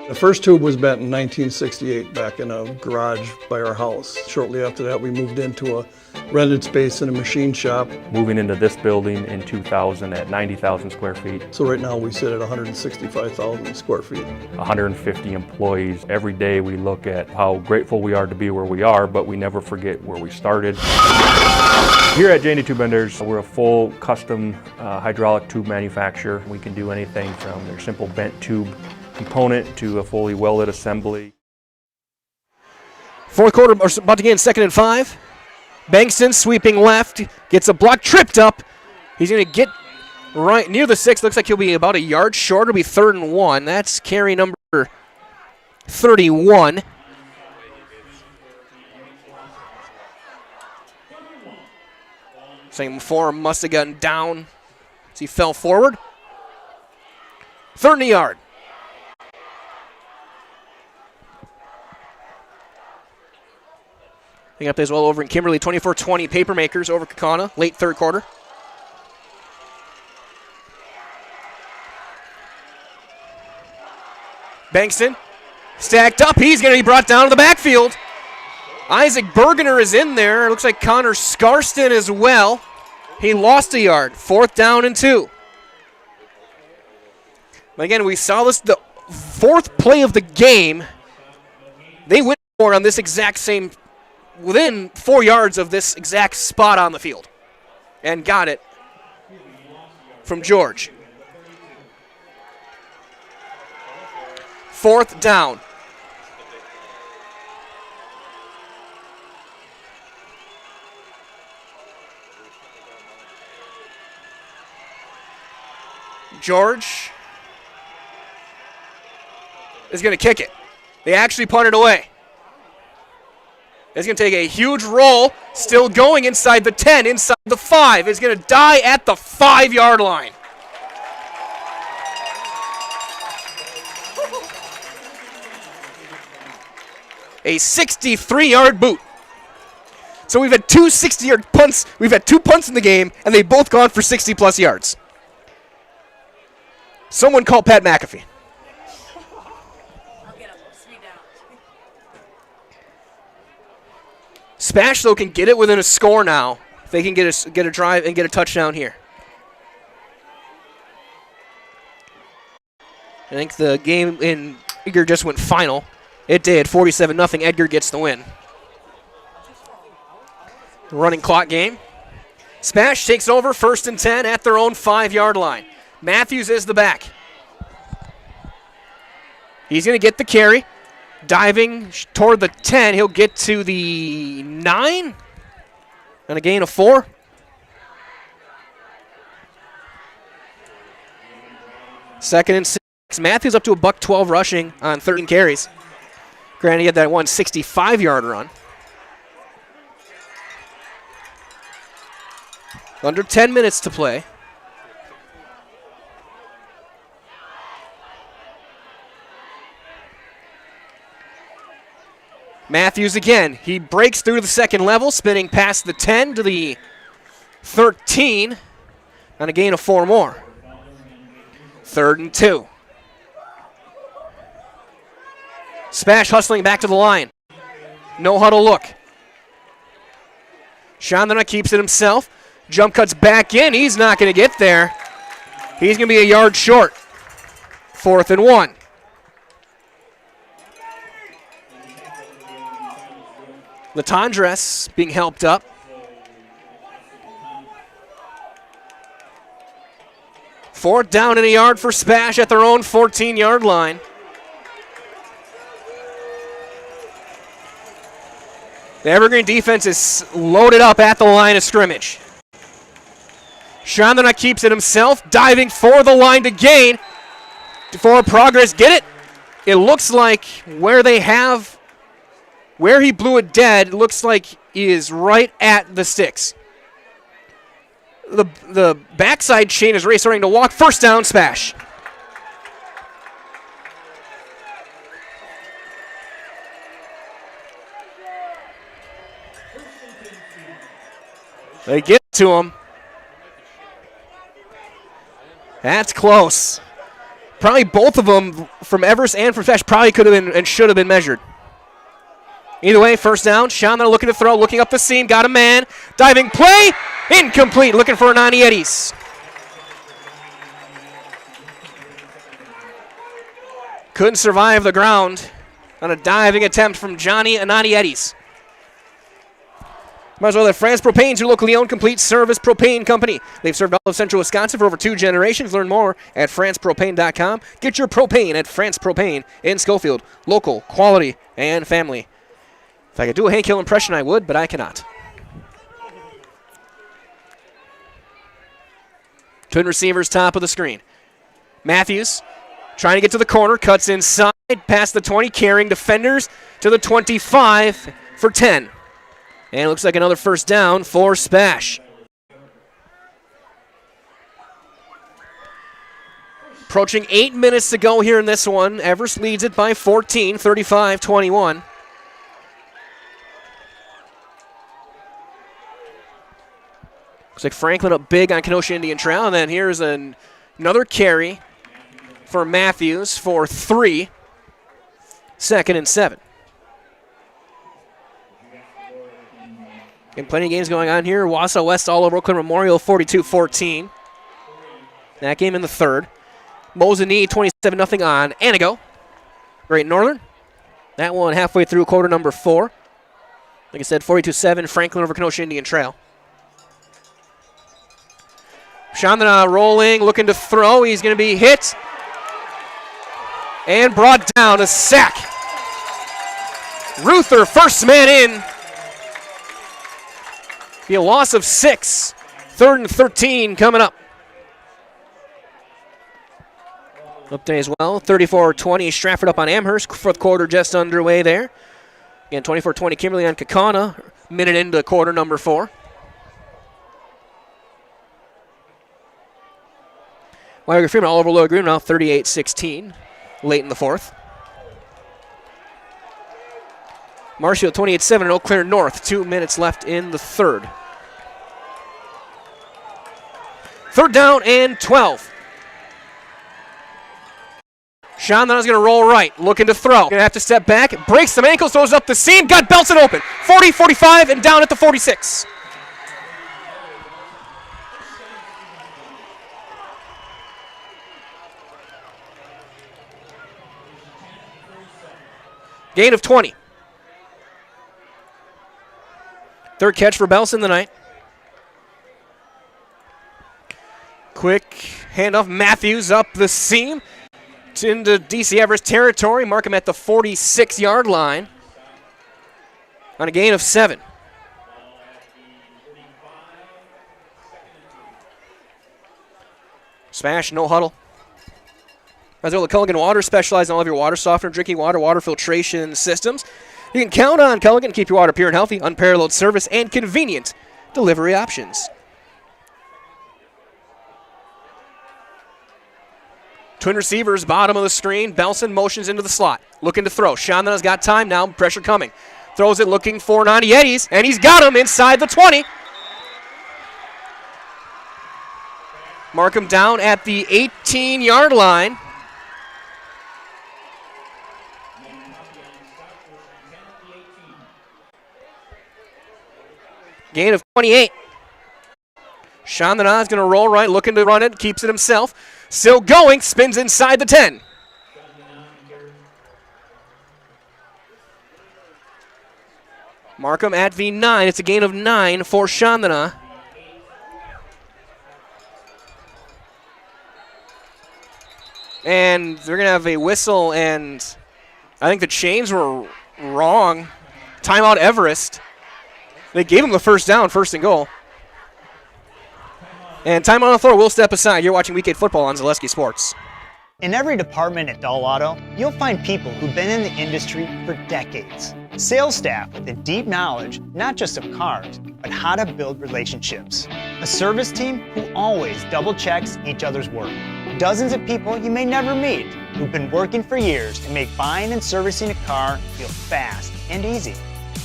The first tube was bent in 1968 back in a garage by our house. Shortly after that, we moved into a rented space in a machine shop. Moving into this building in 2000 at 90,000 square feet. So right now we sit at 165,000 square feet. 150 employees. Every day we look at how grateful we are to be where we are, but we never forget where we started. Here at J&D Tube Benders, we're a full custom hydraulic tube manufacturer. We can do anything from their simple bent tube component to a fully welded assembly. Fourth quarter, about to begin, 2nd and 5. Bankston sweeping left, gets a block, tripped up. He's going to get right near the 6. Looks like he'll be about a yard short. It'll be 3rd and 1. That's carry number 31. Same form, must have gotten down as he fell forward. 3rd and a yard. Picking up as well over in Kimberly, 24-20 Papermakers over Kaukauna, late 3rd quarter. Bankston stacked up. He's going to be brought down to the backfield. Isaac Bergener is in there. Looks like Connor Scarston as well. He lost a yard. 4th down and 2. But again, we saw this the 4th play of the game. They went for on this exact same, within 4 yards of this exact spot on the field, and got it from George. 4th down. George is going to kick it. They actually punted away. It's going to take a huge roll, still going inside the 10, inside the 5. It's going to die at the 5-yard line. A 63-yard boot. So we've had 2 60-yard punts. We've had 2 punts in the game, and they've both gone for 60-plus yards. Someone call Pat McAfee. SPASH, though, can get it within a score now. If they can get a drive and get a touchdown here. I think the game in Edgar just went final. It did, 47-0. Edgar gets the win. Running clock game. SPASH takes over 1st and 10 at their own 5-yard line. Matthews is the back. He's going to get the carry. Diving toward the 10. He'll get to the 9. And a gain of 4. Second and 6. Matthews up to a $112 rushing on 13 carries. Granted, he had that 165-yard run. Under 10 minutes to play. Matthews again. He breaks through the second level, spinning past the 10 to the 13, and a gain of 4 more. 3rd and 2. SPASH hustling back to the line. No huddle look. Chandra keeps it himself. Jump cuts back in. He's not going to get there. He's going to be a yard short. 4th and 1. Latondres being helped up. Fourth down and a yard for SPASH at their own 14-yard line. The Evergreen defense is loaded up at the line of scrimmage. Chandra keeps it himself, diving for the line to gain. For progress, get it? It looks like where he blew it dead, looks like he is right at the sticks. The backside chain is starting to walk. 1st down, SPASH. They get to him. That's close. Probably both of them from Everest and from SPASH probably could have been and should have been measured. Either way, 1st down. Chandra looking to throw, looking up the seam, got a man. Diving play, incomplete, looking for Anani Eddies. Couldn't survive the ground on a diving attempt from Johnny Anani Eddies. Might as well have France Propane, your locally owned complete service propane company. They've served all of central Wisconsin for over 2 generations. Learn more at francepropane.com. Get your propane at France Propane in Schofield. Local, quality, and family. If I could do a Hank Hill impression, I would, but I cannot. Twin receivers top of the screen. Matthews trying to get to the corner, cuts inside, past the 20, carrying defenders to the 25 for 10. And it looks like another first down for SPASH. Approaching 8 minutes to go here in this one. Everest leads it by 14, 35-21. Looks like Franklin up big on Kenosha Indian Trail, and then here's another carry for Matthews for 3. 2nd and 7. And plenty of games going on here. Wausau West all over Oakland Memorial, 42-14. That game in the 3rd. Mosinee 27-0 on Anago. Great Northern. That one halfway through quarter number 4. Like I said, 42-7, Franklin over Kenosha Indian Trail. Chandana rolling, looking to throw. He's going to be hit. And brought down, a sack. Ruther, first man in. Be a loss of 6. 3rd and 13 coming up. Update as well, 34-20, Stratford up on Amherst. 4th quarter just underway there. Again, 24-20, Kimberly on Kaukauna. Minute into quarter number 4. Wyoming Freeman all over Lower Green now, 38-16, late in the 4th. Marshfield 28-7 and Eau Claire North. 2 minutes left in the 3rd. 3rd down and 12. Chandana's going to roll right, looking to throw. Going to have to step back, breaks some ankles, throws up the seam, got Belson open. 40, 45, and down at the 46. Gain of 20. 3rd catch for Belson tonight. Quick handoff, Matthews up the seam. Into DC Everest territory. Mark him at the 46-yard line on a gain of 7. SPASH, no huddle. As well, Culligan Water specializes in all of your water softener, drinking water, water filtration systems. You can count on Culligan to keep your water pure and healthy, unparalleled service, and convenient delivery options. Twin receivers, bottom of the screen. Belson motions into the slot. Looking to throw. Chandana's got time now. Pressure coming. Throws it looking for Nandi Eddies, and he's got him inside the 20. Mark him down at the 18-yard line. Gain of 28. Chandana is going to roll right, looking to run it, keeps it himself. Still going, spins inside the 10. Markham at the 9. It's a gain of 9 for Chandana. And they're going to have a whistle, and I think the chains were wrong. Timeout Everest. They gave him the first down, 1st and goal. And timeout on the floor, we'll step aside. You're watching Week 8 football on Zaleski Sports. In every department at Dull Auto, you'll find people who've been in the industry for decades. Sales staff with a deep knowledge, not just of cars, but how to build relationships. A service team who always double checks each other's work. Dozens of people you may never meet who've been working for years to make buying and servicing a car feel fast and easy.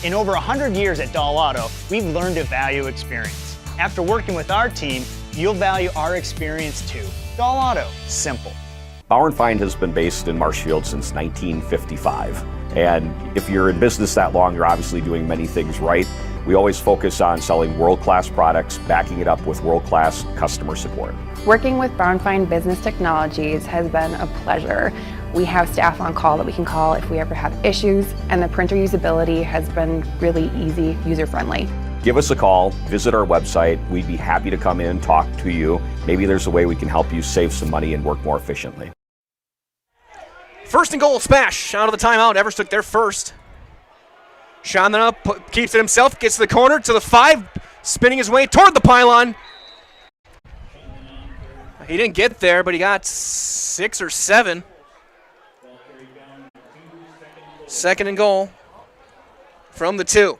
In over 100 years at Dull Auto, we've learned to value experience. After working with our team, you'll value our experience too. Dull Auto, simple. Bauer & Fine has been based in Marshfield since 1955. And if you're in business that long, you're obviously doing many things right. We always focus on selling world-class products, backing it up with world-class customer support. Working with Bauer & Fine Business Technologies has been a pleasure. We have staff on call that we can call if we ever have issues, and the printer usability has been really easy, user-friendly. Give us a call, visit our website. We'd be happy to come in, talk to you. Maybe there's a way we can help you save some money and work more efficiently. 1st and goal, SPASH out of the timeout. Everest took their first. Chandana keeps it himself, gets to the corner, to the 5, spinning his way toward the pylon. He didn't get there, but he got 6 or 7. Second and goal from the 2.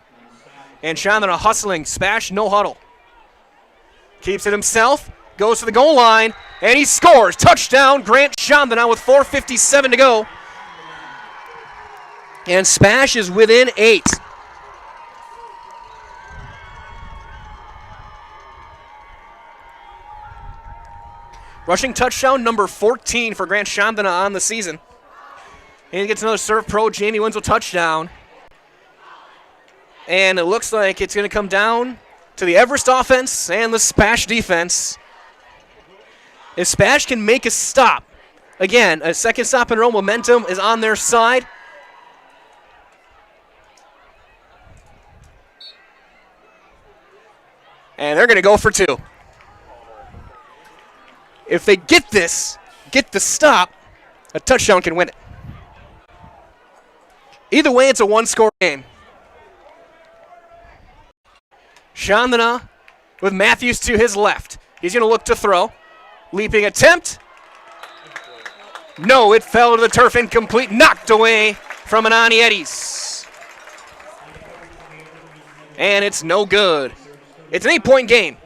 And Chandana hustling. Spash, no huddle. Keeps it himself. Goes to the goal line. And he scores. Touchdown, Grant Chandana with 4:57 to go. And Spash is within 8. Rushing touchdown number 14 for Grant Chandana on the season. And he gets another serve pro. Jamie Winslow touchdown. And it looks like it's going to come down to the Everest offense and the Spash defense. If Spash can make a stop, again, a second stop in a row, momentum is on their side. And they're going to go for 2. If they get this, get the stop, a touchdown can win it. Either way, it's a one-score game. Chandana with Matthews to his left. He's going to look to throw. Leaping attempt. No, it fell to the turf, incomplete. Knocked away from Anani Eddies. And it's no good. It's an 8-point game.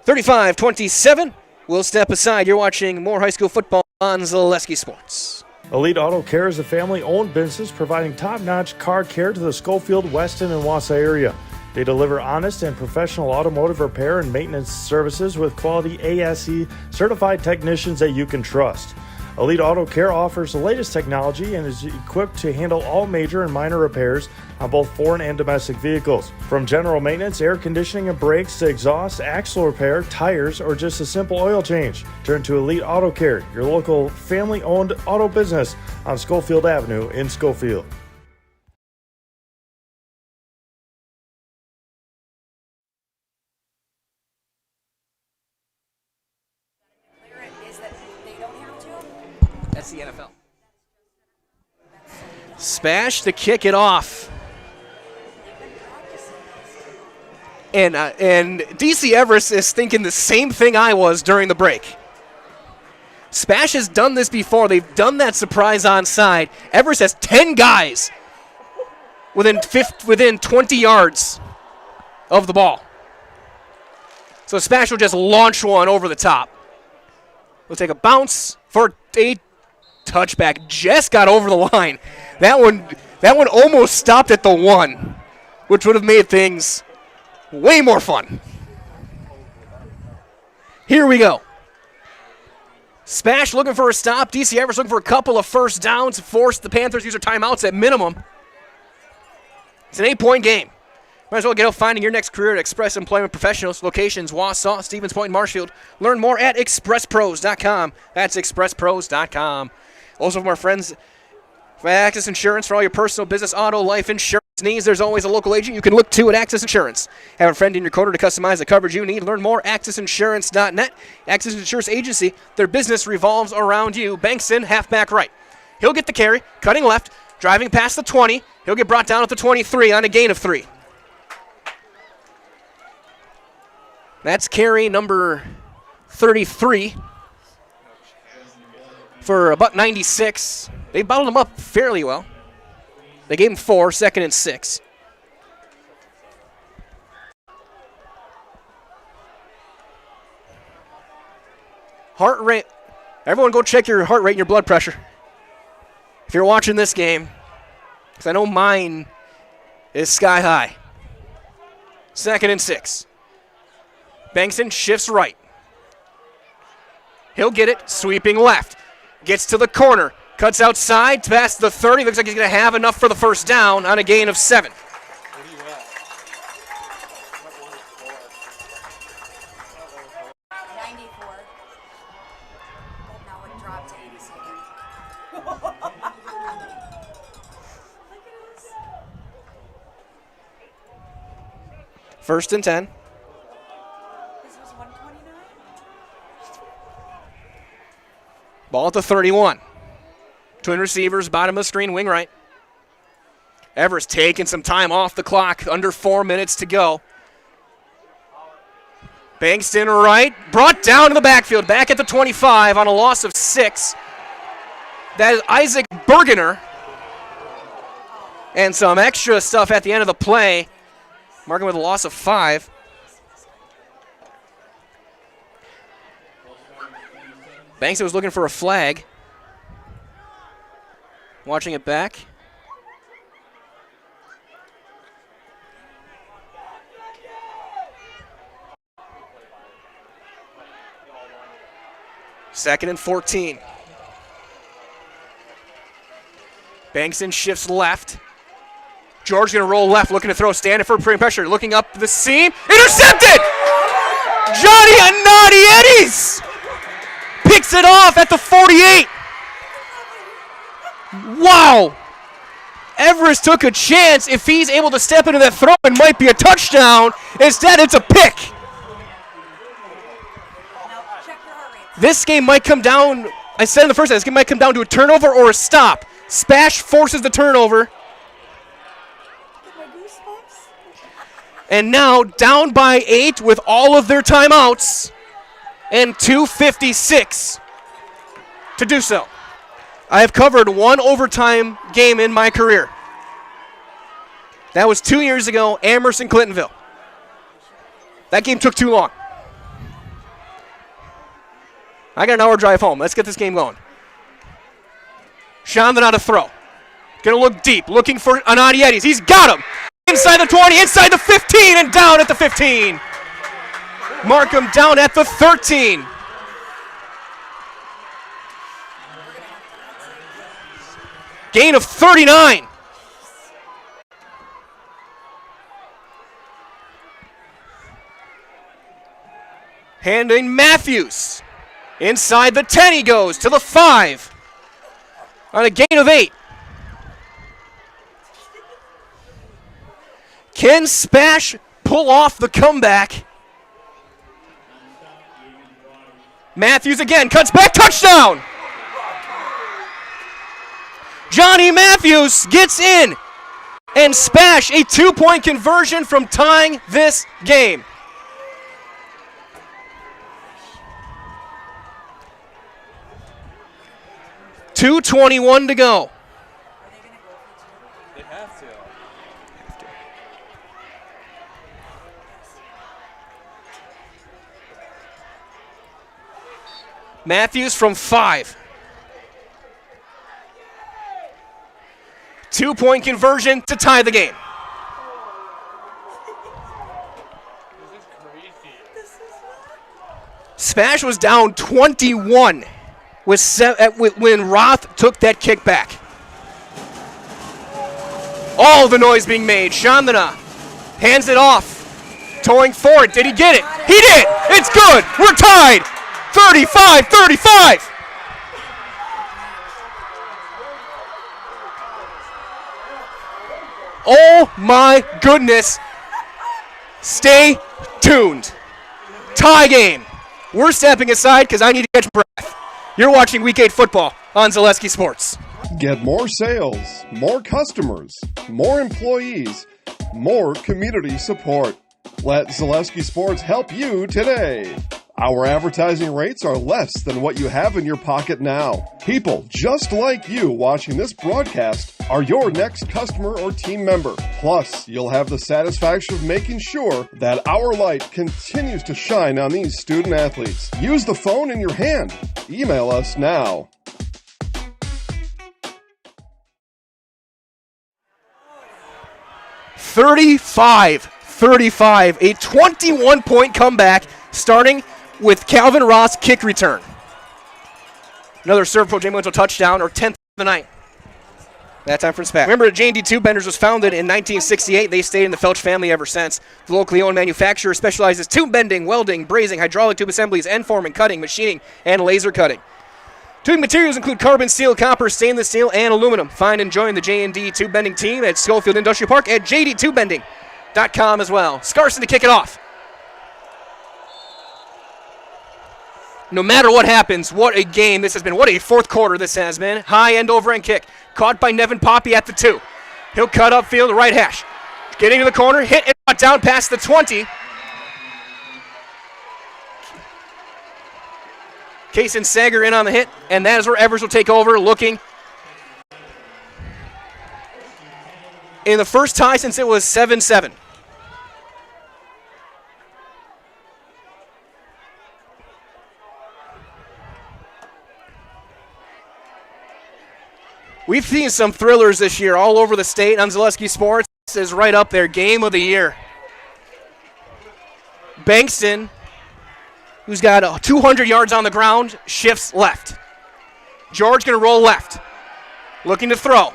35-27. We'll step aside. You're watching more high school football on Zaleski Sports. Elite Auto Care is a family-owned business providing top-notch car care to the Schofield, Weston, and Wausau area. They deliver honest and professional automotive repair and maintenance services with quality ASE certified technicians that you can trust. Elite Auto Care offers the latest technology and is equipped to handle all major and minor repairs on both foreign and domestic vehicles. From general maintenance, air conditioning and brakes to exhaust, axle repair, tires, or just a simple oil change. Turn to Elite Auto Care, your local family-owned auto business on Schofield Avenue in Schofield. That's the NFL. Spash to kick it off. And DC Everest is thinking the same thing I was during the break. Spash has done this before. They've done that surprise onside. Everest has 10 guys within 20 yards of the ball. So Spash will just launch one over the top. We'll take a bounce for a touchback. Just got over the line. That one almost stopped at the 1, which would have made things way more fun. Here we go. Spash looking for a stop. DC Everest looking for a couple of first downs. Force the Panthers use their timeouts at minimum. It's an 8-point game. Might as well get out finding your next career at Express Employment Professionals. Locations, Wausau, Stevens Point, and Marshfield. Learn more at expresspros.com. That's expresspros.com. Also from our friends at Access Insurance for all your personal, business, auto, life insurance needs. There's always a local agent you can look to at Access Insurance. Have a friend in your corner to customize the coverage you need. Learn more at accessinsurance.net. Access Insurance Agency, their business revolves around you. Bankson, halfback right. He'll get the carry, cutting left, driving past the 20. He'll get brought down at the 23 on a gain of 3. That's carry number 33 for about 96. They bottled him up fairly well. They gave him 4, 2nd and 6. Heart rate. Everyone go check your heart rate and your blood pressure. If you're watching this game, because I know mine is sky high. 2nd and 6. Bankson shifts right. He'll get it, sweeping left. Gets to the corner, cuts outside, past the 30. Looks like he's going to have enough for the first down on a gain of 7. First and 10. Ball at the 31. Twin receivers, bottom of the screen, wing right. Everest taking some time off the clock, under 4 minutes to go. Bankston right, brought down to the backfield, back at the 25 on a loss of 6. That is Isaac Bergener. And some extra stuff at the end of the play. Marking with a loss of 5. Bankston was looking for a flag. Watching it back. Second and 14. Bankston shifts left. George going to roll left, looking to throw. Standing for pressure, looking up the seam. Intercepted! Johnny Anadietis picks it off at the 48. Wow! Everest took a chance. If he's able to step into that throw, it might be a touchdown. Instead, it's a pick. This game might come down, I said in the first half, this game might come down to a turnover or a stop. SPASH forces the turnover. And now down by 8 with all of their timeouts and 2:56 to do so. I have covered one overtime game in my career. That was 2 years ago, Amherst and Clintonville. That game took too long. I got an hour drive home. Let's get this game going. Shondon on a throw. Gonna look deep, looking for Anadietis. He's got him. Inside the 20, inside the 15, and down at the 15. Markham down at the 13. Gain of 39. Handing Matthews. Inside the 10 he goes to the 5 on a gain of 8. Can SPASH pull off the comeback? Matthews again, cuts back, touchdown! Johnny Matthews gets in, and SPASH a 2-point conversion from tying this game. .221 to go. They have to. Matthews from 5. 2-point conversion to tie the game. SPASH was down 21 when Roth took that kick back. All the noise being made. Chandana hands it off. Towing for it. Did he get it? He did! It's good! We're tied! 35-35! Oh my goodness. Stay tuned. Tie game. We're stepping aside because I need to catch breath. You're watching Week 8 football on Zaleski Sports. Get more sales, more customers, more employees, more community support. Let Zaleski Sports help you today. Our advertising rates are less than what you have in your pocket now. People just like you watching this broadcast are your next customer or team member. Plus, you'll have the satisfaction of making sure that our light continues to shine on these student athletes. Use the phone in your hand. Email us now. $35-35, a 21-point comeback starting with Calvin Ross kick return. Another serve pro J. touchdown, or 10th of the night. That time from SPASH. Remember, J&D Tube Benders was founded in 1968. They stayed in the Felch family ever since. The locally owned manufacturer specializes tube bending, welding, brazing, hydraulic tube assemblies, end forming, cutting, machining, and laser cutting. Tubing materials include carbon steel, copper, stainless steel, and aluminum. Find and join the J&D Tube Bending team at Schofield Industrial Park at jdtubebending.com as well. Scarson to kick it off. No matter what happens, what a game this has been. What a fourth quarter this has been. High end over end kick. Caught by Nevin Poppy at the 2. He'll cut upfield, right hash. Getting to the corner, hit and brought down past the 20. Kaysen Sager in on the hit, and that is where Everest will take over, looking in the first tie since it was 7-7. We've seen some thrillers this year all over the state. On Zaleski Sports is right up there, game of the year. Bankston, who's got 200 yards on the ground, shifts left. George going to roll left, looking to throw.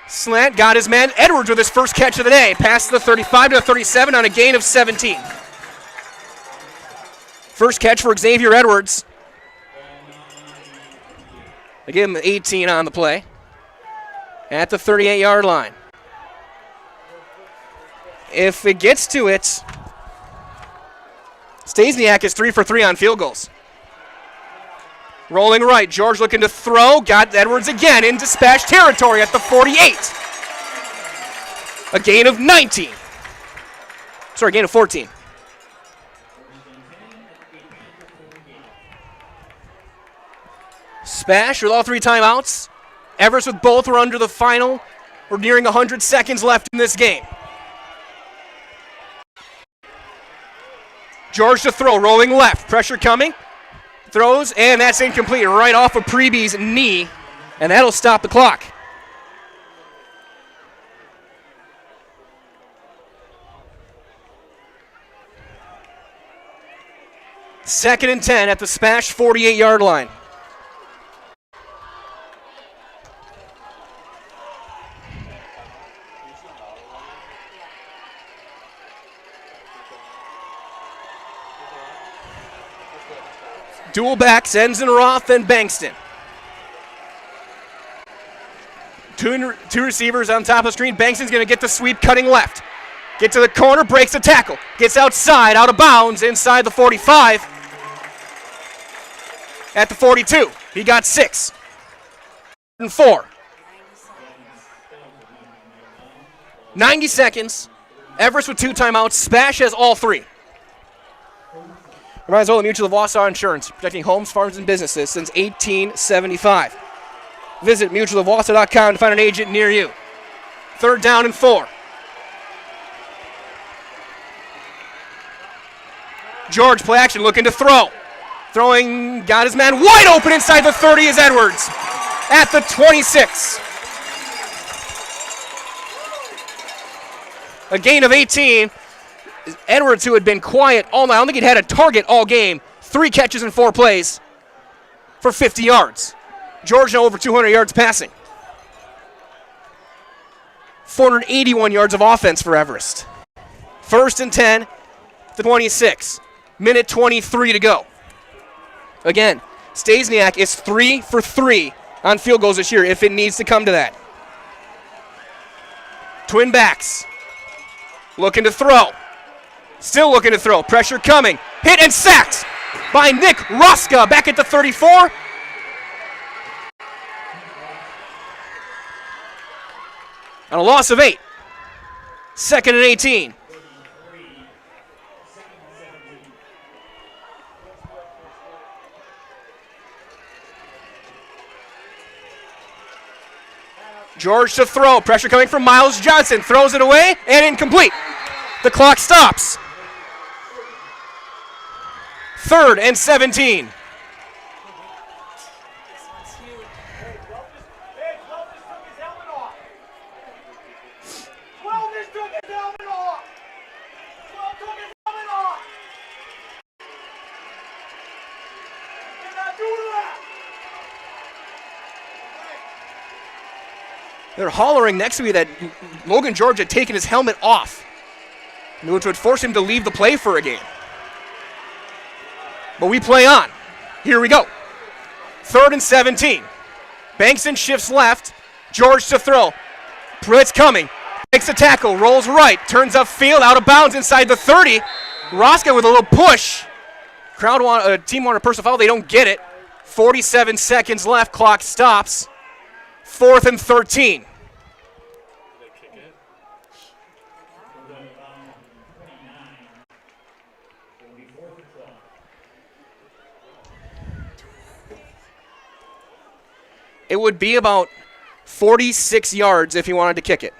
Slant, got his man. Edwards with his first catch of the day. Passes the 35 to the 37 on a gain of 17. First catch for Xavier Edwards. They give him 18 on the play at the 38-yard line. If it gets to it, Stasiak is 3 for 3 on field goals. Rolling right, George looking to throw. Got Edwards again into SPASH territory at the 48. A gain of 19. Sorry, gain of 14. SPASH with all 3 timeouts. Everest with both. We're under the final. We're nearing 100 seconds left in this game. George to throw, rolling left. Pressure coming. Throws, and that's incomplete. Right off of Preby's knee, and that'll stop the clock. Second and 10 at the SPASH 48-yard line. Dual backs, Enzenroth and Bankston. Two receivers on top of the screen. Bankston's going to get the sweep, cutting left. Get to the corner, breaks the tackle. Gets outside, out of bounds, inside the 45. At the 42, he got 6. And 4. 90 seconds. Everest with 2 timeouts. SPASH has all 3. Reminds all the Mutual of Wausau Insurance, protecting homes, farms, and businesses since 1875. Visit mutualofwausau.com to find an agent near you. 3rd down and 4. George, play action, looking to throw. Throwing, got his man wide open inside the 30 is Edwards. At the 26. A gain of 18. Edwards, who had been quiet all night, I don't think he'd had a target all game. 3 catches in 4 plays for 50 yards. George now over 200 yards passing. 481 yards of offense for Everest. 1st and 10 to 26. Minute 23 to go. Again, Stasiak is 3 for 3 on field goals this year if it needs to come to that. Twin backs. Looking to throw. Still looking to throw. Pressure coming. Hit and sacked by Nick Roska back at the 34. On a loss of 8. 2nd and 18. George to throw. Pressure coming from Miles Johnson. Throws it away and incomplete. The clock stops. 3rd and 17. They're hollering next to me that Logan George had taken his helmet off, which would force him to leave the play for a game. But we play on. Here we go. 3rd and 17. Bankston shifts left. George to throw. Blitz coming. Makes a tackle. Rolls right. Turns upfield. Out of bounds inside the 30. Roska with a little push. Team wanted a personal foul. They don't get it. 47 seconds left. Clock stops. 4th and 13. It would be about 46 yards if he wanted to kick it.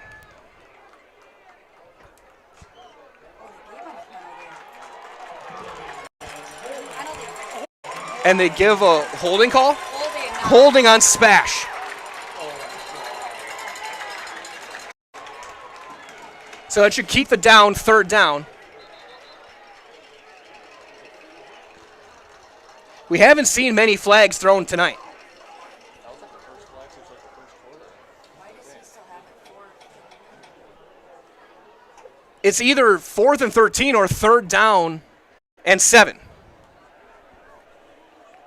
And they give a holding call? Holding on SPASH. So it should keep the down, third down. We haven't seen many flags thrown tonight. It's either 4th and 13 or 3rd down and 7.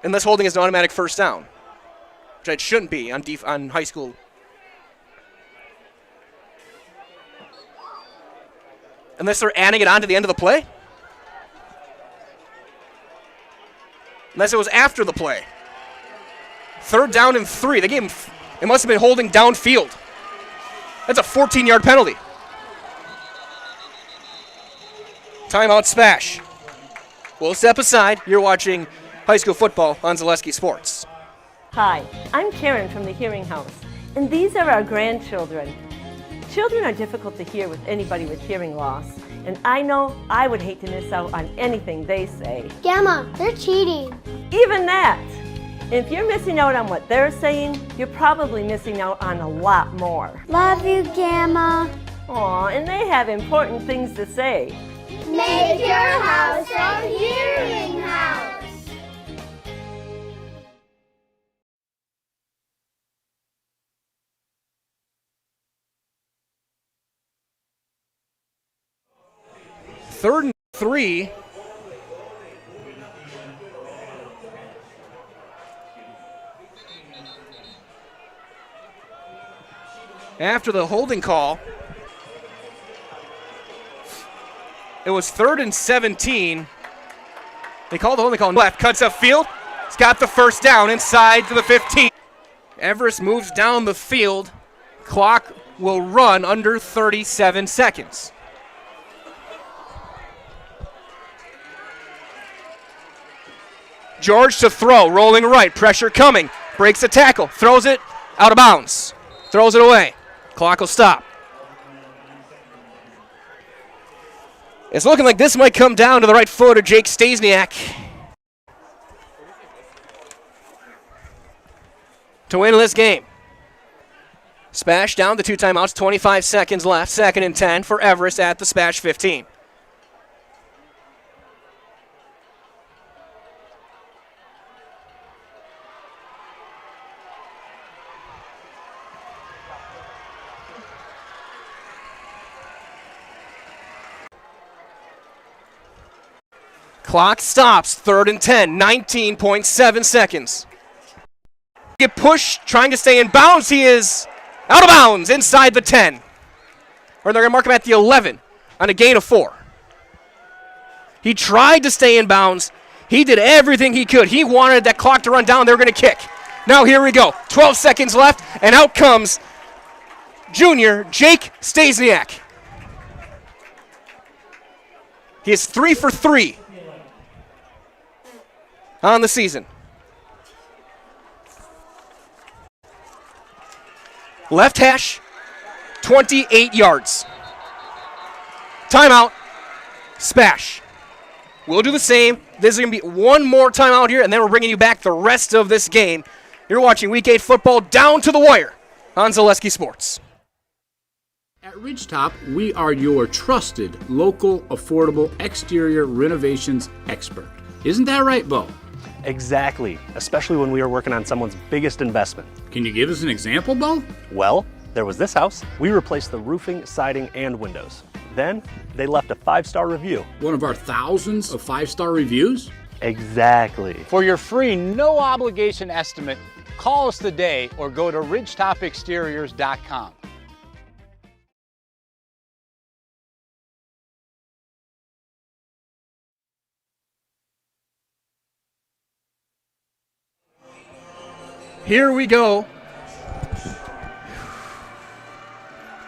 Unless holding is an automatic first down, which it shouldn't be on high school. Unless they're adding it on to the end of the play. Unless it was after the play. 3rd down and 3. They gave him, it must have been holding downfield. That's a 14-yard penalty. Timeout SPASH. We'll step aside. You're watching high school football on Zaleski Sports. Hi, I'm Karen from the Hearing House, and these are our grandchildren. Children are difficult to hear with anybody with hearing loss, and I know I would hate to miss out on anything they say. Gamma, they're cheating. Even that. If you're missing out on what they're saying, you're probably missing out on a lot more. Love you, Gamma. Aw, and they have important things to say. Make your house a hearing house. Third and 3. After the holding call, it was 3rd and 17. They called the holding call left, cuts up field. He's got the first down inside to the 15. Everest moves down the field. Clock will run under 37 seconds. George to throw, rolling right, pressure coming, breaks a tackle, throws it out of bounds, throws it away. Clock will stop. It's looking like this might come down to the right foot of Jake Stasiak to win this game. SPASH down the 2 timeouts, 25 seconds left, 2nd and 10 for Everest at the SPASH 15. Clock stops, 3rd and 10, 19.7 seconds. Get pushed, trying to stay in bounds. He is out of bounds inside the 10. Or they're going to mark him at the 11 on a gain of 4. He tried to stay in bounds. He did everything he could. He wanted that clock to run down. They were going to kick. Now here we go. 12 seconds left, and out comes junior Jake Stasiak. He is 3 for 3 on the season. Left hash, 28 yards. Timeout, SPASH. We'll do the same. This is going to be one more timeout here, and then we're bringing you back the rest of this game. You're watching Week 8 football down to the wire on Zaleski Sports. At Ridgetop, we are your trusted, local, affordable exterior renovations expert. Isn't that right, Bo? Exactly, especially when we are working on someone's biggest investment. Can you give us an example, Bo? Well, there was this house. We replaced the roofing, siding, and windows. Then, they left a 5-star review. One of our thousands of 5-star reviews? Exactly. For your free, no-obligation estimate, call us today or go to ridgetopexteriors.com. Here we go.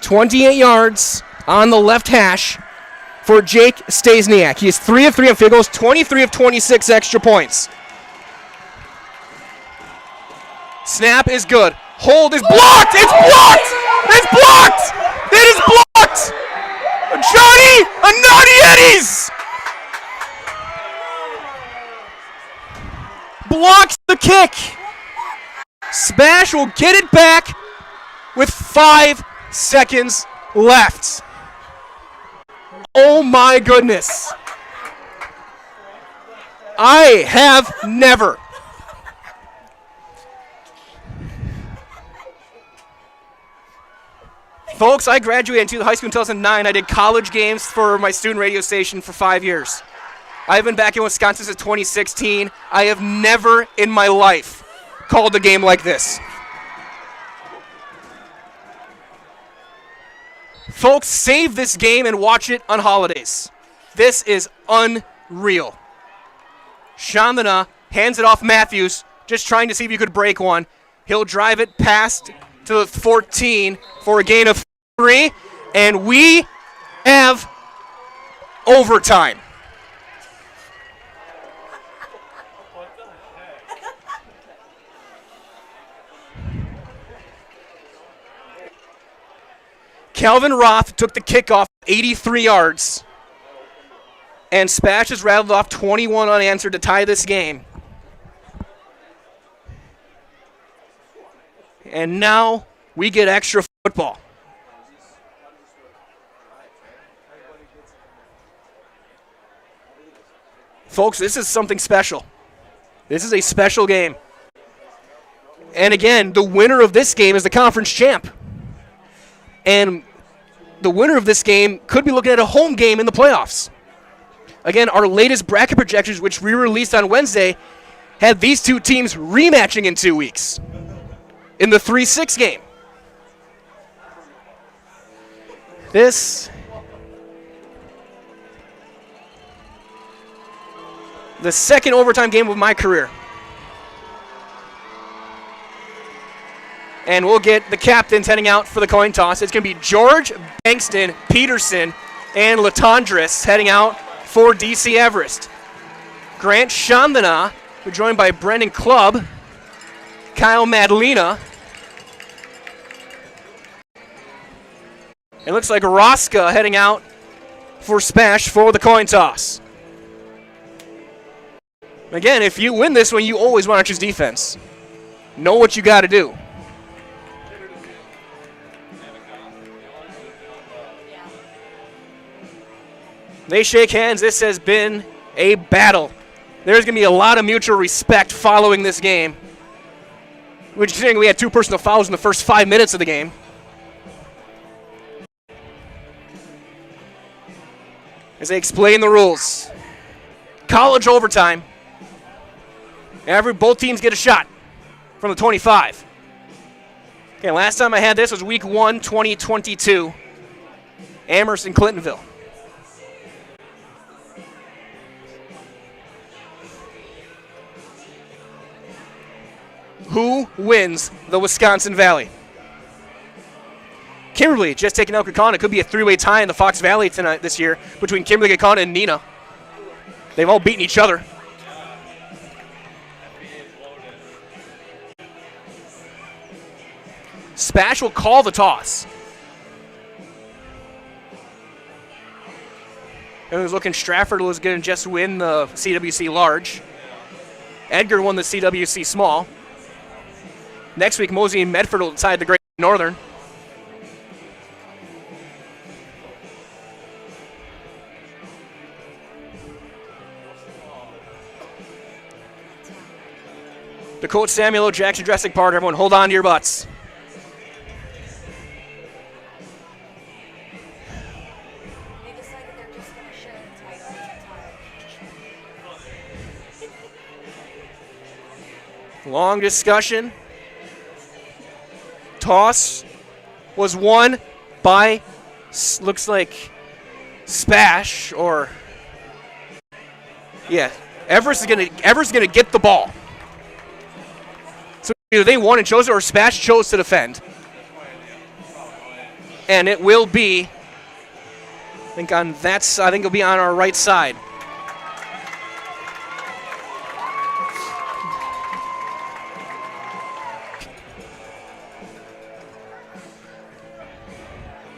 28 yards on the left hash for Jake Stasiak. He is 3 of 3 on field goals, 23 of 26 extra points. Snap is good. Hold is blocked! It's blocked! It's blocked! It is blocked! Johnny Ananiadis blocks the kick. SPASH will get it back with 5 seconds left. Oh my goodness. I have never. Folks, I graduated in high school in 2009. I did college games for my student radio station for 5 years. I've been back in Wisconsin since 2016. I have never in my life called a game like this. Folks, save this game and watch it on holidays. This is unreal. Chandana hands it off Matthews, just trying to see if you could break one. He'll drive it past to the 14 for a gain of 3, and we have overtime. Calvin Roth took the kickoff 83 yards, and SPASH has rattled off 21 unanswered to tie this game. And now we get extra football. Folks, this is something special. This is a special game. And again, the winner of this game is the conference champ. And the winner of this game could be looking at a home game in the playoffs. Again, our latest bracket projections, which we released on Wednesday, had these two teams rematching in 2 weeks in the 3-6 game. The second overtime game of my career. And we'll get the captains heading out for the coin toss. It's going to be George, Bankston, Peterson, and Latondris heading out for DC Everest. Grant Chandana, we're joined by Brendan Clubb, Kyle Madalena. It looks like Roska heading out for SPASH for the coin toss. Again, if you win this one, you always want to choose defense. Know what you got to do. They shake hands. This has been a battle. There's going to be a lot of mutual respect following this game. Which, considering we had 2 personal fouls in the first 5 minutes of the game. As they explain the rules. College overtime. Both teams get a shot from the 25. Okay, last time I had this was week 1, 2022. Amherst and Clintonville. Who wins the Wisconsin Valley? Kimberly just taking out Kaukauna. It could be a 3-way tie in the Fox Valley tonight this year between Kimberly, Kaukauna, and Neenah. They've all beaten each other. SPASH will call the toss. It was looking Stratford was going to just win the CWC large. Edgar won the CWC small. Next week, Mosey and Medford will decide the Great Northern. The coach Samuel O. Jackson, Dressing Park. Everyone, hold on to your butts. Long discussion. Toss was won by, looks like, SPASH, or yeah, Everest is gonna get the ball. So either they won and chose it, or SPASH chose to defend. And it will be, I think it'll be on our right side.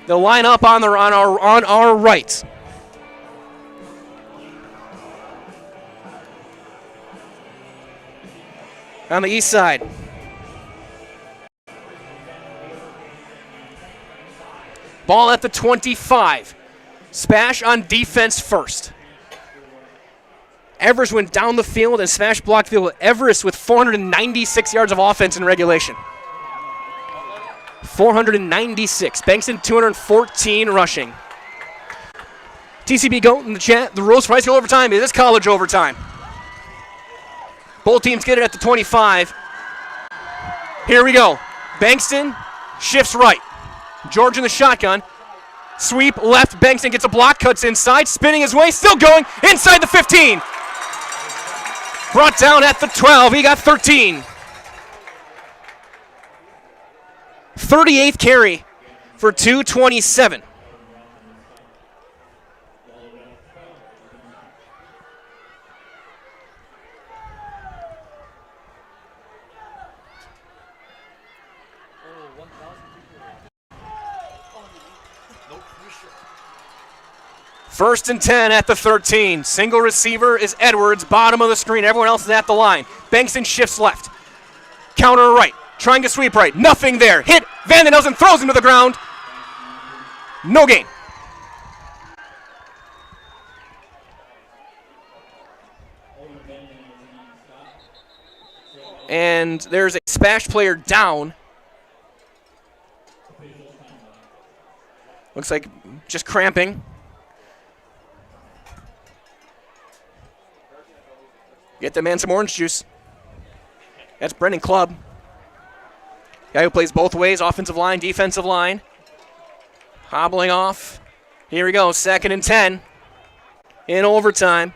They'll line up on our right. On the east side. Ball at the 25. SPASH on defense first. Everest went down the field and SPASH blocked the field. Everest with 496 yards of offense in regulation. 496. Bankston 214 rushing. TCB Goat in the chat. The rules for high school overtime is college overtime. Both teams get it at the 25. Here we go. Bankston shifts right. George in the shotgun. Sweep left. Bankston gets a block, cuts inside, spinning his way, still going inside the 15. Brought down at the 12. He got 13. 38th carry for 227. First and 10 at the 13. Single receiver is Edwards, bottom of the screen. Everyone else is at the line. Bankston shifts left. Counter right. Trying to sweep right. Nothing there. Hit. Van den Elsen throws him to the ground. No gain. And there's a SPASH player down. Looks like just cramping. Get the man some orange juice. That's Brendan Clubb. Guy who plays both ways, offensive line, defensive line. Hobbling off. Here we go, 2nd and 10 in overtime.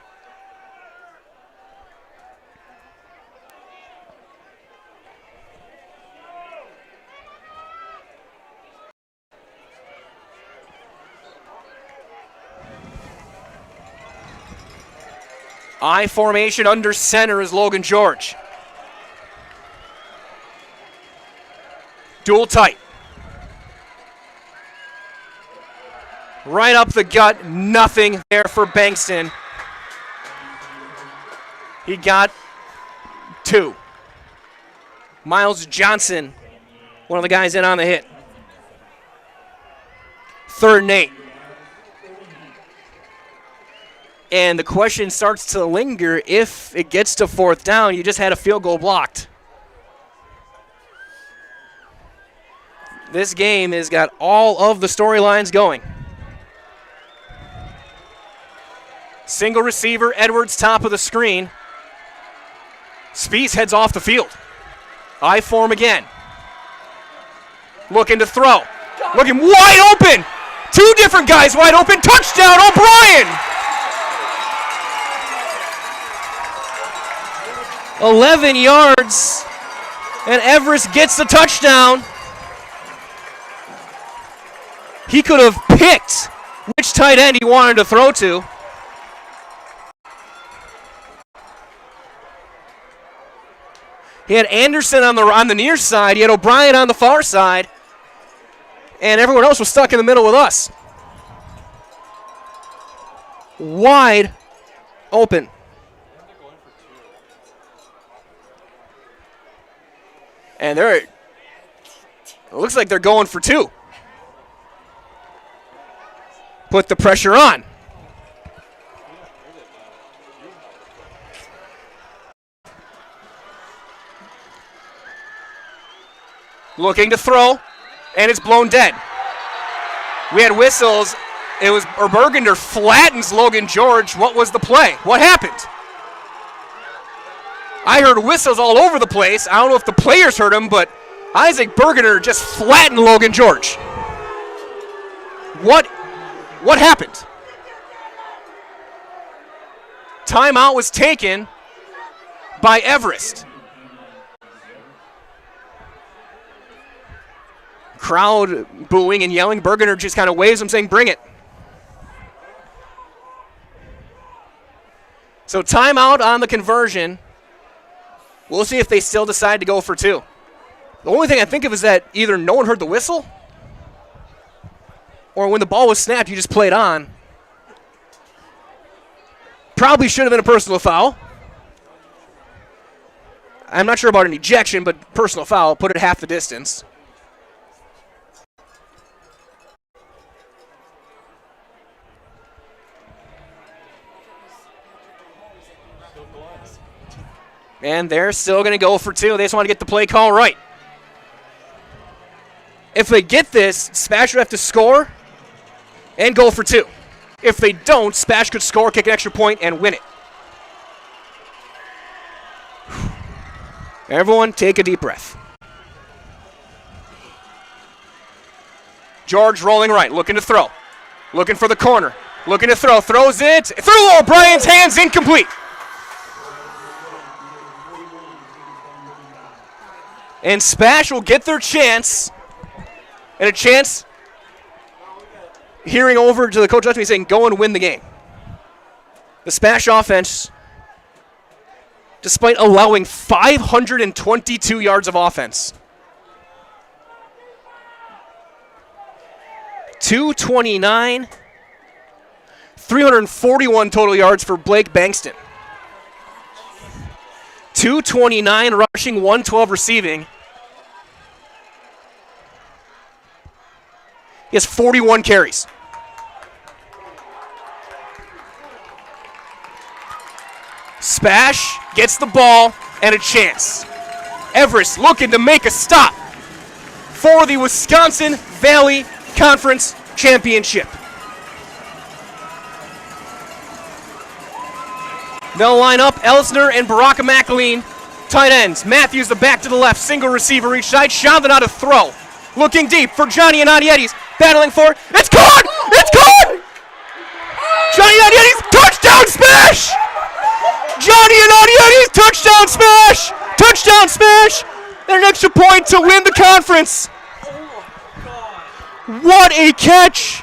I formation under center is Logan George. Dual tight. Right up the gut, nothing there for Bankston. He got 2. Miles Johnson, one of the guys in on the hit. 3rd and 8. And the question starts to linger if it gets to 4th down. You just had a field goal blocked. This game has got all of the storylines going. Single receiver, Edwards, top of the screen. Spies heads off the field. I form again. Looking to throw. Looking wide open. 2 different guys wide open. Touchdown, O'Brien! 11 yards, and Everest gets the touchdown. He could have picked which tight end he wanted to throw to. He had Anderson on the near side. He had O'Brien on the far side. And everyone else was stuck in the middle with us. Wide open. And it looks like they're going for 2. Put the pressure on. Looking to throw, and it's blown dead. We had whistles. It was Bergender flattens Logan George. What was the play? What happened? I heard whistles all over the place. I don't know if the players heard him, but Isaac Bergender just flattened Logan George. What happened? Timeout was taken by Everest. Crowd booing and yelling. Bergender just kind of waves him saying, bring it. So timeout on the conversion. We'll see if they still decide to go for 2. The only thing I think of is that either no one heard the whistle or when the ball was snapped, you just played on. Probably should have been a personal foul. I'm not sure about an ejection, but personal foul, put it half the distance. And they're still going to go for 2. They just want to get the play call right. If they get this, SPASH would have to score and go for 2. If they don't, SPASH could score, kick an extra point, and win it. Everyone take a deep breath. George rolling right, looking to throw. Looking for the corner. Looking to throw. Throws it. Through O'Brien's hands, incomplete. And SPASH will get their chance. And a chance, hearing over to the coach after me saying, go and win the game. The SPASH offense, despite allowing 522 yards of offense. 229, 341 total yards for Blake Bankston. 229 rushing, 112 receiving. He has 41 carries. SPASH gets the ball and a chance. Everest looking to make a stop for the Wisconsin Valley Conference Championship. They'll line up Elsner and Baraka McAleen, tight ends. Matthews the back to the left, single receiver each side. Chandler to throw. Looking deep for Johnny Anadietis, battling for, it's caught! It's caught! Johnny Anadietis, touchdown SPASH! Johnny Anadietis, touchdown SPASH! Touchdown SPASH! And an extra point to win the conference. What a catch!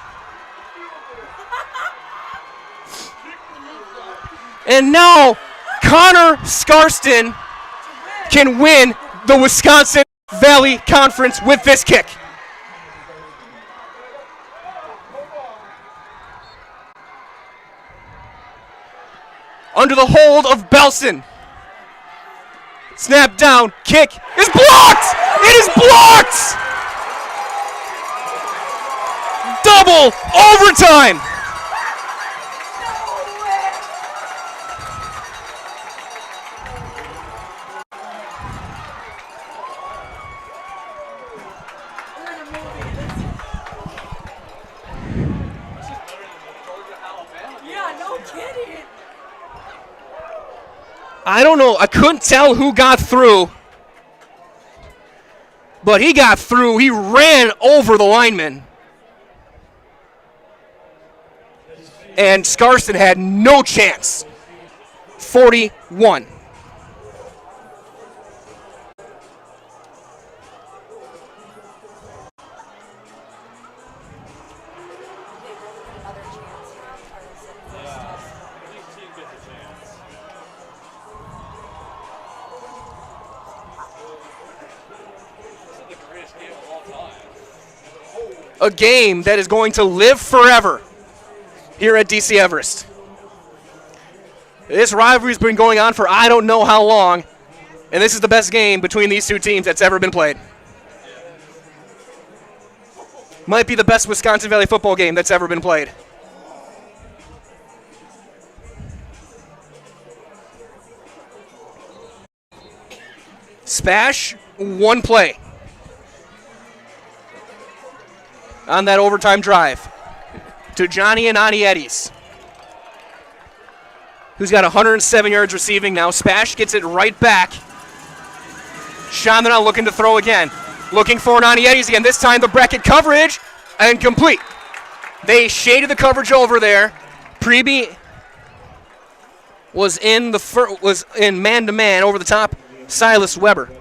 And now Connor Scarston can win the Wisconsin Valley Conference with this kick. Under the hold of Belson. Snap down, kick is blocked! It is blocked! Double overtime! I don't know. I couldn't tell who got through. But he got through. He ran over the lineman. And Scarston had no chance. 41. A game that is going to live forever here at DC Everest. This rivalry's been going on for I don't know how long, and this is the best game between these two teams that's ever been played. Might be the best Wisconsin Valley football game that's ever been played. SPASH, one play on that overtime drive to Johnny Anadietis, who's got 107 yards receiving now. SPASH gets it right back. Chandra looking to throw again. Looking for Anadietis again. This time the bracket coverage and complete. They shaded the coverage over there. Pregame was in man-to-man over the top. Silas Weber.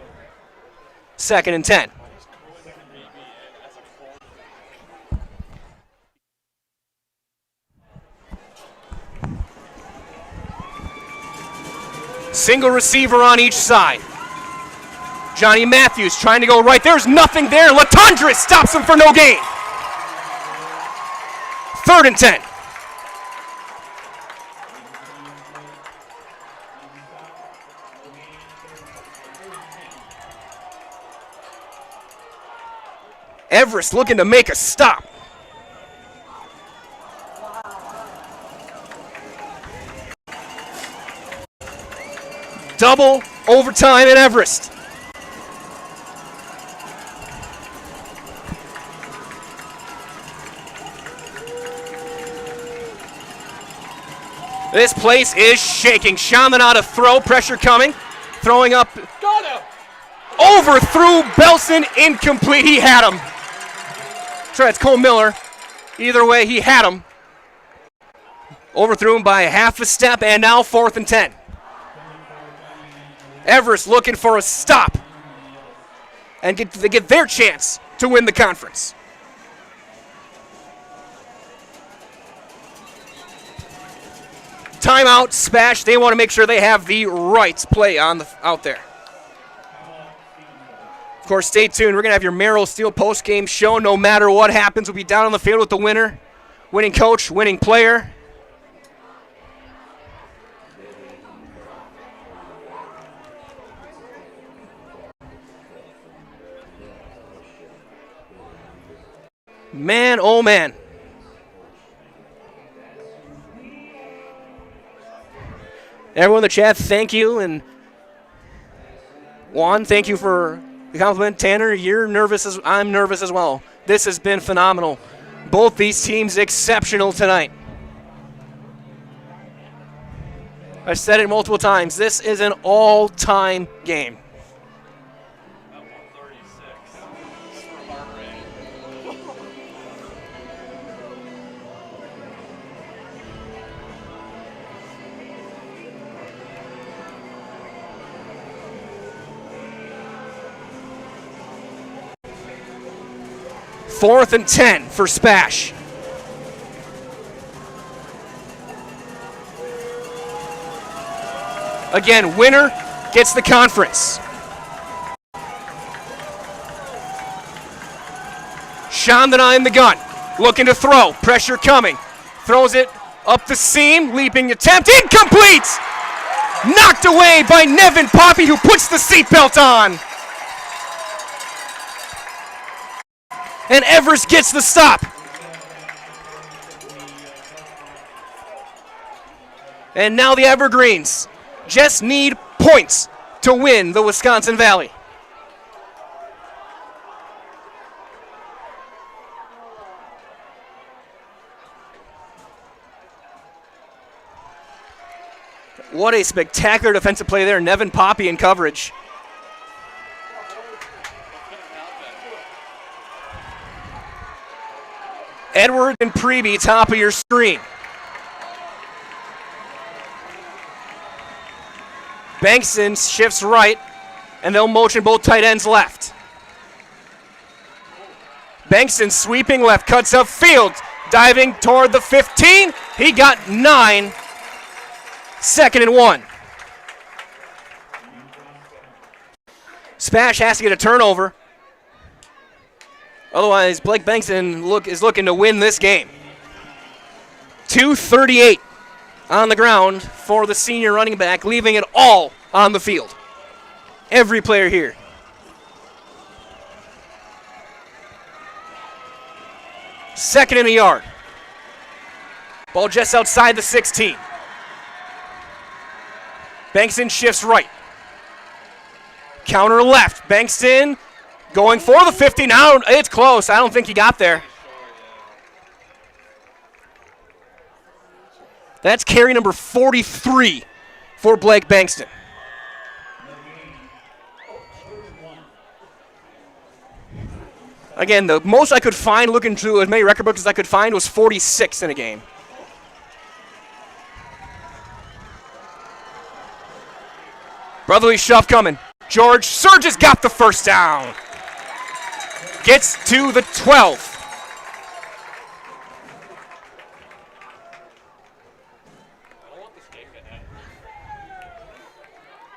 2nd and 10. Single receiver on each side. Johnny Matthews trying to go right. There's nothing there. Latondris stops him for no gain. 3rd and 10. Everest looking to make a stop. Double overtime at Everest. This place is shaking. Shaman out of throw, pressure coming. Throwing up. Got him! Overthrew Belson, incomplete. He had him. Sorry, it's Cole Miller. Either way, he had him. Overthrew him by half a step, and now 4th and 10. Everest looking for a stop and get their chance to win the conference. Timeout, SPASH. They want to make sure they have the right play on out there. Of course, stay tuned. We're going to have your Merrill Steel post-game show. No matter what happens, we'll be down on the field with the winner, winning coach, winning player. Man, oh man. Everyone in the chat, thank you. And Juan, thank you for the compliment. Tanner, you're nervous I'm nervous as well. This has been phenomenal. Both these teams exceptional tonight. I've said it multiple times. This is an all-time game. 4th and 10 for SPASH. Again, winner gets the conference. Chandana in the gun, looking to throw, pressure coming. Throws it up the seam, leaping attempt, incomplete! Knocked away by Nevin Poppy, who puts the seatbelt on. And Everest gets the stop. And now the Evergreens just need points to win the Wisconsin Valley. What a spectacular defensive play there. Nevin Poppy in coverage. Edward and Preby, top of your screen. Bankston shifts right, and they'll motion both tight ends left. Bankston sweeping left, cuts up field, diving toward the 15. He got 9. 2nd and 1. SPASH has to get a turnover. Otherwise, Blake Bankston is looking to win this game. 2:38 on the ground for the senior running back, leaving it all on the field. Every player here. Second and a yard. Ball just outside the 16. Bankston shifts right. Counter left. Bankston going for the 50. Now it's close. I don't think he got there. That's carry number 43 for Blake Bankston. Again, the most I could find looking through as many record books as I could find was 46 in a game. Brotherly shove coming. George Surges got the first down. Gets to the 12.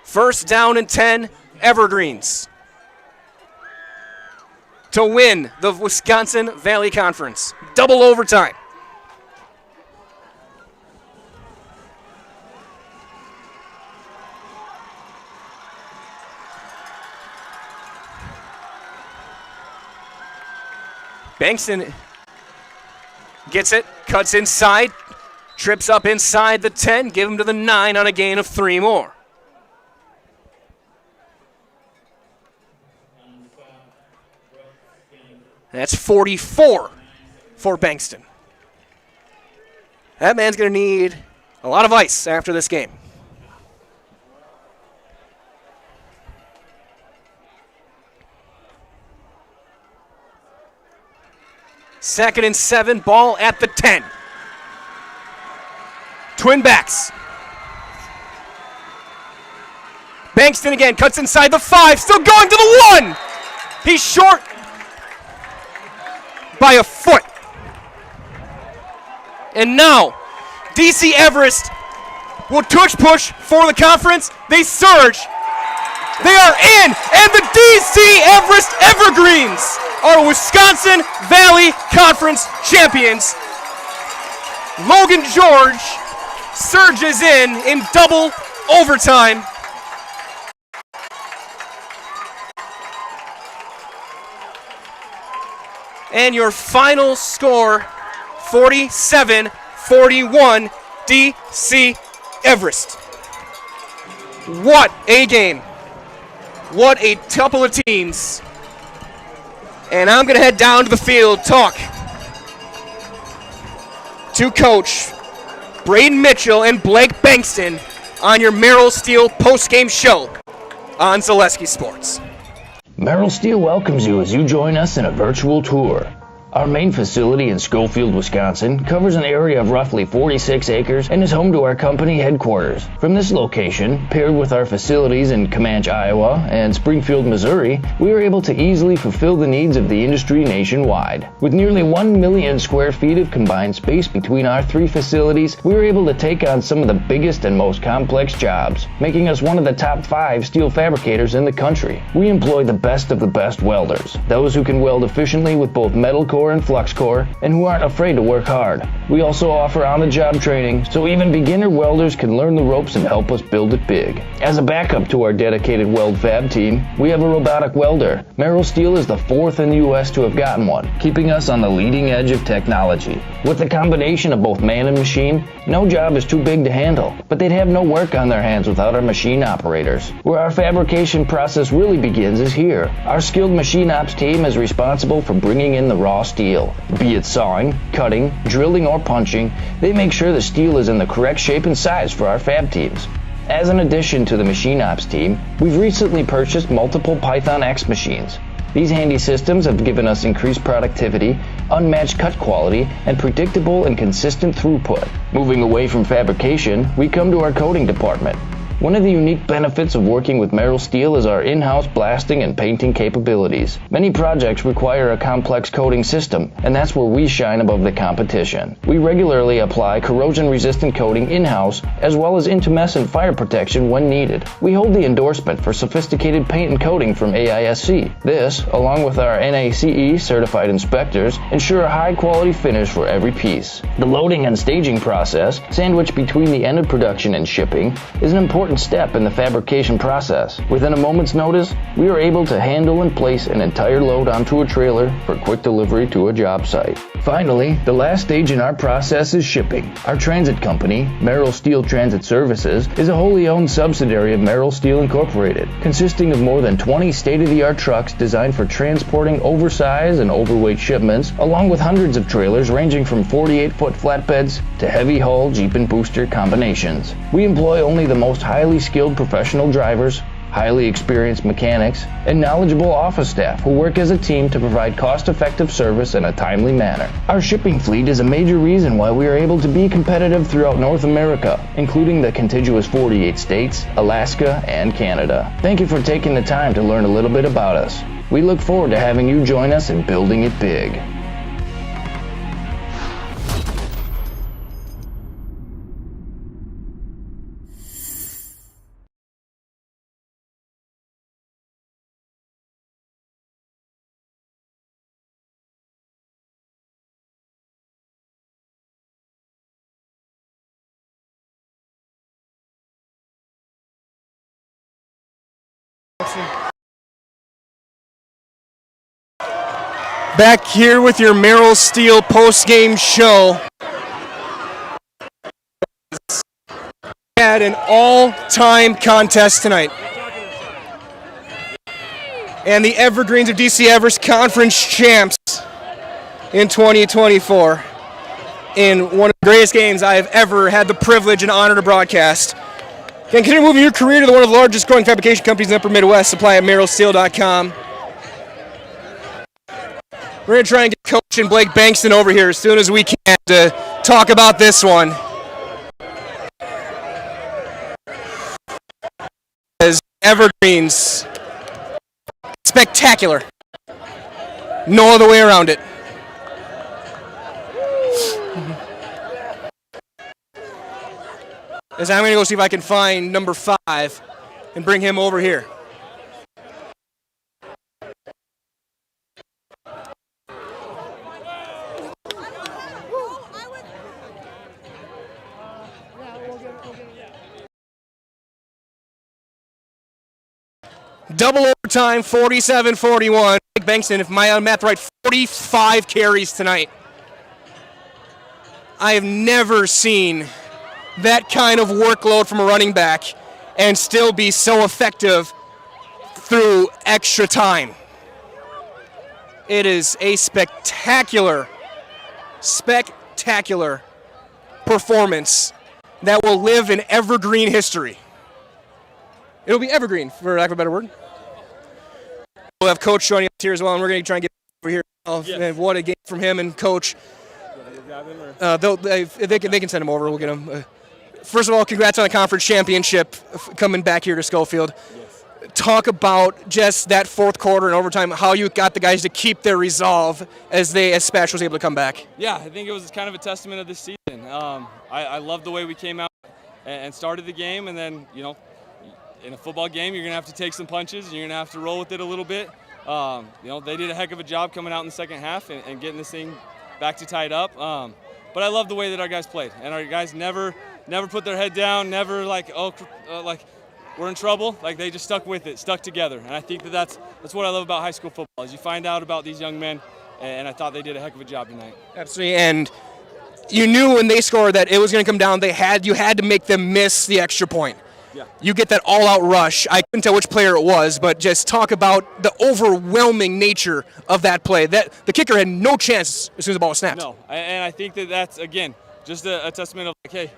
First down and 10, Evergreens to win the Wisconsin Valley Conference. Double overtime. Bankston gets it, cuts inside, trips up inside the 10, give him to the 9 on a gain of 3 more. That's 44 for Bankston. That man's going to need a lot of ice after this game. Second and 7, ball at the 10. Twin backs. Bankston again, cuts inside the 5, still going to the 1. He's short by a foot. And now, DC Everest will push for the conference. They surge. They are in, and the DC Everest Evergreens are Wisconsin Valley Conference champions. Logan George surges in double overtime. And your final score, 47-41, DC Everest. What a game. What a couple of teams. And I'm going to head down to the field, talk to Coach Braden Mitchell and Blake Bankston on your Merrill Steel postgame show on Zaleski Sports. Merrill Steel welcomes you as you join us in a virtual tour. Our main facility in Schofield, Wisconsin covers an area of roughly 46 acres and is home to our company headquarters. From this location, paired with our facilities in Comanche, Iowa and Springfield, Missouri, we are able to easily fulfill the needs of the industry nationwide. With nearly 1 million square feet of combined space between our 3 facilities, we are able to take on some of the biggest and most complex jobs, making us one of the top 5 steel fabricators in the country. We employ the best of the best welders, those who can weld efficiently with both metal core and flux core, and who aren't afraid to work hard. We also offer on-the-job training, so even beginner welders can learn the ropes and help us build it big. As a backup to our dedicated weld fab team, we have a robotic welder. Merrill Steel is the 4th in the U.S. to have gotten one, keeping us on the leading edge of technology. With the combination of both man and machine, no job is too big to handle, but they'd have no work on their hands without our machine operators. Where our fabrication process really begins is here. Our skilled machine ops team is responsible for bringing in the raw steel. Be it sawing, cutting, drilling, or punching, they make sure the steel is in the correct shape and size for our fab teams. As an addition to the machine ops team, we've recently purchased multiple Python X machines. These handy systems have given us increased productivity, unmatched cut quality, and predictable and consistent throughput. Moving away from fabrication, we come to our coating department. One of the unique benefits of working with Merrill Steel is our in-house blasting and painting capabilities. Many projects require a complex coating system, and that's where we shine above the competition. We regularly apply corrosion-resistant coating in-house, as well as intumescent fire protection when needed. We hold the endorsement for sophisticated paint and coating from AISC. This, along with our NACE certified inspectors, ensure a high-quality finish for every piece. The loading and staging process, sandwiched between the end of production and shipping, is an important step in the fabrication process. Within a moment's notice, we are able to handle and place an entire load onto a trailer for quick delivery to a job site. Finally, the last stage in our process is shipping. Our transit company, Merrill Steel Transit Services, is a wholly owned subsidiary of Merrill Steel Incorporated, consisting of more than 20 state-of-the-art trucks designed for transporting oversized and overweight shipments, along with hundreds of trailers ranging from 48-foot flatbeds to heavy-haul Jeep and booster combinations. We employ only the most highly skilled professional drivers, highly experienced mechanics, and knowledgeable office staff who work as a team to provide cost-effective service in a timely manner. Our shipping fleet is a major reason why we are able to be competitive throughout North America, including the contiguous 48 states, Alaska, and Canada. Thank you for taking the time to learn a little bit about us. We look forward to having you join us in building it big. Back here with your Merrill Steel post-game show. Had an all-time contest tonight. And the Evergreens of DC Everest Conference champs in 2024 in one of the greatest games I have ever had the privilege and honor to broadcast. Can continue moving your career to one of the largest growing fabrication companies in the Upper Midwest. Supply at merrillsteel.com. We're going to try and get Coach and Blake Bankston over here as soon as we can to talk about this one. As Evergreens, spectacular. No other way around it. As I'm going to go see if I can find number 5 and bring him over here. Double overtime, 47-41. Blake Bankston, if my math right, 45 carries tonight. I have never seen that kind of workload from a running back and still be so effective through extra time. It is a spectacular performance that will live in evergreen history. It'll be evergreen, for lack of a better word. We'll have Coach joining us here as well, and we're going to try and get over here. And what a game from him and Coach. They can send him over. We'll get him. First of all, congrats on the conference championship coming back here to Schofield. Yes. Talk about just that fourth quarter and overtime, how you got the guys to keep their resolve as SPASH was able to come back. Yeah, I think it was kind of a testament of this season. I love the way we came out and started the game, and then, you know, in a football game, you're going to have to take some punches, and you're going to have to roll with it a little bit. You know, they did a heck of a job coming out in the second half and getting this thing back to tied up. But I love the way that our guys played, and our guys never put their head down, never like we're in trouble. Like, they just stuck with it, stuck together. And I think that's what I love about high school football, is you find out about these young men, and I thought they did a heck of a job tonight. Absolutely, and you knew when they scored that it was going to come down. You had to make them miss the extra point. Yeah. You get that all-out rush. I couldn't tell which player it was, but just talk about the overwhelming nature of that play. That the kicker had no chance as soon as the ball was snapped. No, and I think that's, again, just a testament of, like, hey,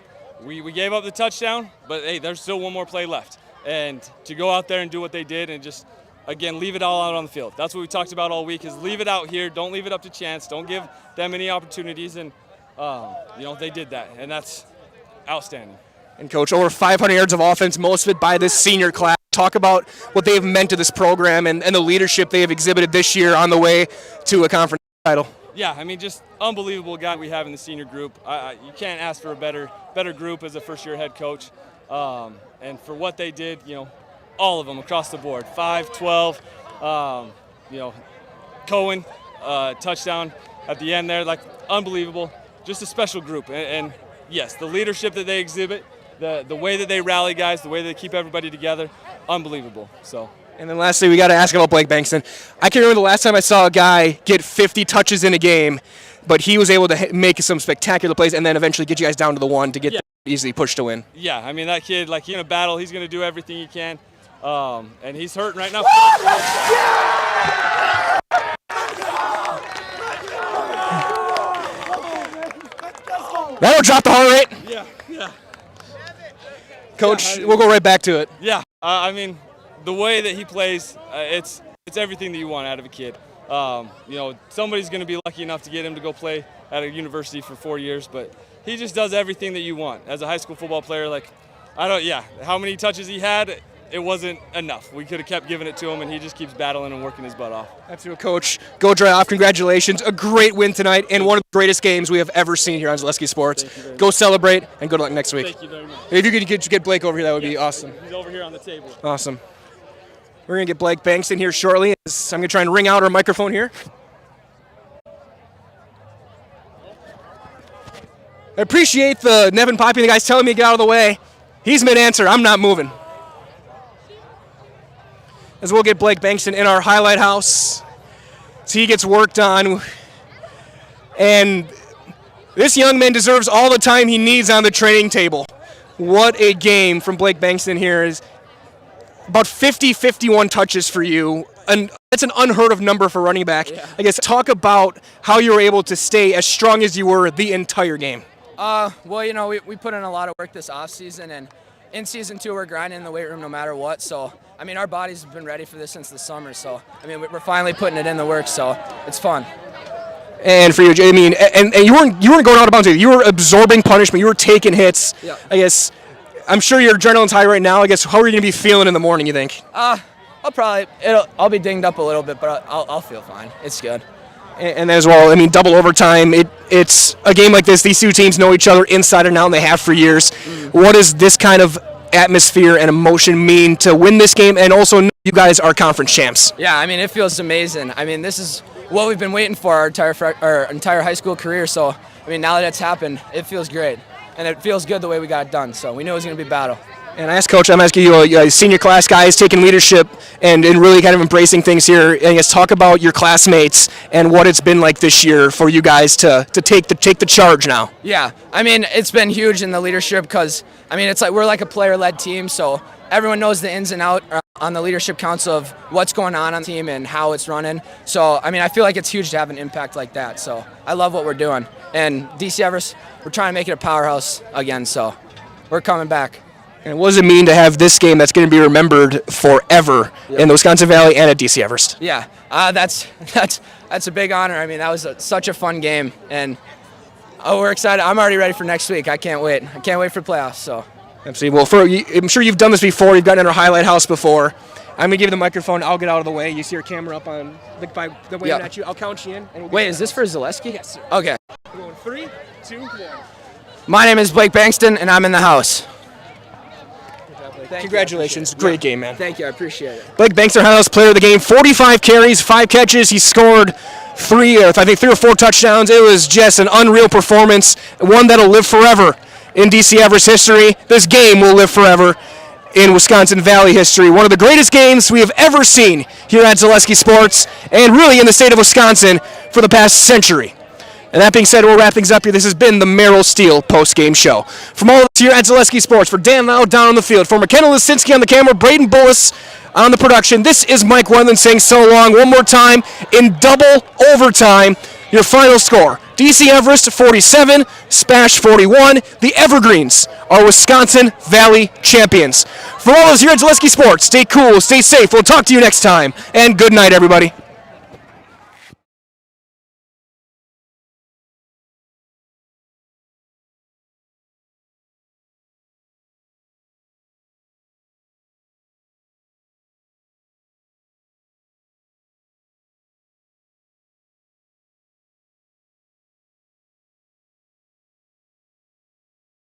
we gave up the touchdown, but, hey, there's still one more play left. And to go out there and do what they did and just, again, leave it all out on the field. That's what we talked about all week, is leave it out here. Don't leave it up to chance. Don't give them any opportunities. And, you know, they did that, and that's outstanding. And, Coach, over 500 yards of offense, most of it by this senior class. Talk about what they've meant to this program and the leadership they have exhibited this year on the way to a conference title. Yeah, I mean, just unbelievable guy we have in the senior group. You can't ask for a better group as a first-year head coach. And for what they did, you know, all of them across the board, 5, 12, you know, Cohen, touchdown at the end there, like, unbelievable. Just a special group. And yes, the leadership that they exhibit, the way that they rally guys, the way they keep everybody together, unbelievable. So. And then lastly, we got to ask about Blake Bankston. I can remember the last time I saw a guy get 50 touches in a game, but he was able to make some spectacular plays and then eventually get you guys down to the one to get easily pushed to win. Yeah, I mean, that kid, like, he's in a battle. He's going to do everything he can, and he's hurting right now. That'll drop the heart rate. Yeah. Coach, we'll go right back to it. Yeah, I mean, the way that he plays, it's everything that you want out of a kid. You know, somebody's going to be lucky enough to get him to go play at a university for 4 years, but he just does everything that you want. As a high school football player, like, how many touches he had, it wasn't enough. We could have kept giving it to him, and he just keeps battling and working his butt off. Absolutely, Coach. Go dry off. Congratulations. A great win tonight and one of the greatest games we have ever seen here on Zaleski Sports. Go celebrate, and good luck next week. Thank you very much. If you could get Blake over here, that would be awesome. He's over here on the table. Awesome. We're going to get Blake Bankston here shortly. I'm going to try and ring out our microphone here. I appreciate the Nevin Poppy and the guys telling me to get out of the way. He's mid-answer. I'm not moving. As we'll get Blake Bankston in our highlight house. So he gets worked on. And this young man deserves all the time he needs on the training table. What a game from Blake Bankston here. Is about 51 touches for you. And that's an unheard of number for running back. Yeah. I guess talk about how you were able to stay as strong as you were the entire game. Well, you know, we put in a lot of work this offseason, and in season 2 we're grinding in the weight room no matter what. So, I mean, our bodies have been ready for this since the summer. So, I mean, we're finally putting it in the work, so it's fun. And for you, I mean, and you weren't going out of bounds. You were absorbing punishment. You were taking hits. Yeah. I guess I'm sure your adrenaline's high right now. I guess how are you going to be feeling in the morning, you think? I'll be dinged up a little bit, but I'll feel fine. It's good. And as well, I mean, double overtime. It's a game like this. These two teams know each other inside and out, and they have for years. What does this kind of atmosphere and emotion mean to win this game, and also you guys are conference champs? Yeah, I mean, it feels amazing. I mean, this is what we've been waiting for our entire high school career. So, I mean, now that it's happened, it feels great, and it feels good the way we got it done. So we knew it was going to be a battle. And I asked Coach, I'm asking you, a senior class guys taking leadership and really kind of embracing things here. I guess talk about your classmates and what it's been like this year for you guys to take the charge now. Yeah, I mean, it's been huge in the leadership because, I mean, it's like we're like a player-led team, so everyone knows the ins and outs on the leadership council of what's going on the team and how it's running. So, I mean, I feel like it's huge to have an impact like that. So I love what we're doing. And DC Everest, we're trying to make it a powerhouse again, so we're coming back. And what does it mean to have this game that's going to be remembered forever in the Wisconsin Valley and at DC Everest? Yeah, that's a big honor. I mean, that was such a fun game, and we're excited. I'm already ready for next week. I can't wait. I can't wait for playoffs. So. Absolutely. Well, I'm sure you've done this before. You've gotten in our highlight house before. I'm going to give you the microphone. I'll get out of the way. You see your camera up on by the way at you. I'll count you in. And wait, is this for Zaleski? Yes, sir. Okay. We're going 3, 2, 1. My name is Blake Bankston, and I'm in the house. Congratulations. Great game, man. Thank you. I appreciate it. Blake Bankston, highlight player of the game. 45 carries, 5 catches. He scored 3 or 4 touchdowns. It was just an unreal performance, one that'll live forever in DC Everest history. This game will live forever in Wisconsin Valley history. One of the greatest games we have ever seen here at Zaleski Sports and really in the state of Wisconsin for the past century. And that being said, we'll wrap things up here. This has been the Merrill Steele post-game show. From all of us here at Zaleski Sports, for Dan Lau down on the field, for McKenna Lisinski on the camera, Braden Bullis on the production, this is Mike Wendland saying so long. One more time, in double overtime, your final score. DC Everest 47, SPASH 41. The Evergreens are Wisconsin Valley champions. For all of us here at Zaleski Sports, stay cool, stay safe. We'll talk to you next time, and good night, everybody.